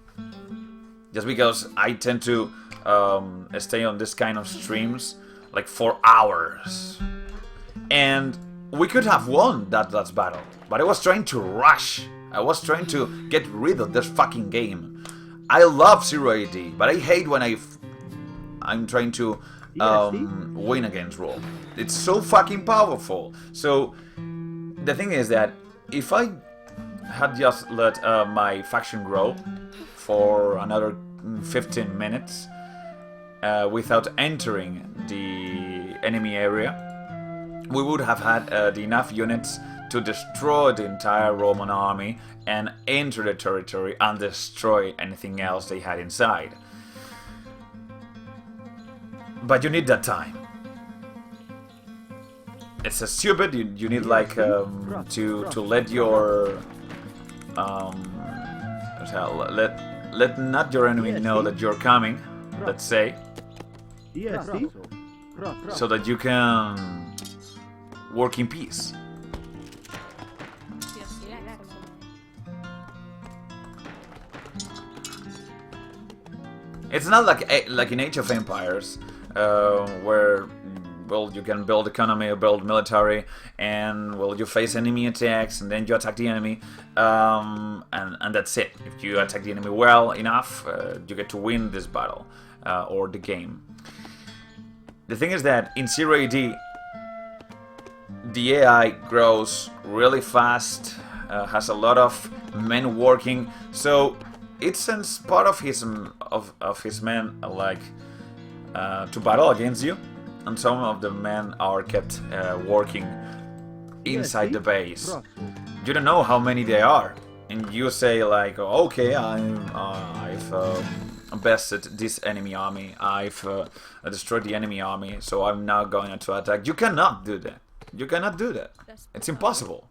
Just because I tend to stay on this kind of streams like for hours. And we could have won that last battle. But I was trying to rush. I was trying to get rid of this fucking game. I love 0 AD, but I hate when I'm trying to win against Rome. It's so fucking powerful. So the thing is that if I had just let my faction grow for another 15 minutes without entering the enemy area, we would have had enough units to destroy the entire Roman army and enter the territory and destroy anything else they had inside. But you need that time. It's a stupid. You need like to let your let not your enemy know that you're coming. Let's say, so that you can work in peace. It's not like in Age of Empires, where, well, you can build economy or build military, and, well, you face enemy attacks, and then you attack the enemy, and that's it. If you attack the enemy well enough, you get to win this battle, or the game. The thing is that in 0 AD, the AI grows really fast, has a lot of men working, so it sends part of his men like to battle against you, and some of the men are kept working inside the base. You don't know how many they are, and you say like, okay, I've bested this enemy army, I've destroyed the enemy army, so I'm now going to attack. You cannot do that. You cannot do that. It's impossible,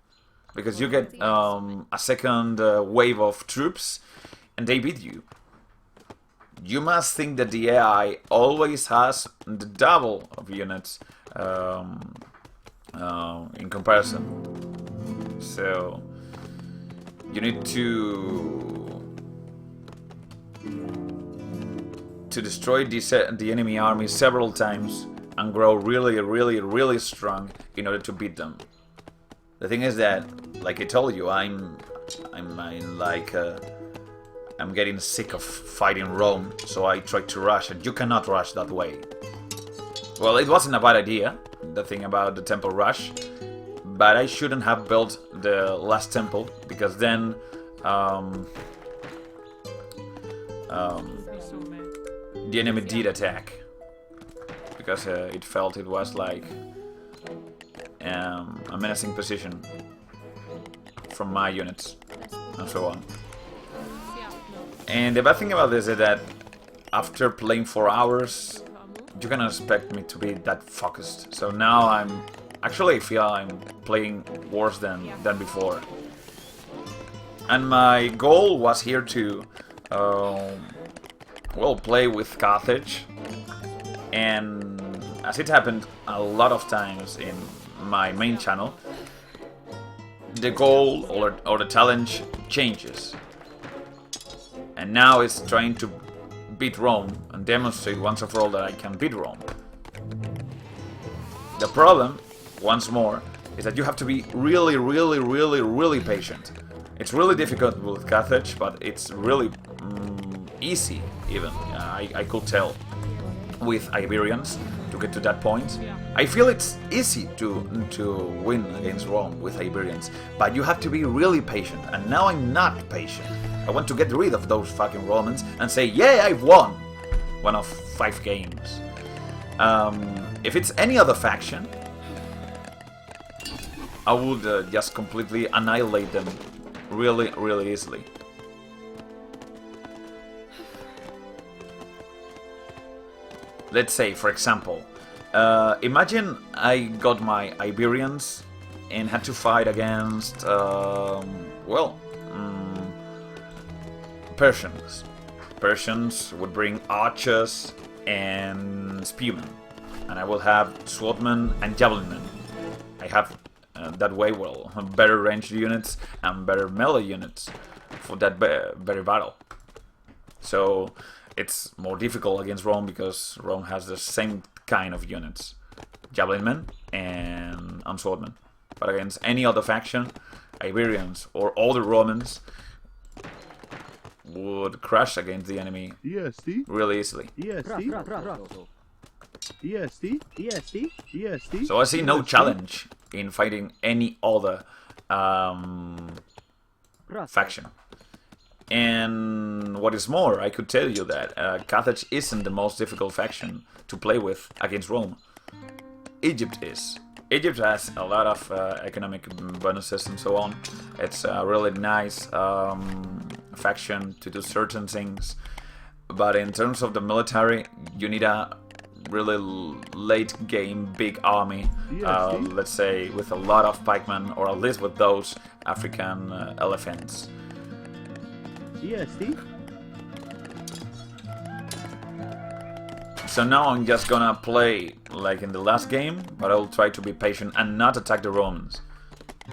because you get a second wave of troops and they beat you. You must think that the AI always has the double of units in comparison. So you need to destroy the enemy army several times and grow really strong in order to beat them. The thing is that, like I told you, I'm getting sick of fighting Rome, so I tried to rush, and you cannot rush that way. Well, it wasn't a bad idea, the thing about the temple rush, but I shouldn't have built the last temple, because then the enemy did attack, because it felt it was like a menacing position from my units, and so on. And the bad thing about this is that after playing 4 hours, you cannot expect me to be that focused. So now I feel I'm playing worse than before. And my goal was here to, well, play with Carthage. And as it happened a lot of times in my main channel, the goal or the challenge changes. And now it's trying to beat Rome and demonstrate once and for all that I can beat Rome. The problem, once more, is that you have to be really patient. It's really difficult with Carthage, but it's really easy, even. I could tell, with Iberians, to get to that point. I feel it's easy to win against Rome with Iberians, but you have to be really patient, and now I'm not patient. I want to get rid of those fucking Romans and say, yeah, I've won! 1 of 5 games. If it's any other faction, I would just completely annihilate them really easily. Let's say, for example, imagine I got my Iberians and had to fight against, well, Persians. Persians would bring archers and spearmen, and I will have swordmen and javelinmen. I have that way, well, better ranged units and better melee units for that very battle. So it's more difficult against Rome because Rome has the same kind of units, javelinmen and swordmen. But against any other faction, Iberians or all the Romans would crash against the enemy really easily. EST, EST, EST. So I see no challenge in fighting any other faction. And what is more, I could tell you that Carthage isn't the most difficult faction to play with against Rome. Egypt is. Egypt has a lot of economic bonuses and so on. It's a really nice faction to do certain things. But in terms of the military, you need a really late game big army, let's say with a lot of pikemen, or at least with those African elephants. EST. So now I'm just gonna play like in the last game, but I'll try to be patient and not attack the Romans.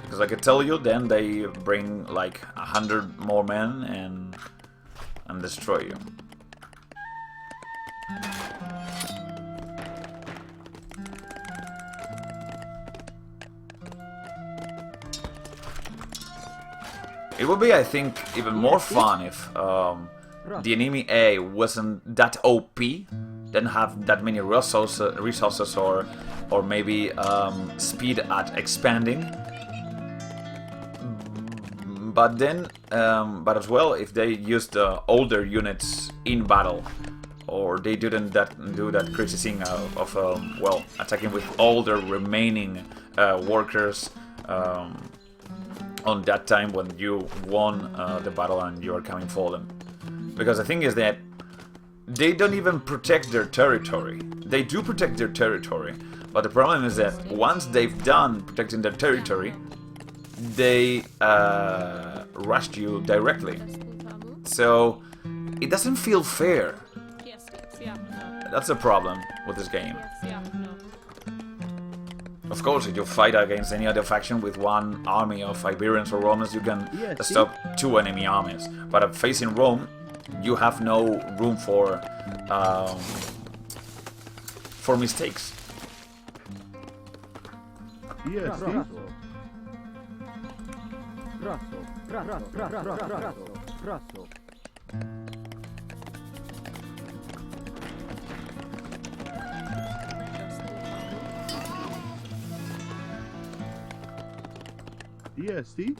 Because I can tell you, then they bring like 100 more men and destroy you. It would be, I think, even more fun if the enemy A wasn't that OP, didn't have that many resources or maybe speed at expanding. But then, but as well, if they used older units in battle, or they didn't do that crazy thing of well, attacking with older remaining workers. On that time when you won the battle and you are coming for them. Because the thing is that they don't even protect their territory. They do protect their territory, but the problem is that once they've done protecting their territory, they rushed you directly. So it doesn't feel fair. That's a problem with this game. Of course, if you fight against any other faction with one army of Iberians or Romans, you can stop two enemy armies. But facing Rome, you have no room for mistakes. EST.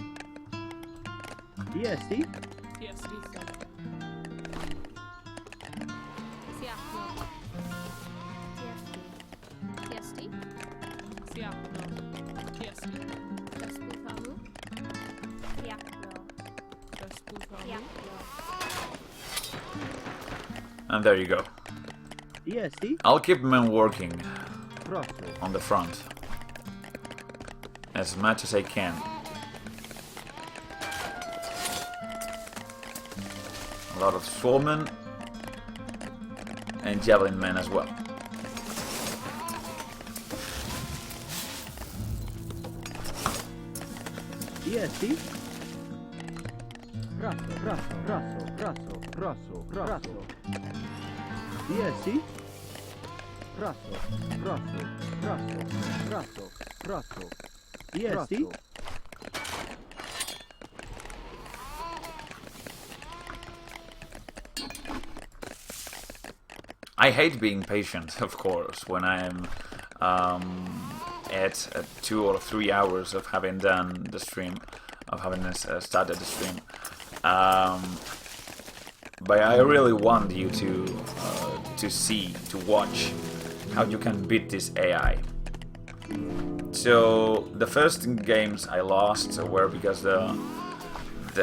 EST. EST. And there you go. EST. I'll keep men working on the front as much as I can. A lot of swordmen and javelin men as well. EST. Rasso. EST. Rasso. EST. I hate being patient, of course, when I'm at 2 or 3 hours of having done the stream, of having started the stream. But I really want you to watch how you can beat this AI. So the first games I lost were because the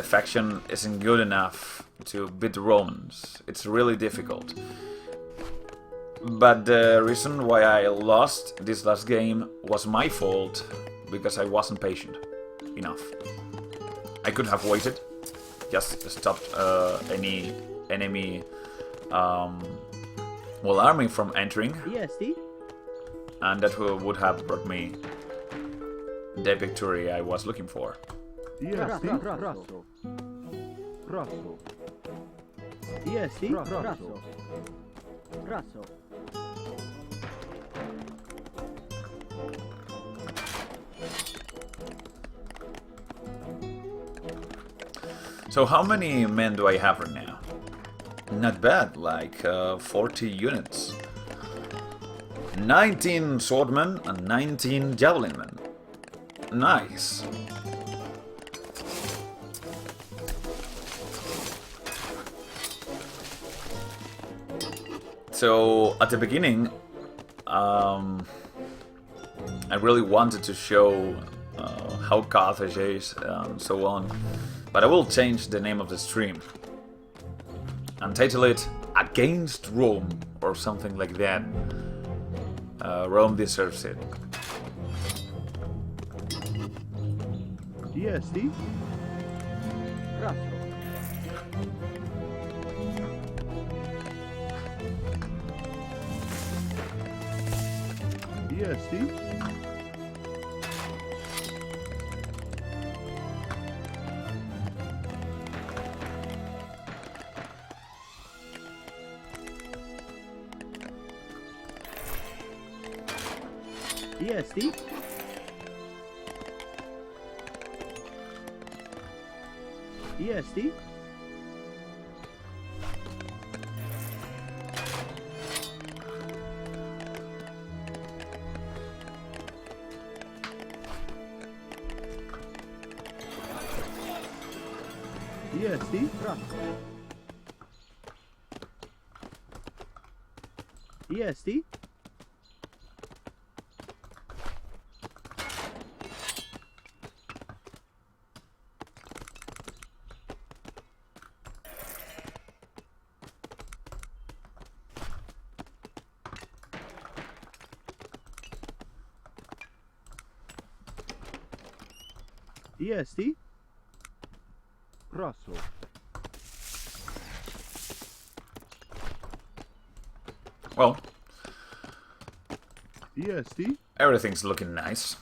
faction isn't good enough to beat the Romans. It's really difficult. But the reason why I lost this last game was my fault, because I wasn't patient enough. I could have waited, just stopped any enemy army from entering, EST. and that would have brought me the victory I was looking for. EST. EST. Rasso. So how many men do I have right now? Not bad, like 40 units. 19 swordmen and 19 javelin men. Nice. So at the beginning, I really wanted to show how Carthage is and so on, but I will change the name of the stream and title it Against Rome or something like that. Rome deserves it. DST. Raso. DST. EST. EST. EST. EST. EST. Rosso. Well, EST. everything's looking nice.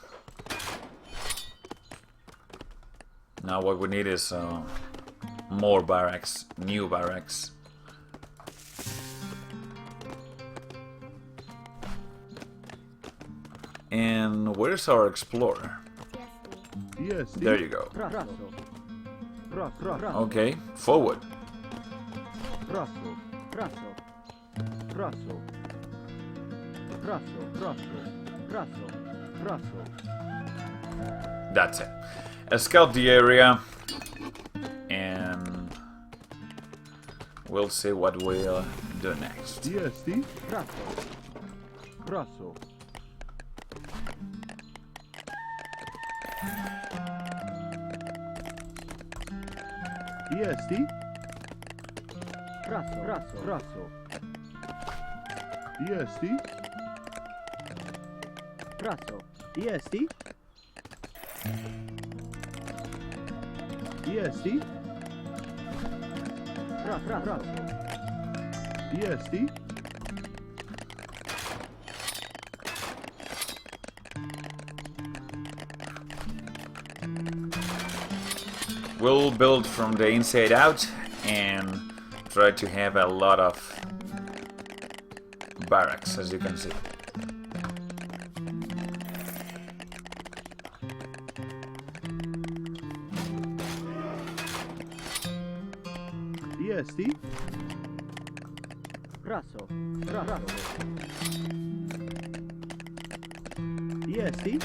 Now what we need is more barracks, new barracks. And where's our explorer? EST. There you go. Raso. Raso. Okay, forward. Raso. Raso. Raso. Raso. Raso. Raso. Raso. That's it. Scout the area, and we'll see what we'll do next. DST. Raso. Raso. EST. Raso. Raso. Raso. EST. Raso. EST. EST. Raso. EST. We'll build from the inside out and try to have a lot of barracks, as you can see. EST. Raso. Raso. EST.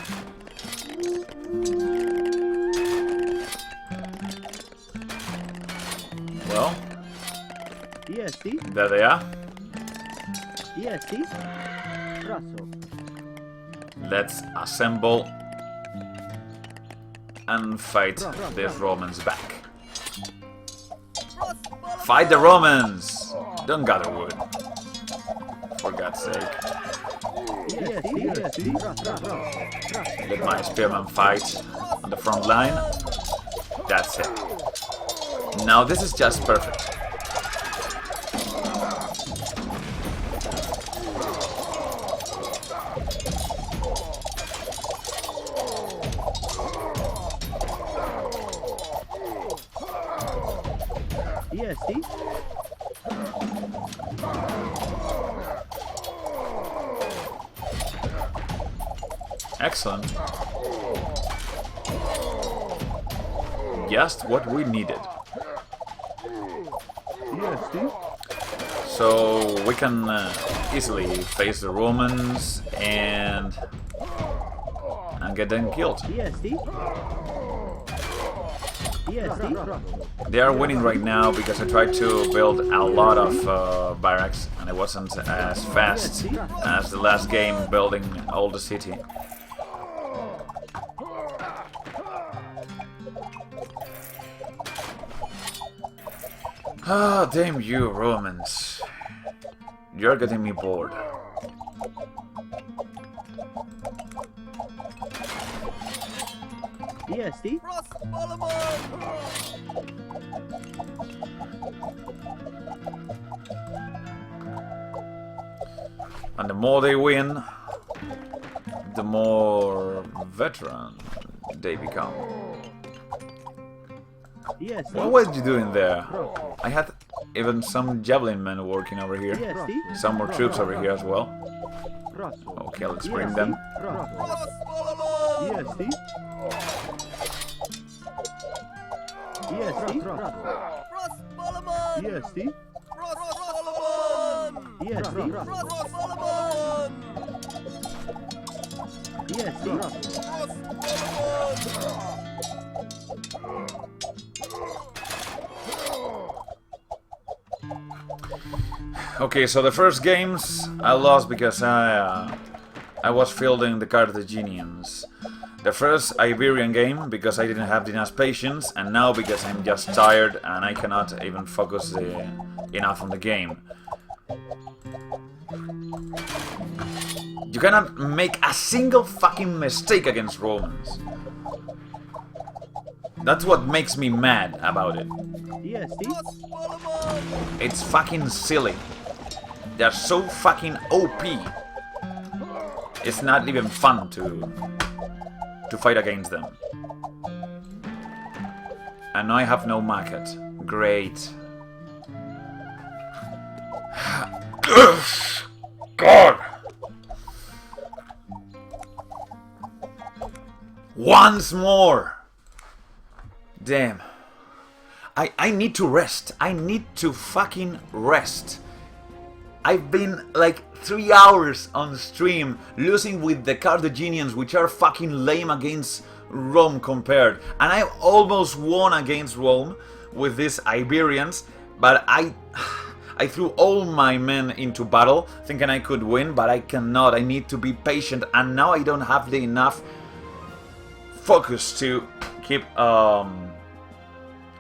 Well, EST. there they are. EST. Raso. Let's assemble and fight these Romans back. Fight the Romans! Don't gather wood. For God's sake. Let my spearmen fight on the front line. That's it. Now this is just perfect. EST. Excellent. Just what we needed. EST. So we can easily face the Romans and get them killed. DST. DST. They are winning right now because I tried to build a lot of barracks and it wasn't as fast as the last game building all the city. Ah, damn you, Romans. You're getting me bored. DST. And the more they win, the more veteran they become. DST. What were you doing there? I had even some javelin men working over here. DST. Some more troops over here as well. Okay, let's bring them. DST. DST. DST. Okay, so the first games I lost because I was fielding the Carthaginians. The first Iberian game because I didn't have enough patience, and now because I'm just tired and I cannot even focus enough on the game. You cannot make a single fucking mistake against Romans. That's what makes me mad about it. It's fucking silly. They're so fucking OP. It's not even fun to fight against them. And now I have no market. Great. God! Once more! Damn. I need to rest. I need to fucking rest. I've been like 3 hours on stream losing with the Carthaginians, which are fucking lame against Rome compared. And I almost won against Rome with these Iberians, but I threw all my men into battle thinking I could win, but I cannot. I need to be patient, and now I don't have the enough focus to keep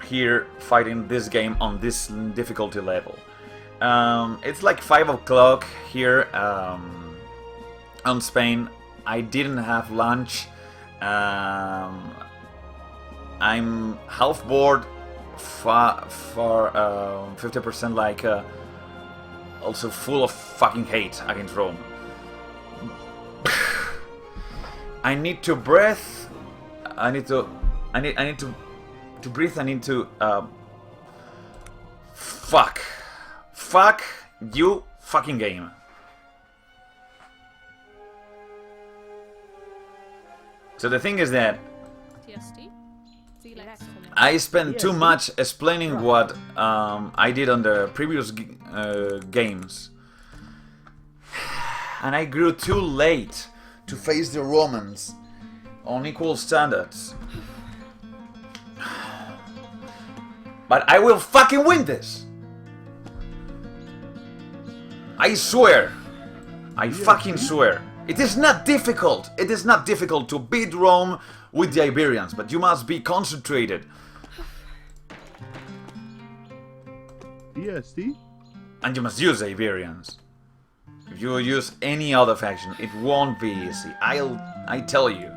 here fighting this game on this difficulty level. It's like 5 o'clock here on Spain. I didn't have lunch. I'm half bored, for 50% like also full of fucking hate against Rome. I need to breathe. I need to breathe. I need to fuck you fucking game. So the thing is that I spent too much explaining what I did on the previous games, and I grew too late to face the Romans on equal standards. But I will fucking win this! I swear! I fucking swear! It is not difficult! It is not difficult to beat Rome with the Iberians, but you must be concentrated. DST? And you must use the Iberians. If you use any other faction, it won't be easy. I tell you.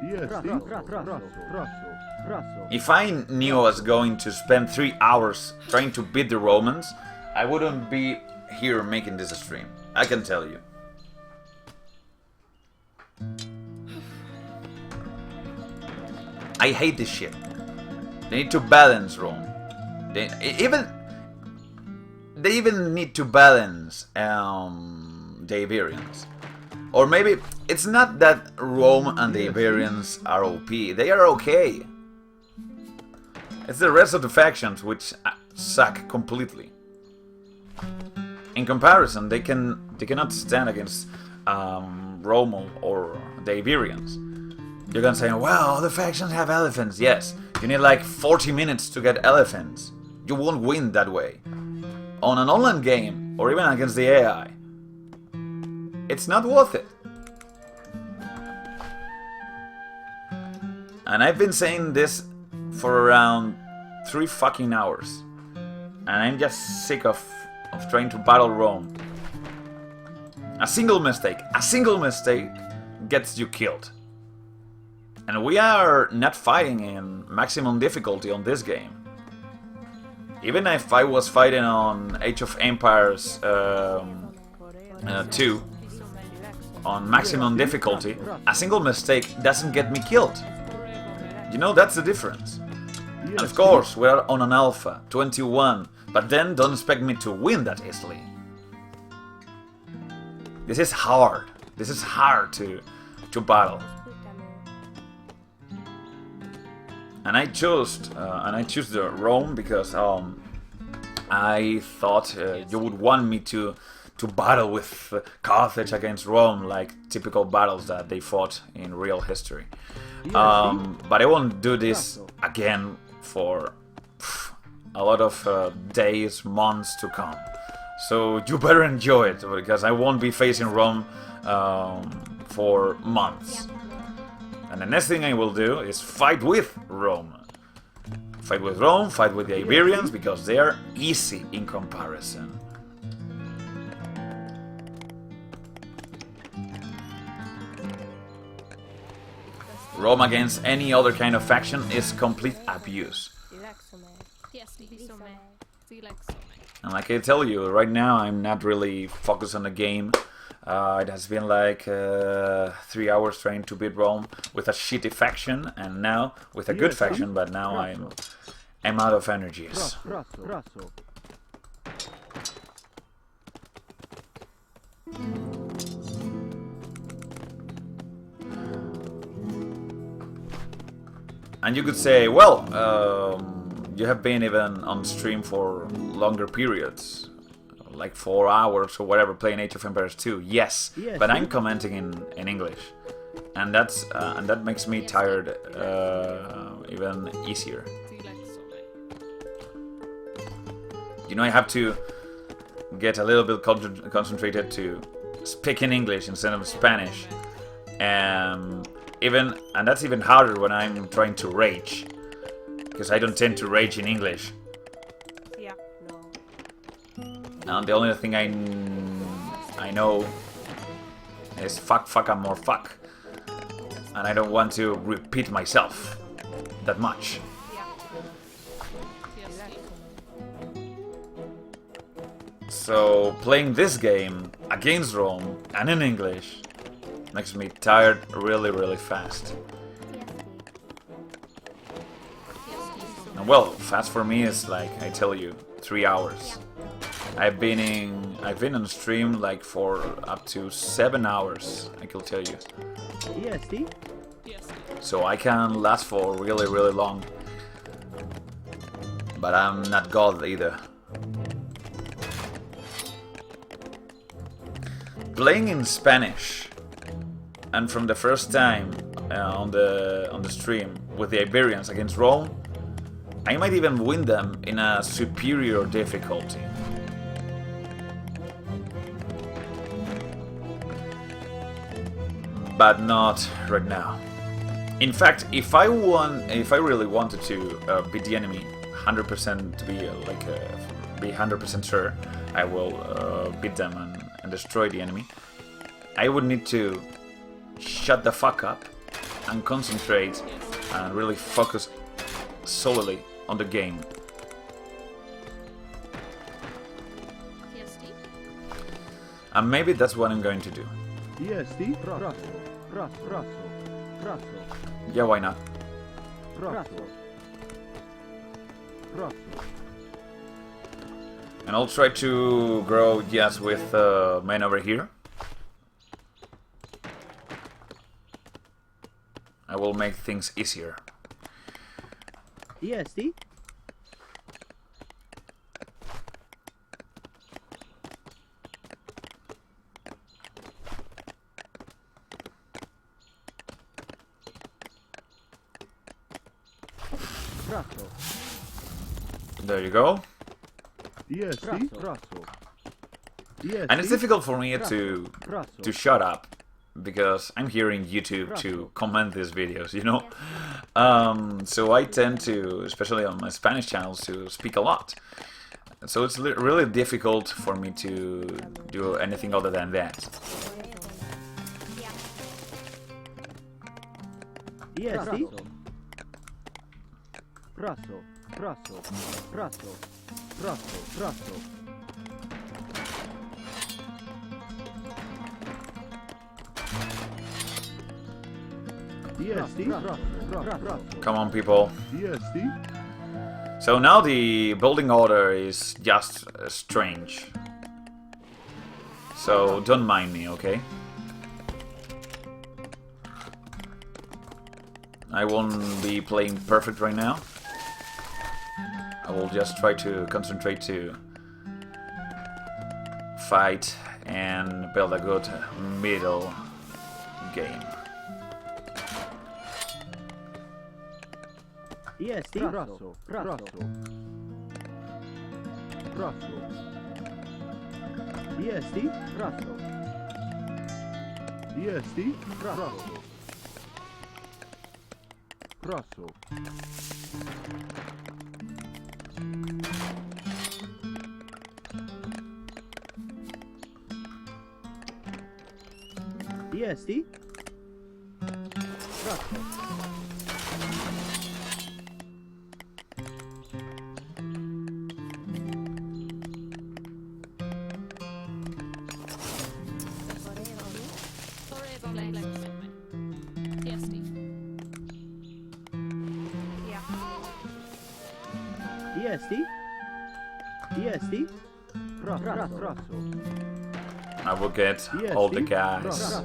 If I knew I was going to spend 3 hours trying to beat the Romans, I wouldn't be here making this stream. I can tell you. I hate this shit. They need to balance Rome. They even need to balance the Iberians. Or maybe it's not that Rome and the Iberians are OP. They are okay. It's the rest of the factions which suck completely. in comparison, they cannot stand against Rome or the Iberians. You can say, well, the factions have elephants. Yes, you need like 40 minutes to get elephants. You won't win that way. On an online game, or even against the AI, it's not worth it. And I've been saying this for around 3 fucking hours. And I'm just sick of trying to battle Rome. A single mistake gets you killed. And we are not fighting in maximum difficulty on this game. Even if I was fighting on Age of Empires 2 on maximum difficulty, a single mistake doesn't get me killed. You know, that's the difference. And of course, we're on an alpha, 21, but then don't expect me to win that easily. This is hard. This is hard to battle. And I chose the Rome because I thought you would want me to battle with Carthage against Rome, like typical battles that they fought in real history. But I won't do this again for a lot of days, months to come. So you better enjoy it, because I won't be facing Rome for months. And the next thing I will do is fight with Rome. Fight with Rome, fight with the Iberians, because they are easy in comparison. Rome against any other kind of faction is complete abuse. And like I tell you, right now I'm not really focused on the game. It has been like 3 hours trying to beat Rome with a shitty faction, and now with a good faction, but now I'm out of energies. And you could say, well, you have been even on stream for longer periods, like 4 hours or whatever, playing Age of Empires 2. Yes, but I'm commenting in English, and that makes me tired even easier. You know, I have to get a little bit concentrated to speak in English instead of Spanish, and that's even harder when I'm trying to rage, because I don't tend to rage in English. And the only thing I know is fuck, and more fuck. And I don't want to repeat myself that much. So playing this game against Rome and in English makes me tired really, really fast. And well, fast for me is like, I tell you, 3 hours. I've been on stream like for up to 7 hours, I can tell you. So I can last for really, really long. But I'm not God either. Playing in Spanish, and from the first time on the stream with the Iberians against Rome, I might even win them in a superior difficulty. But not right now. In fact, if I really wanted to beat the enemy 100%, to be be 100% sure I will beat them and destroy the enemy, I would need to shut the fuck up and concentrate and really focus solely on the game. And maybe that's what I'm going to do. Yeah, why not? And I'll try to grow, yes, with men over here. I will make things easier. Prato. There you go. DST. Prato. And it's difficult for me to Prato. shut up because I'm here in YouTube to comment these videos, you know. So I tend to, especially on my Spanish channels, to speak a lot. So it's really difficult for me to do anything other than that. DST. Prato. Prato. Prato. Prato. Prato. DST. Come on, people. DST. So now the building order is just strange. So don't mind me, okay? I won't be playing perfect right now. I will just try to concentrate to fight and build a good middle game. DST. Prato. Prato. Prato. DST. Prato. DST. Prato. Prato. DST. Prato. DST. DST. Prato. I will get all the guys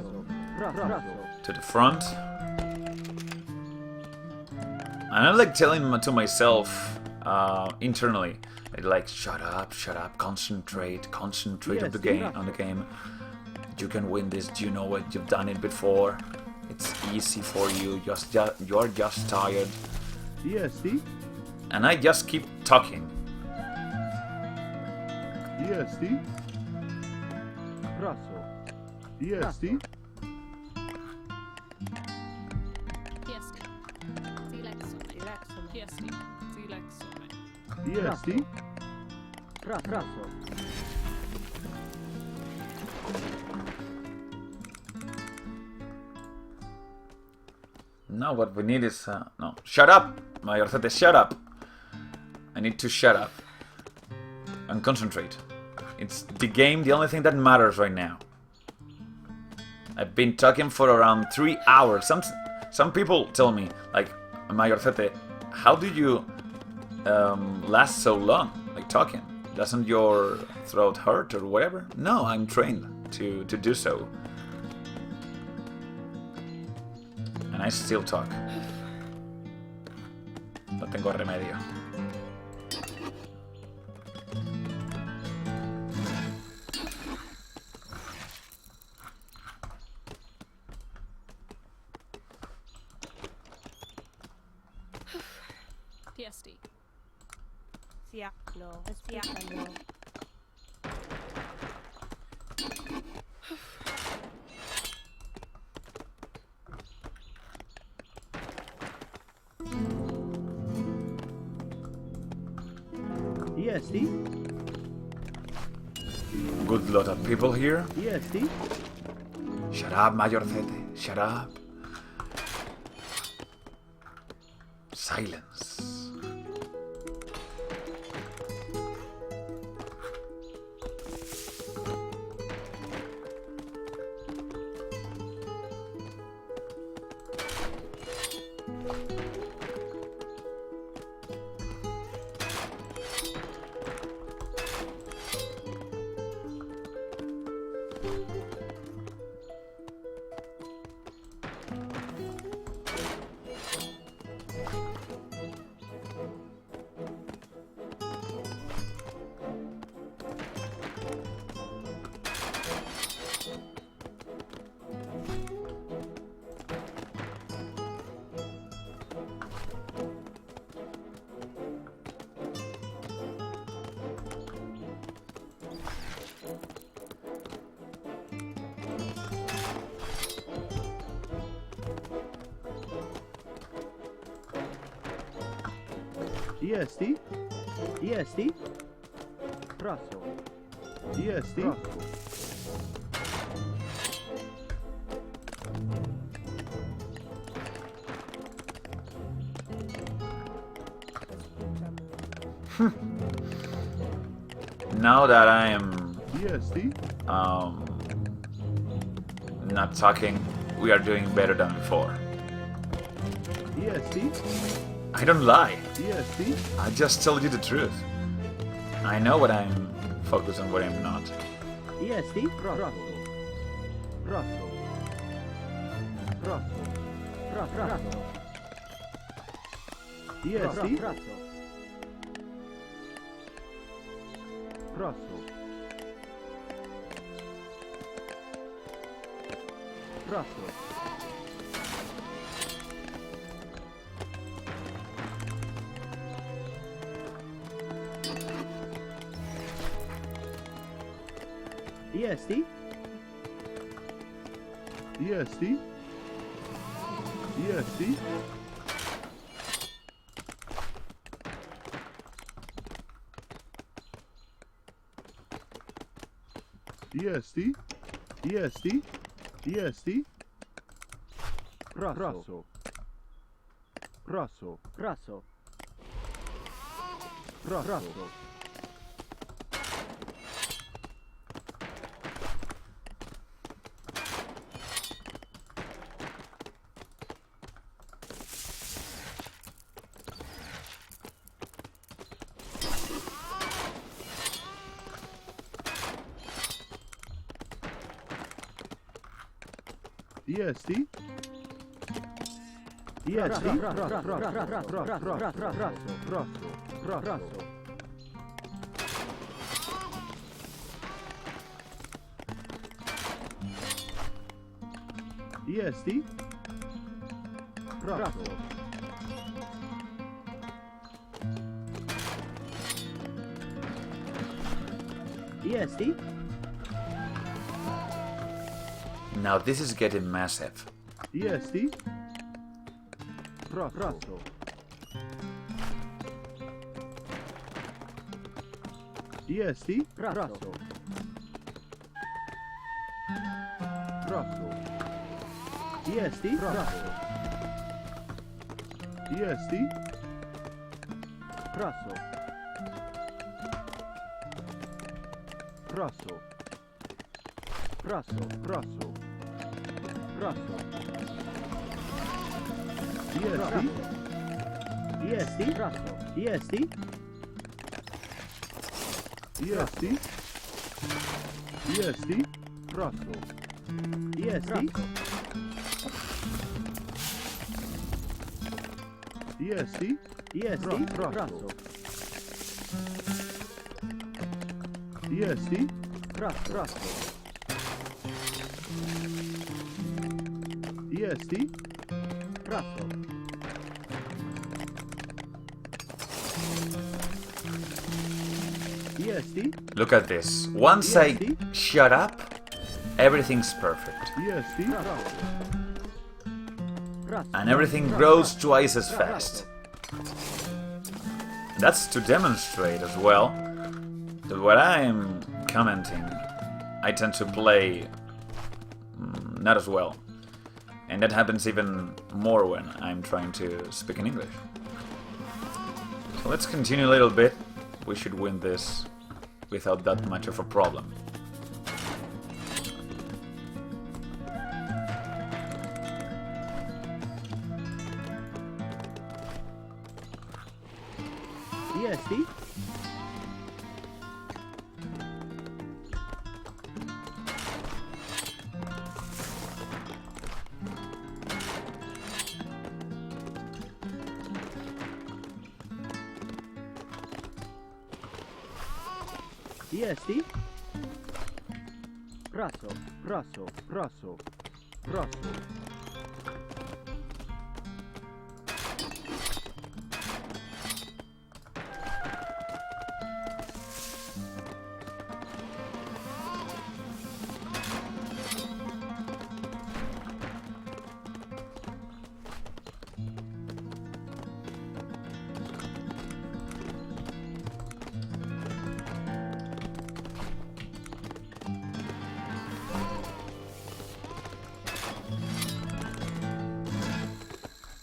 Prato. to the front. And I like telling to myself internally, like, shut up, concentrate on the game. You can win this. Do you know what? You've done it before. It's easy for you. You're just tired. DST. And I just keep talking. DST. Prato. DST. DST. Prato. Now what we need is no. Shut up, Mayorcete. Shut up. I need to shut up and concentrate. It's the game, the only thing that matters right now. I've been talking for around 3 hours. Some people tell me, like, Mayorcete, how do you last so long, like, talking? Doesn't your throat hurt or whatever? No, I'm trained to do so. And I still talk. No tengo remedio. TSD. No, escúchalo. DST. Good lot of people here. DST. Shut up, Mayorcete. Shut up. Silence. EST. EST. Praso. EST. Now that I am EST. not talking, we are doing better than before. EST. I don't lie. EST. I just tell you the truth. I know what I'm focused on, what I'm not. EST. Praso. Praso. Praso. Praso. EST. Praso. Praso. Praso. EST. EST. EST. EST. EST. EST. Praso. Praso. Praso. Praso. EST. EST. EST. EST. Now this is getting massive. EST. Praso. EST. Praso. Praso. EST. Praso. EST. Praso. Praso. Praso. Praso. Praso. EST. EST. Praso. EST. EST. EST. Praso. EST. EST. EST. Praso. EST. Praso. EST. Praso. EST. Look at this. Once I shut up, everything's perfect. EST. And everything grows twice as fast. That's to demonstrate as well that what I'm commenting, I tend to play not as well. And that happens even more when I'm trying to speak in English. So let's continue a little bit. We should win this without that much of a problem. EST. EST. Praso. Praso. Praso. Praso.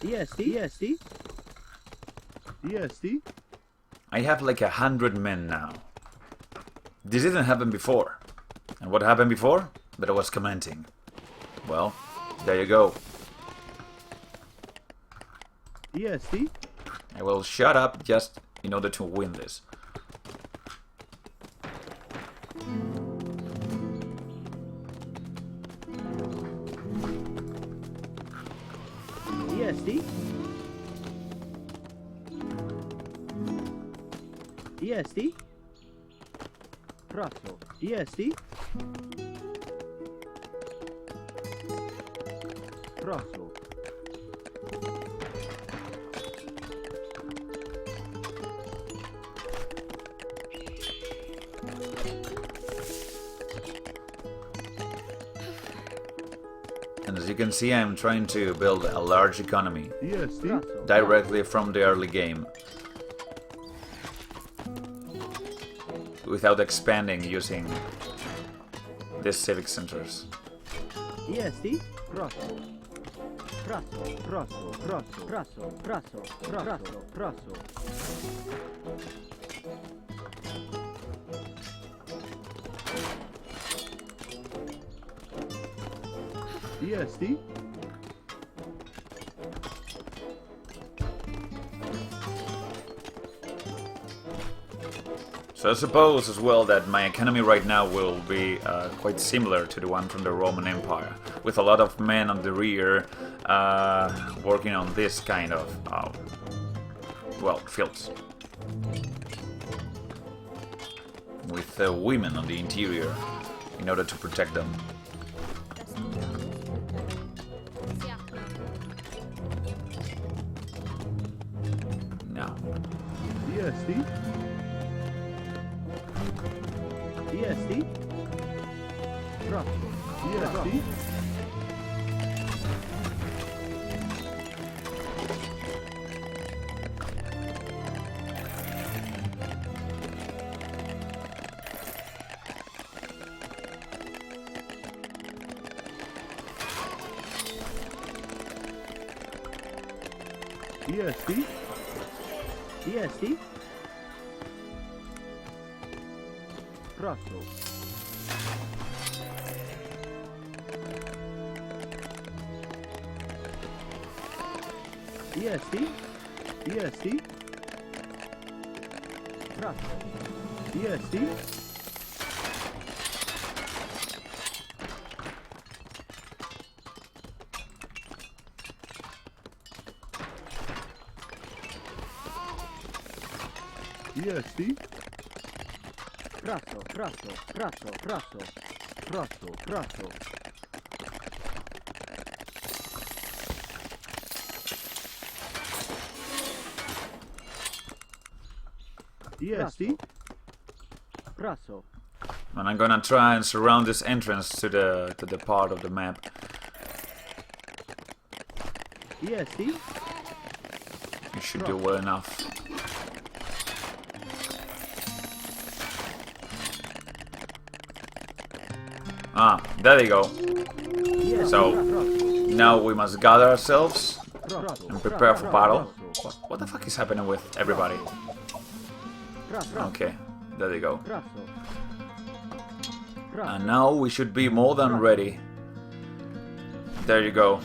EST. I have like 100 men now. This didn't happen before. And what happened before? That I was commenting. Well, there you go. EST. I will shut up just in order to win this. EST. EST. Praso. EST. Praso. And as you can see, I'm trying to build a large economy Praso. directly from the early game, without expanding using these civic centers. EST. Praso. Praso. Praso. Praso. Praso. Praso. Praso. Praso. EST. So I suppose as well that my economy right now will be quite similar to the one from the Roman Empire, with a lot of men on the rear working on this kind of, well, fields. With women on the interior in order to protect them. Now. EST. EST. Praso. EST. EST. EST. Praso. EST. EST. Praso. EST. EST. Praso, praso, praso, praso, praso, praso. EST. Praso. And I'm gonna try and surround this entrance to the part of the map. EST. You should do well enough. Ah, there you go. So, now we must gather ourselves and prepare for battle. What the fuck is happening with everybody? Okay, there you go. And now we should be more than ready. There you go.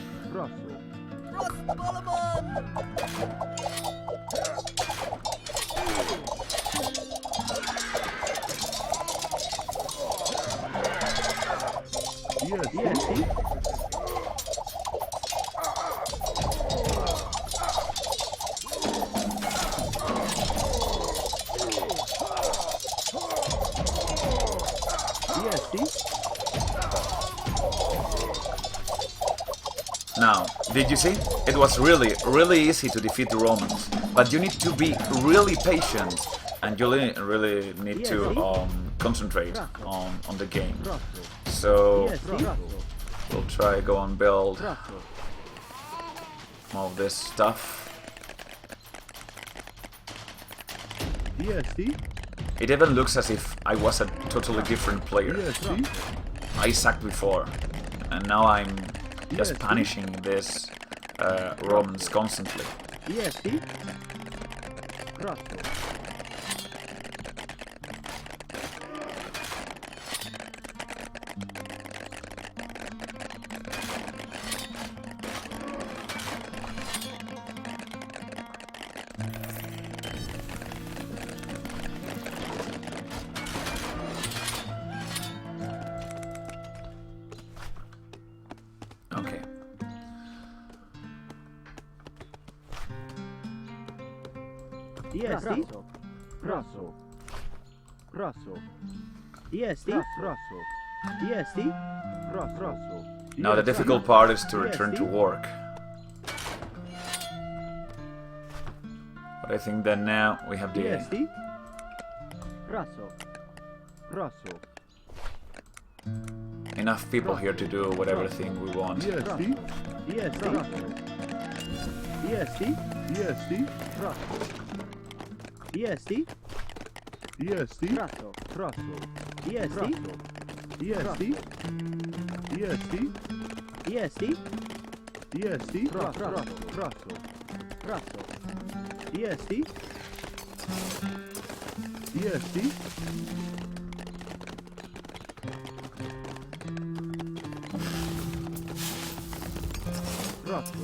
Now, did you see? It was really easy to defeat the Romans, but you need to be really patient, and you really need to concentrate on the game. So we'll try go and build more of this stuff. It even looks as if I was a totally different player. I sucked before, and now I'm just punishing this Romans constantly. EST. Rosso. Okay. EST. Rosso. Rosso. EST. Rosso. EST. Rosso. Now the difficult part is to return to work. But I think that now we have the... EST. Rosso. Rosso. enough people here to do whatever thing we want. EST. EST. EST. EST. EST. EST. Rosso. Rosso. EST. EST. EST. EST. EST. Rosso. Rosso. Rosso. EST. EST. Rosso.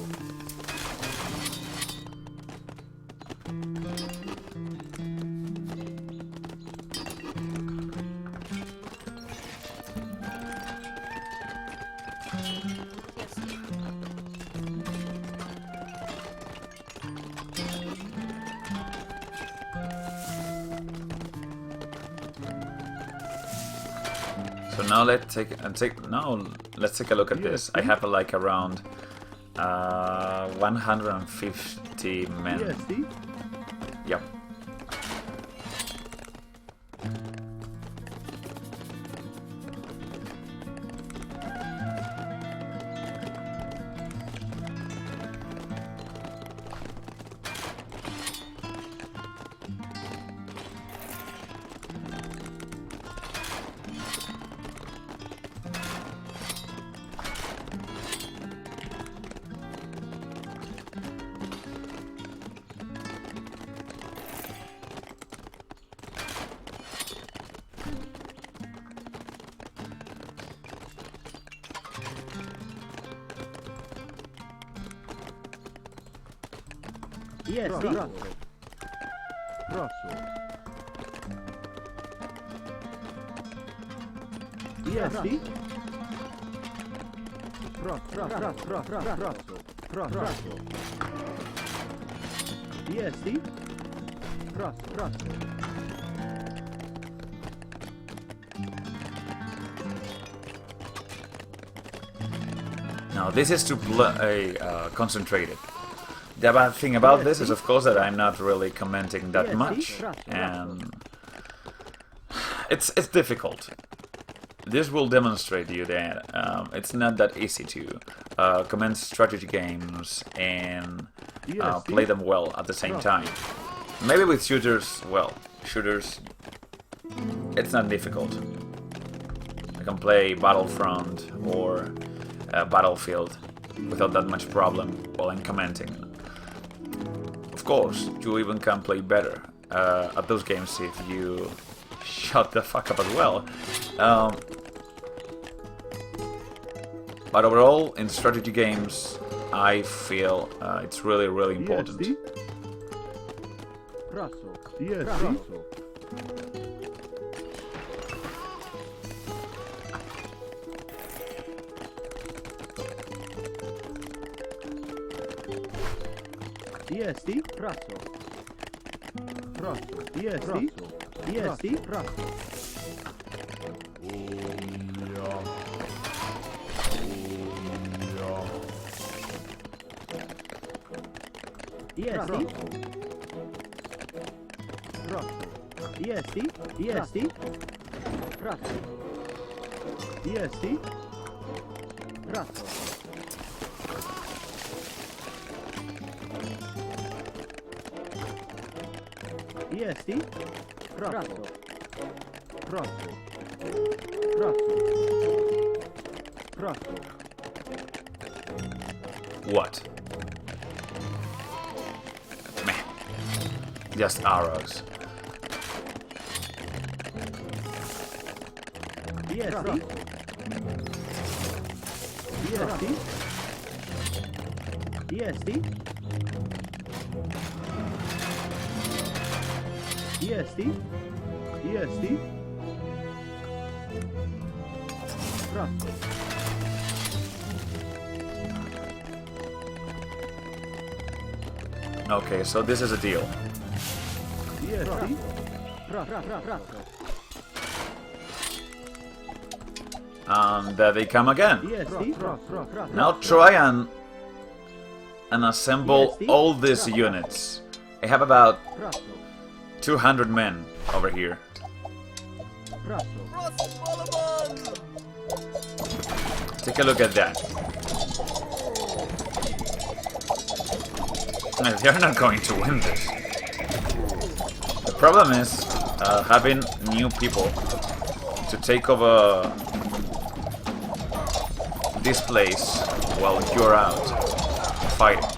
So now let's take a look at this. I have like around 150 men. EST. Yep. EST. Rosso. EST. Rosso. EST. Rosso. Now this is to play concentrated. The bad thing about this is, of course, that I'm not really commenting that much, and it's difficult. This will demonstrate you that it's not that easy to comment strategy games and play them well at the same time. Maybe with shooters, well, it's not difficult. I can play Battlefront or Battlefield without that much problem while I'm commenting. Of course, you even can play better at those games if you shut the fuck up as well. But overall, in strategy games, I feel it's really, really important. EST. Rosso. Rosso. EST. EST. Rosso. EST. Rosso. EST. EST. Rosso. EST. Rosso. EST. Rosso. Rosso. Rosso. Rosso. What? just arrows. EST. EST. EST. EST. Braccio. Okay, so this is a deal. EST. And there they come again. EST. Now try and assemble all these units. I have about 200 men over here. Take a look at that. They're not going to win this. The problem is having new people to take over this place while you're out fighting.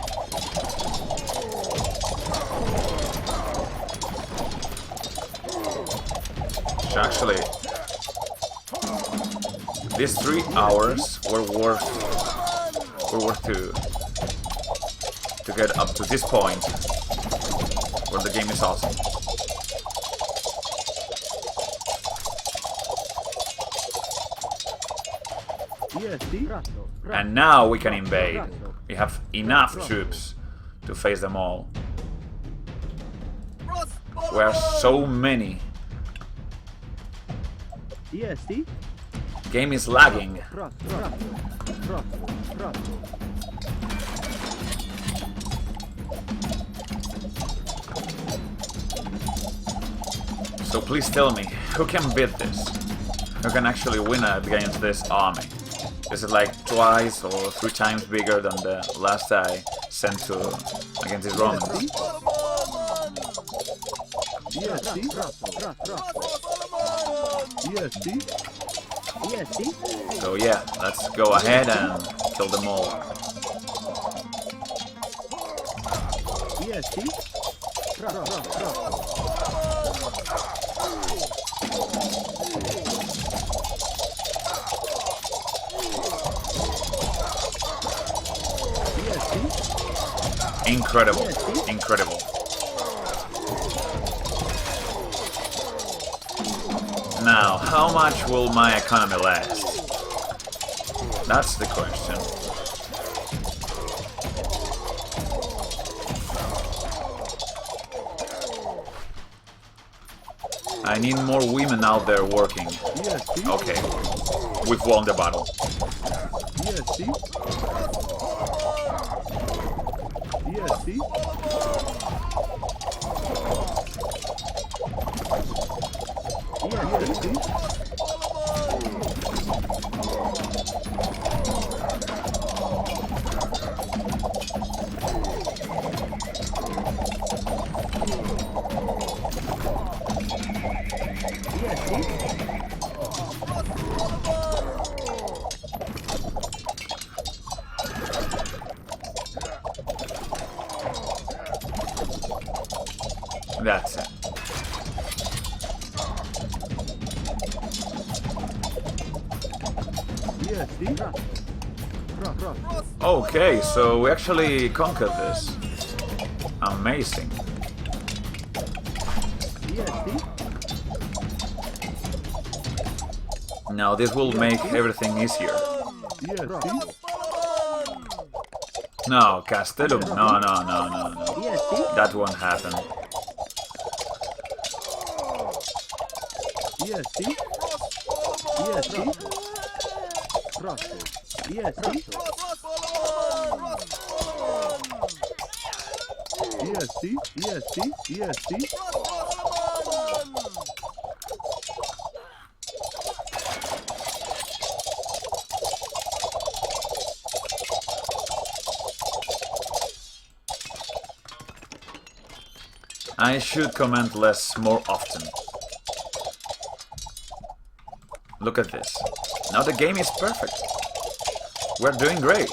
So actually, these 3 hours were worth to get up to this point where the game is awesome. And now we can invade. We have enough troops to face them all. We are so many. EST. Game is lagging. So please tell me, who can beat this? Who can actually win against this army? Is it like twice or 3 times bigger than the last I sent to against these Romans? EST. EST. So yeah, let's go ahead and kill them all. EST. Incredible, incredible. Now, how much will my economy last? That's the question. I need more women out there working. Okay, we've won the battle. That's it. Okay, so we actually conquered this. Amazing. Now this will make everything easier. No, Castellum. No. That won't happen. I should comment less more often. Look at this. Now the game is perfect. We're doing great.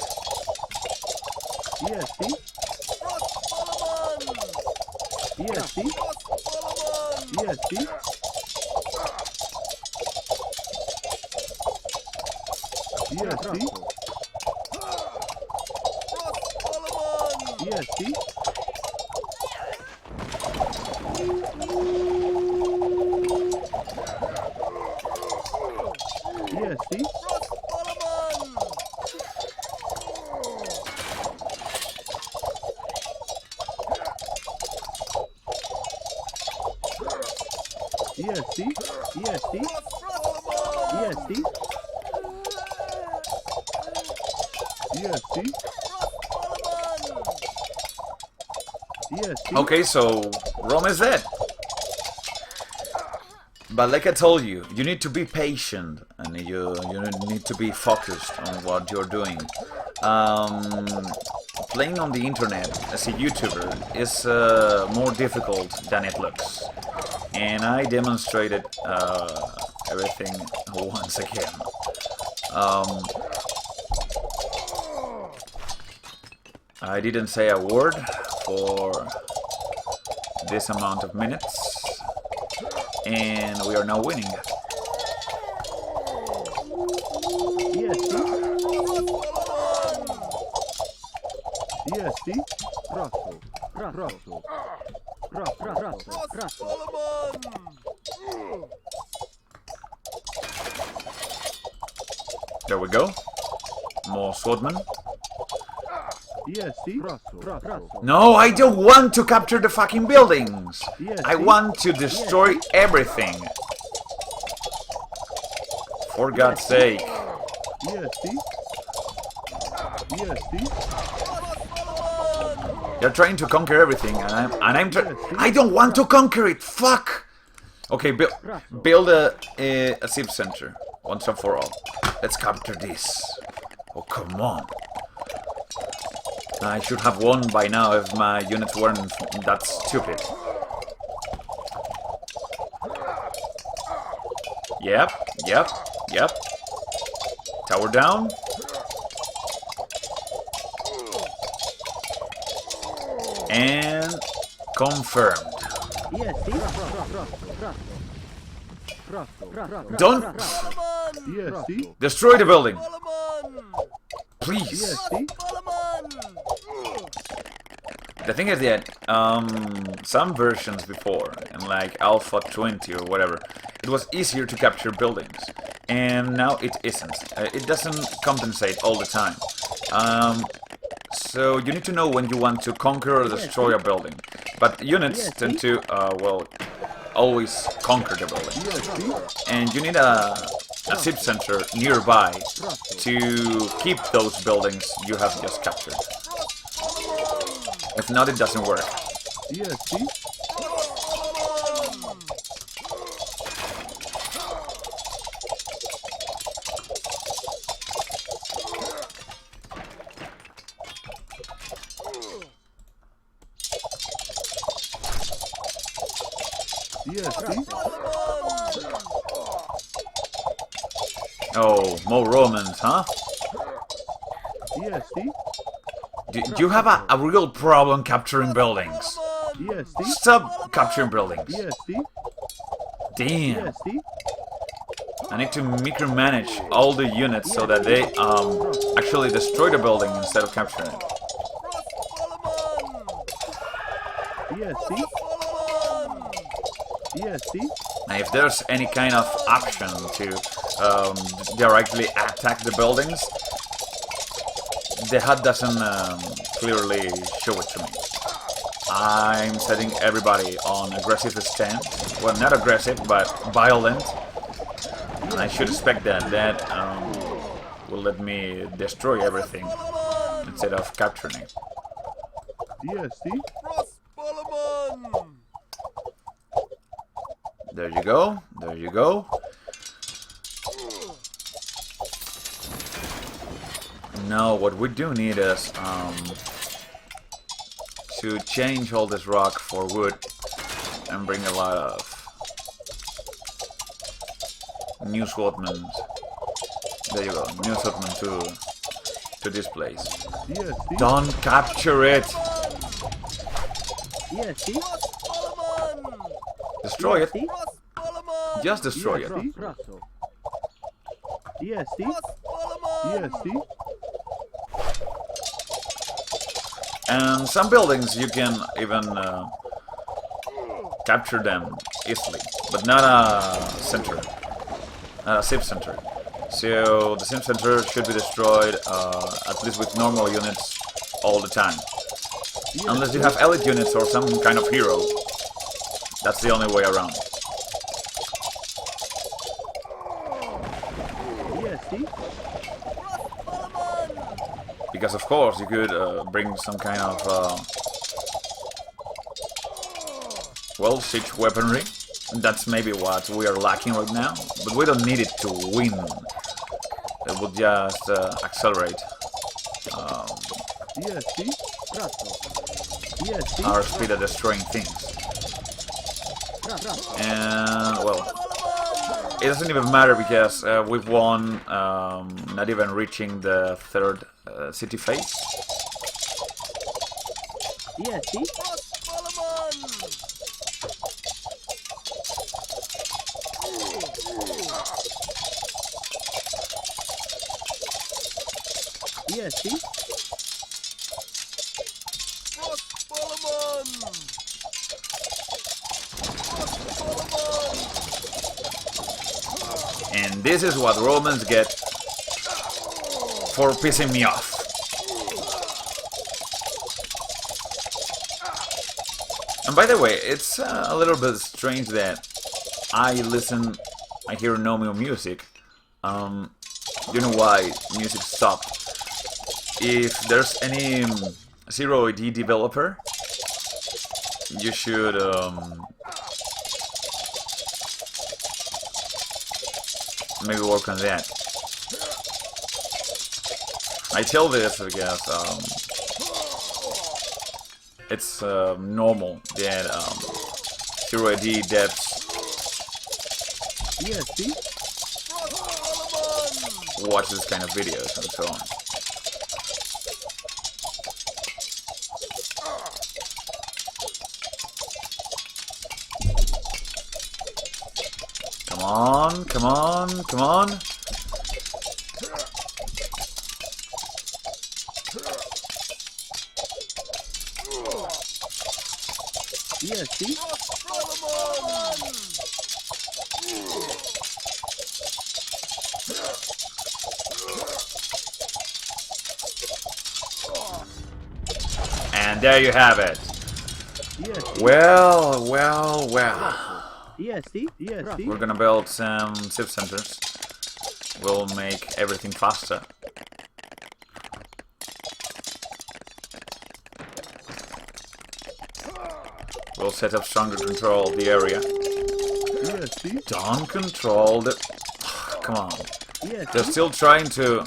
EST. EST. EST. EST. EST. EST. EST. EST. EST. EST. Okay, so Rome is dead. But like I told you, you need to be patient and you need to be focused on what you're doing. Playing on the internet as a YouTuber is more difficult than it looks. And I demonstrated everything once again. I didn't say a word for this amount of minutes, and we are now winning. EST. EST. Rosso. Rosso. Rosso. There we go. More swordmen. EST. Rosso. No, I don't want to capture the fucking buildings. EST. I want to destroy everything. For God's sake. EST. EST. You're trying to conquer everything, and I'm I don't want to conquer it. Fuck. Okay, build a civ center once and for all. Let's capture this. Oh, come on. I should have won by now if my units weren't that stupid. Yep. Tower down. And confirmed. Don't EST. destroy the building. Please. EST. The thing is that some versions before, in like Alpha 20 or whatever, it was easier to capture buildings, and now it isn't. It doesn't compensate all the time. So you need to know when you want to conquer or destroy a building. But units tend to, well, always conquer the building. And you need a civ center nearby to keep those buildings you have just captured. If not, it doesn't work. EST. EST. Oh, more Romans, huh? EST. Do you have a real problem capturing buildings? EST. Stop capturing buildings. EST. Damn. EST. I need to micromanage all the units so that they actually destroy the building instead of capturing it. EST. EST. Now, if there's any kind of option to directly attack the buildings, the HUD doesn't clearly show it to me. I'm setting everybody on aggressive stance. Well, not aggressive, but violent. And I should expect that. That will let me destroy everything instead of capturing it. EST. There you go. There you go. Now, what we do need is to change all this rock for wood and bring a lot of new swordmen. There you go, new swordmen to this place. EST. Don't capture it. EST. Destroy it. DST. Just destroy it. Prato. DST. DST. And some buildings you can even capture them easily, but not a center, not a sim center. So the sim center should be destroyed at least with normal units all the time. Unless you have elite units or some kind of hero. That's the only way around. DST. Because of course you could bring some kind of well, siege weaponry. That's maybe what we are lacking right now, but we don't need it to win. It will just accelerate DST. Prato. DST. our speed at destroying things. And well, it doesn't even matter because we've won, not even reaching the third city phase. DST. DST. And this is what Romans get for pissing me off. And by the way, it's a little bit strange that I hear no more music. You know why music stopped? If there's any Zero AD developer, you should maybe work on that. I tell this because it's normal that Zero AD devs DST. watch this kind of videos and so on. Come on, come on, come on. DST. And there you have it. DST. Well, well, well. DST. DST. We're gonna build some ship centers. We'll make everything faster. We'll set up stronger control of the area. DST. Don't control the... Come on. DST. They're still trying to...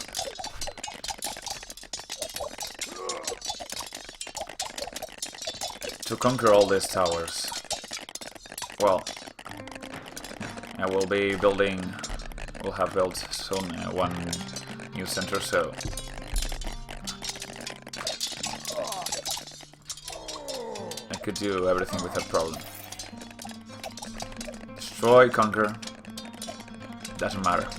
conquer all these towers. Well, I will be building... We'll have built soon one new center, so... I could do everything without problem. Destroy, conquer. Doesn't matter.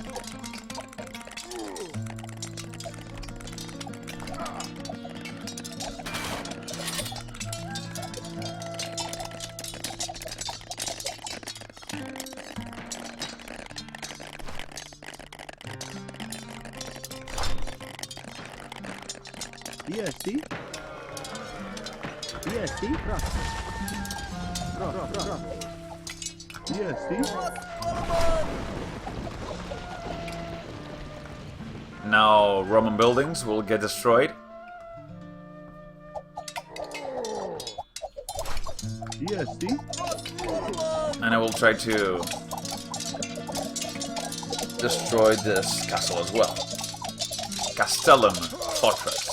DST. DST. DST. Now Roman buildings will get destroyed. DST. And I will try to destroy this castle as well. Castellum Fortress.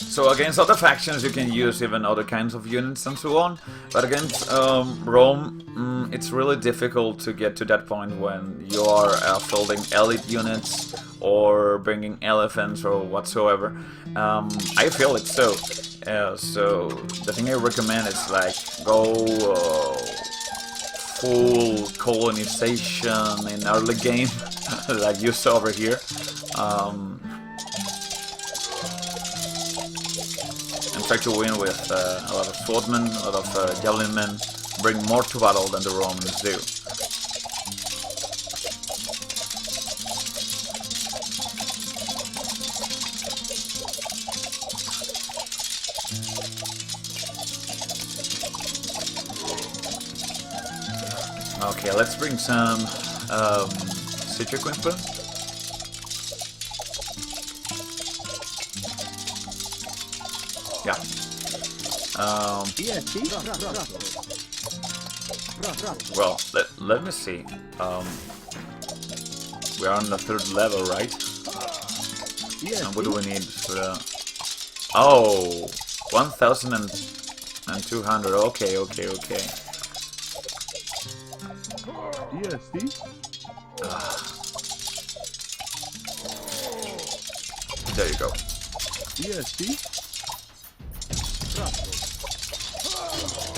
So against other factions you can use even other kinds of units and so on, but against Rome it's really difficult to get to that point when you are fielding elite units or bringing elephants or whatsoever. I feel it so. So the thing I recommend is like go full colonization in early game, like you saw over here. And try to win with a lot of swordmen, a lot of javelin men, bring more to battle than the Romans do. Okay, let's bring some siege equipment. Yeah. Well, let me see. We are on the 3rd level, right? And what do we need for the... Oh! 1,200. Okay. There you go.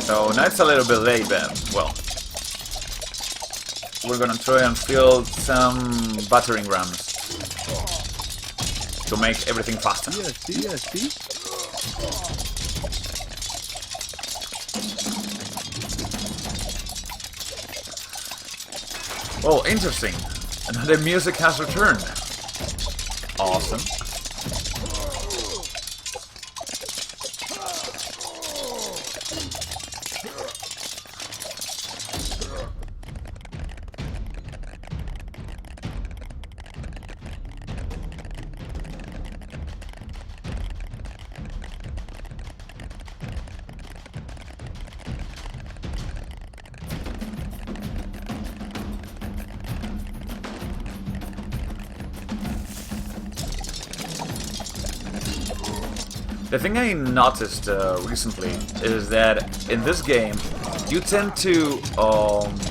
So now it's a little bit late, but well, we're gonna try and field some battering rams to make everything faster. Oh, interesting. The music has returned. Awesome. The thing I noticed recently is that in this game you tend to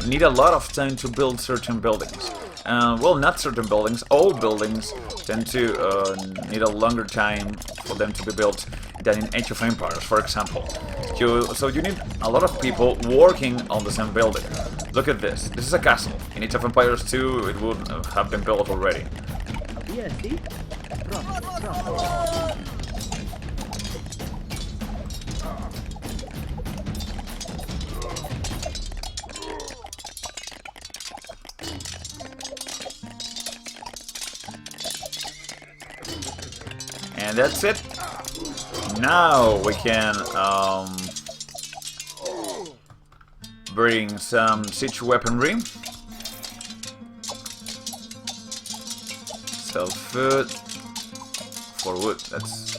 need a lot of time to build certain buildings. Well, not certain buildings, all buildings tend to need a longer time for them to be built than in Age of Empires, for example. So you need a lot of people working on the same building. Look at this. This is a castle. In Age of Empires 2 it would have been built already. And that's it. Now we can bring some siege weaponry. Sell food for wood. That's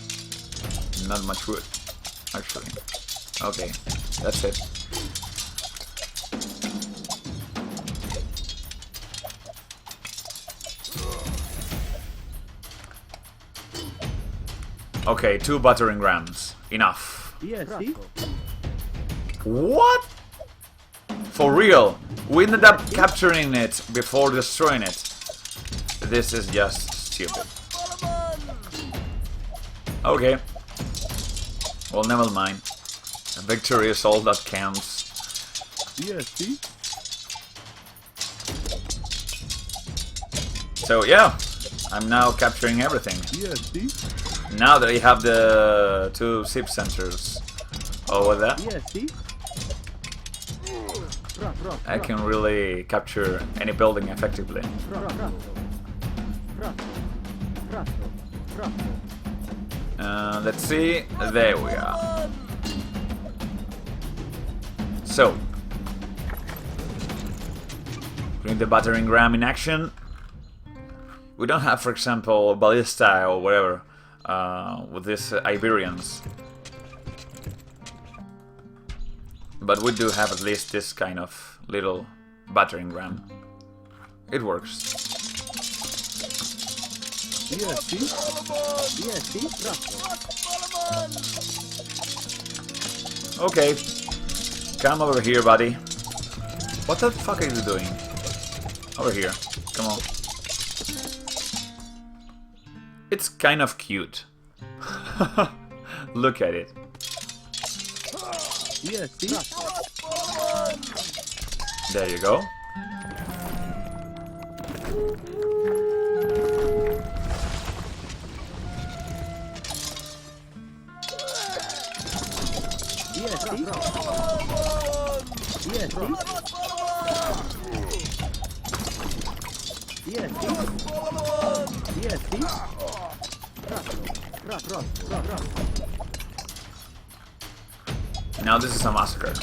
not much wood, actually. Okay, that's it. Okay, 2 battering rams. Enough. What? For real? We ended up capturing it before destroying it. This is just stupid. Okay. Well, never mind. A victory is all that counts. So yeah, I'm now capturing everything. Now that I have the 2 ship centers over there, I can really capture any building effectively. Let's see, there we are. So, bring the battering ram in action. We don't have, for example, ballista or whatever. With these Iberians. But we do have at least this kind of little battering ram. It works. Okay. Come over here, buddy. What the fuck are you doing? Over here. Come on. It's kind of cute. Look at it. Yes, see? There you go. Yes, see? Yes, see? Yes, see? Yes, see? Now this is a massacre.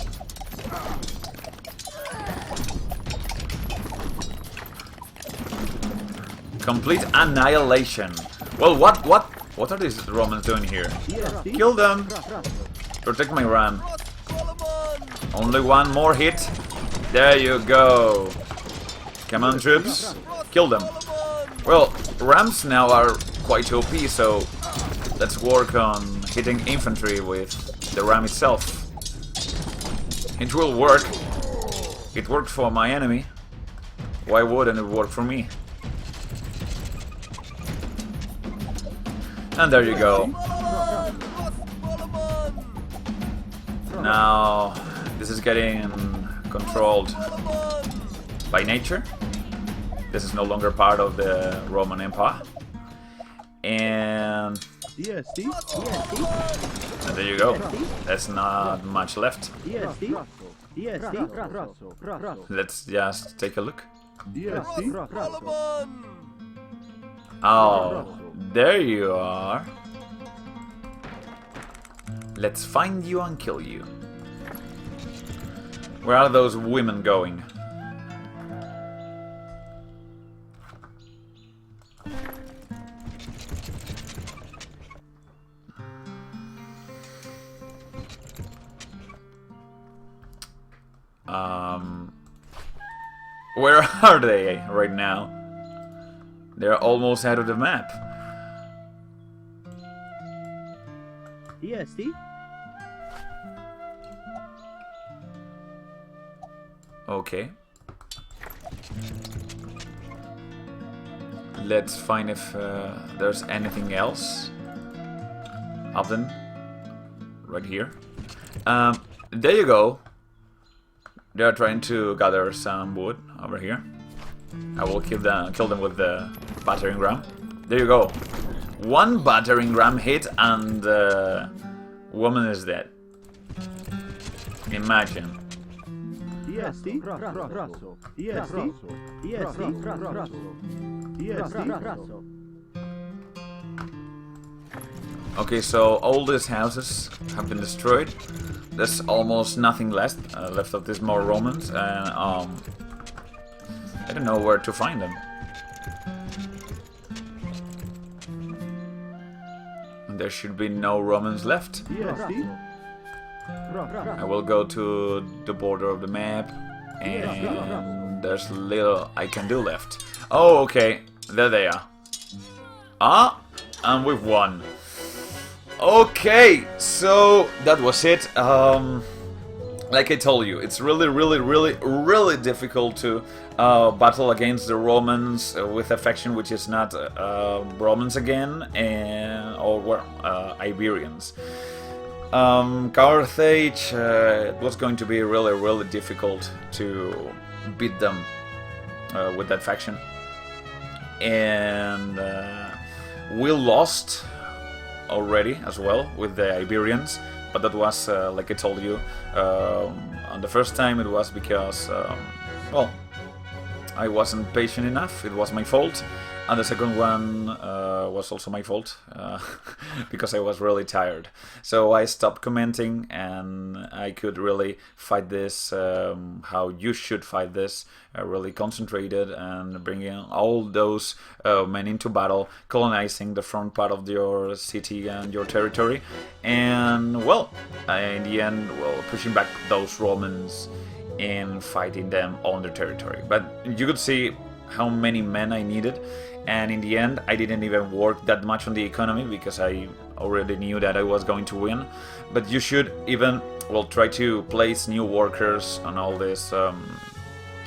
Complete annihilation. Well, what are these Romans doing here? Yes, see? Kill them. Protect my ram. Only one more hit. There you go. Come on, troops. Kill them. Well, rams now are quite OP, so let's work on hitting infantry with the ram itself. It will work. It worked for my enemy. Why wouldn't it work for me? And there you go. Now, this is getting controlled by nature. This is no longer part of the Roman Empire. And Yes, see? Yes, see? there you go. There's not much left. Yes, see? Yes, see? Let's just take a look. Yes, see? Oh, there you are. Let's find you and kill you. Where are those women going? Where are they right now? They're almost out of the map. Yes, see? Okay. Let's find if there's anything else. Oven. Right here. There you go. They're trying to gather some wood over here. I will kill them with the battering ram. There you go. One battering ram hit and the woman is dead. Imagine. Yes, see? Yes, see? Yes, see? Yes, see? Okay, so all these houses have been destroyed. There's almost nothing left of these more Romans, and I don't know where to find them. There should be no Romans left. Yes, see? I will go to the border of the map, and there's little I can do left. Oh, okay, there they are. Ah, and we've won. Okay, so that was it. Like I told you, it's really difficult to battle against the Romans with a faction which is not Romans again, or Iberians. Carthage, it was going to be really difficult to beat them with that faction, and we lost already as well with the Iberians, but that was like I told you, on the first time it was because well, I wasn't patient enough. It was my fault. And the second one was also my fault, because I was really tired. So I stopped commenting, and I could really fight this how you should fight this, really concentrated and bringing all those men into battle, colonizing the front part of your city and your territory, and well, in the end, well, pushing back those Romans and fighting them on their territory. But you could see how many men I needed, and in the end I didn't even work that much on the economy because I already knew that I was going to win. But you should even, well, try to place new workers on all these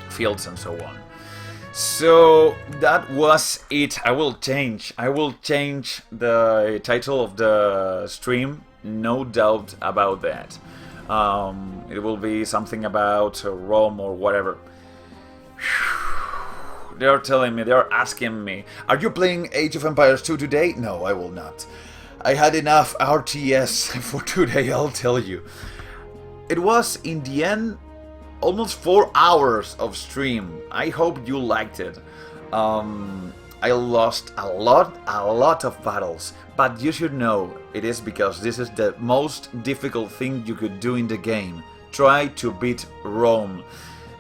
fields and so on. So that was it. I will change the title of the stream, no doubt about that. It will be something about Rome or whatever. They're telling me, they're asking me, are you playing Age of Empires 2 today? No, I will not. I had enough RTS for today, I'll tell you. It was, in the end, almost 4 hours of stream. I hope you liked it. I lost a lot of battles, but you should know it is because this is the most difficult thing you could do in the game. Try to beat Rome.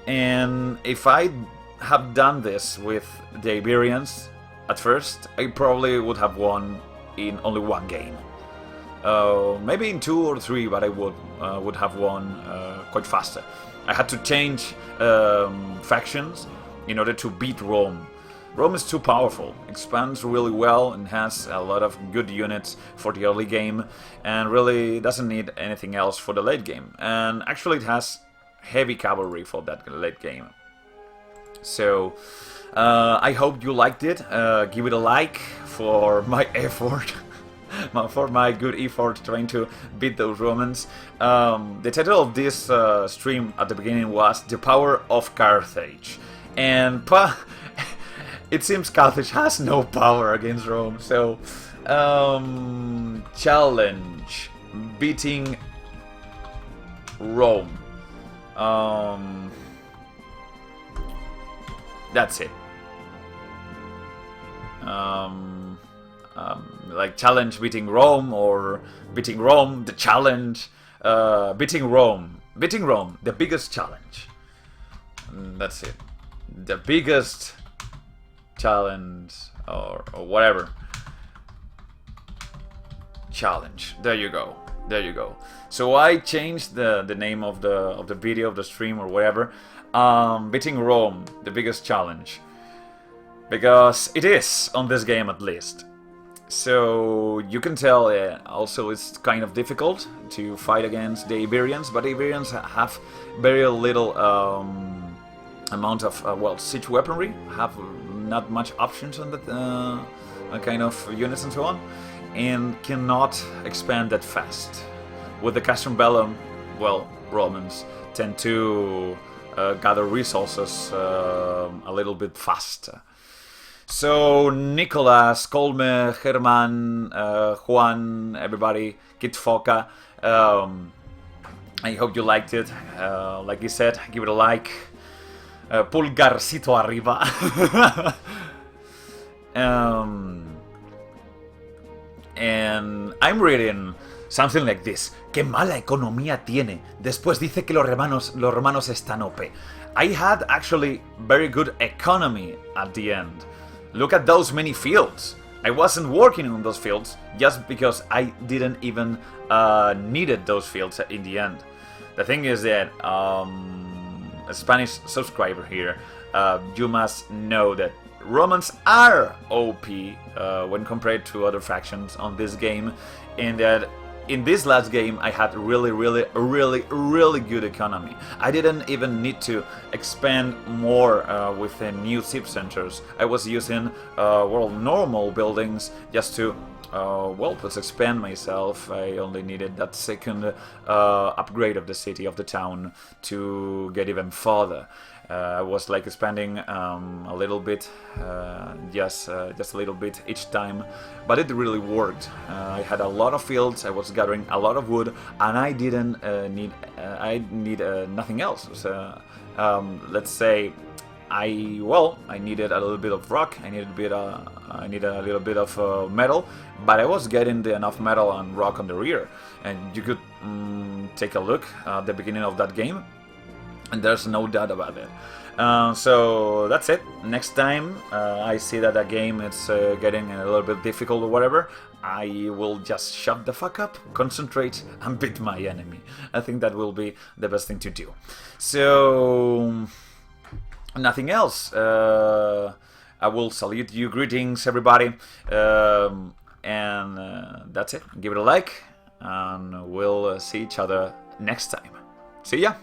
And if I have done this with the Iberians at first, I probably would have won in only 1 game. Maybe in 2 or 3, but I would have won quite faster. I had to change factions in order to beat Rome. Rome is too powerful, expands really well and has a lot of good units for the early game and really doesn't need anything else for the late game. And actually it has heavy cavalry for that late game. So I hope you liked it. Give it a like for my effort. For my good effort trying to beat those Romans. The title of this stream at the beginning was The Power of Carthage. And it seems Carthage has no power against Rome. So, challenge beating Rome. That's it. Like challenge beating Rome or beating Rome, the challenge, beating Rome, the biggest challenge. That's it. The biggest challenge or whatever. Challenge. There you go. There you go. So I changed the name of the video, of the stream or whatever. Beating Rome, the biggest challenge. Because it is on this game at least. So you can tell also it's kind of difficult to fight against the Iberians, but the Iberians have very little amount of, well, siege weaponry, have not much options on that kind of units and so on, and cannot expand that fast. With the Castrum Bellum, well, Romans tend to gather resources a little bit faster. So, Nicolas, Colme, Herman, Juan, everybody, Kid Foca, I hope you liked it. Like I said, give it a like. Pulgarcito arriba. And I'm reading something like this. Qué mala economía tiene. Después dice que los romanos están OP. I had actually very good economy at the end. Look at those many fields. I wasn't working on those fields just because I didn't even needed those fields in the end. The thing is that a Spanish subscriber here, you must know that Romans are OP when compared to other factions on this game, and that in this last game I had really good economy. I didn't even need to expand more with the new ship centers. I was using well, normal buildings just to well, let's expand myself. I only needed that second upgrade of the city, of the town, to get even further. I was like expanding a little bit, just a little bit each time, but it really worked. I had a lot of fields, I was gathering a lot of wood, and I didn't need nothing else. So, let's say I needed a little bit of rock, I needed a little bit of metal, but I was getting enough metal and rock on the rear, and you could take a look at the beginning of that game. And there's no doubt about it. So that's it. Next time I see that a game is getting a little bit difficult or whatever, I will just shut the fuck up, concentrate, and beat my enemy. I think that will be the best thing to do. So, nothing else. I will salute you. Greetings, everybody. And that's it. Give it a like, and we'll see each other next time. See ya!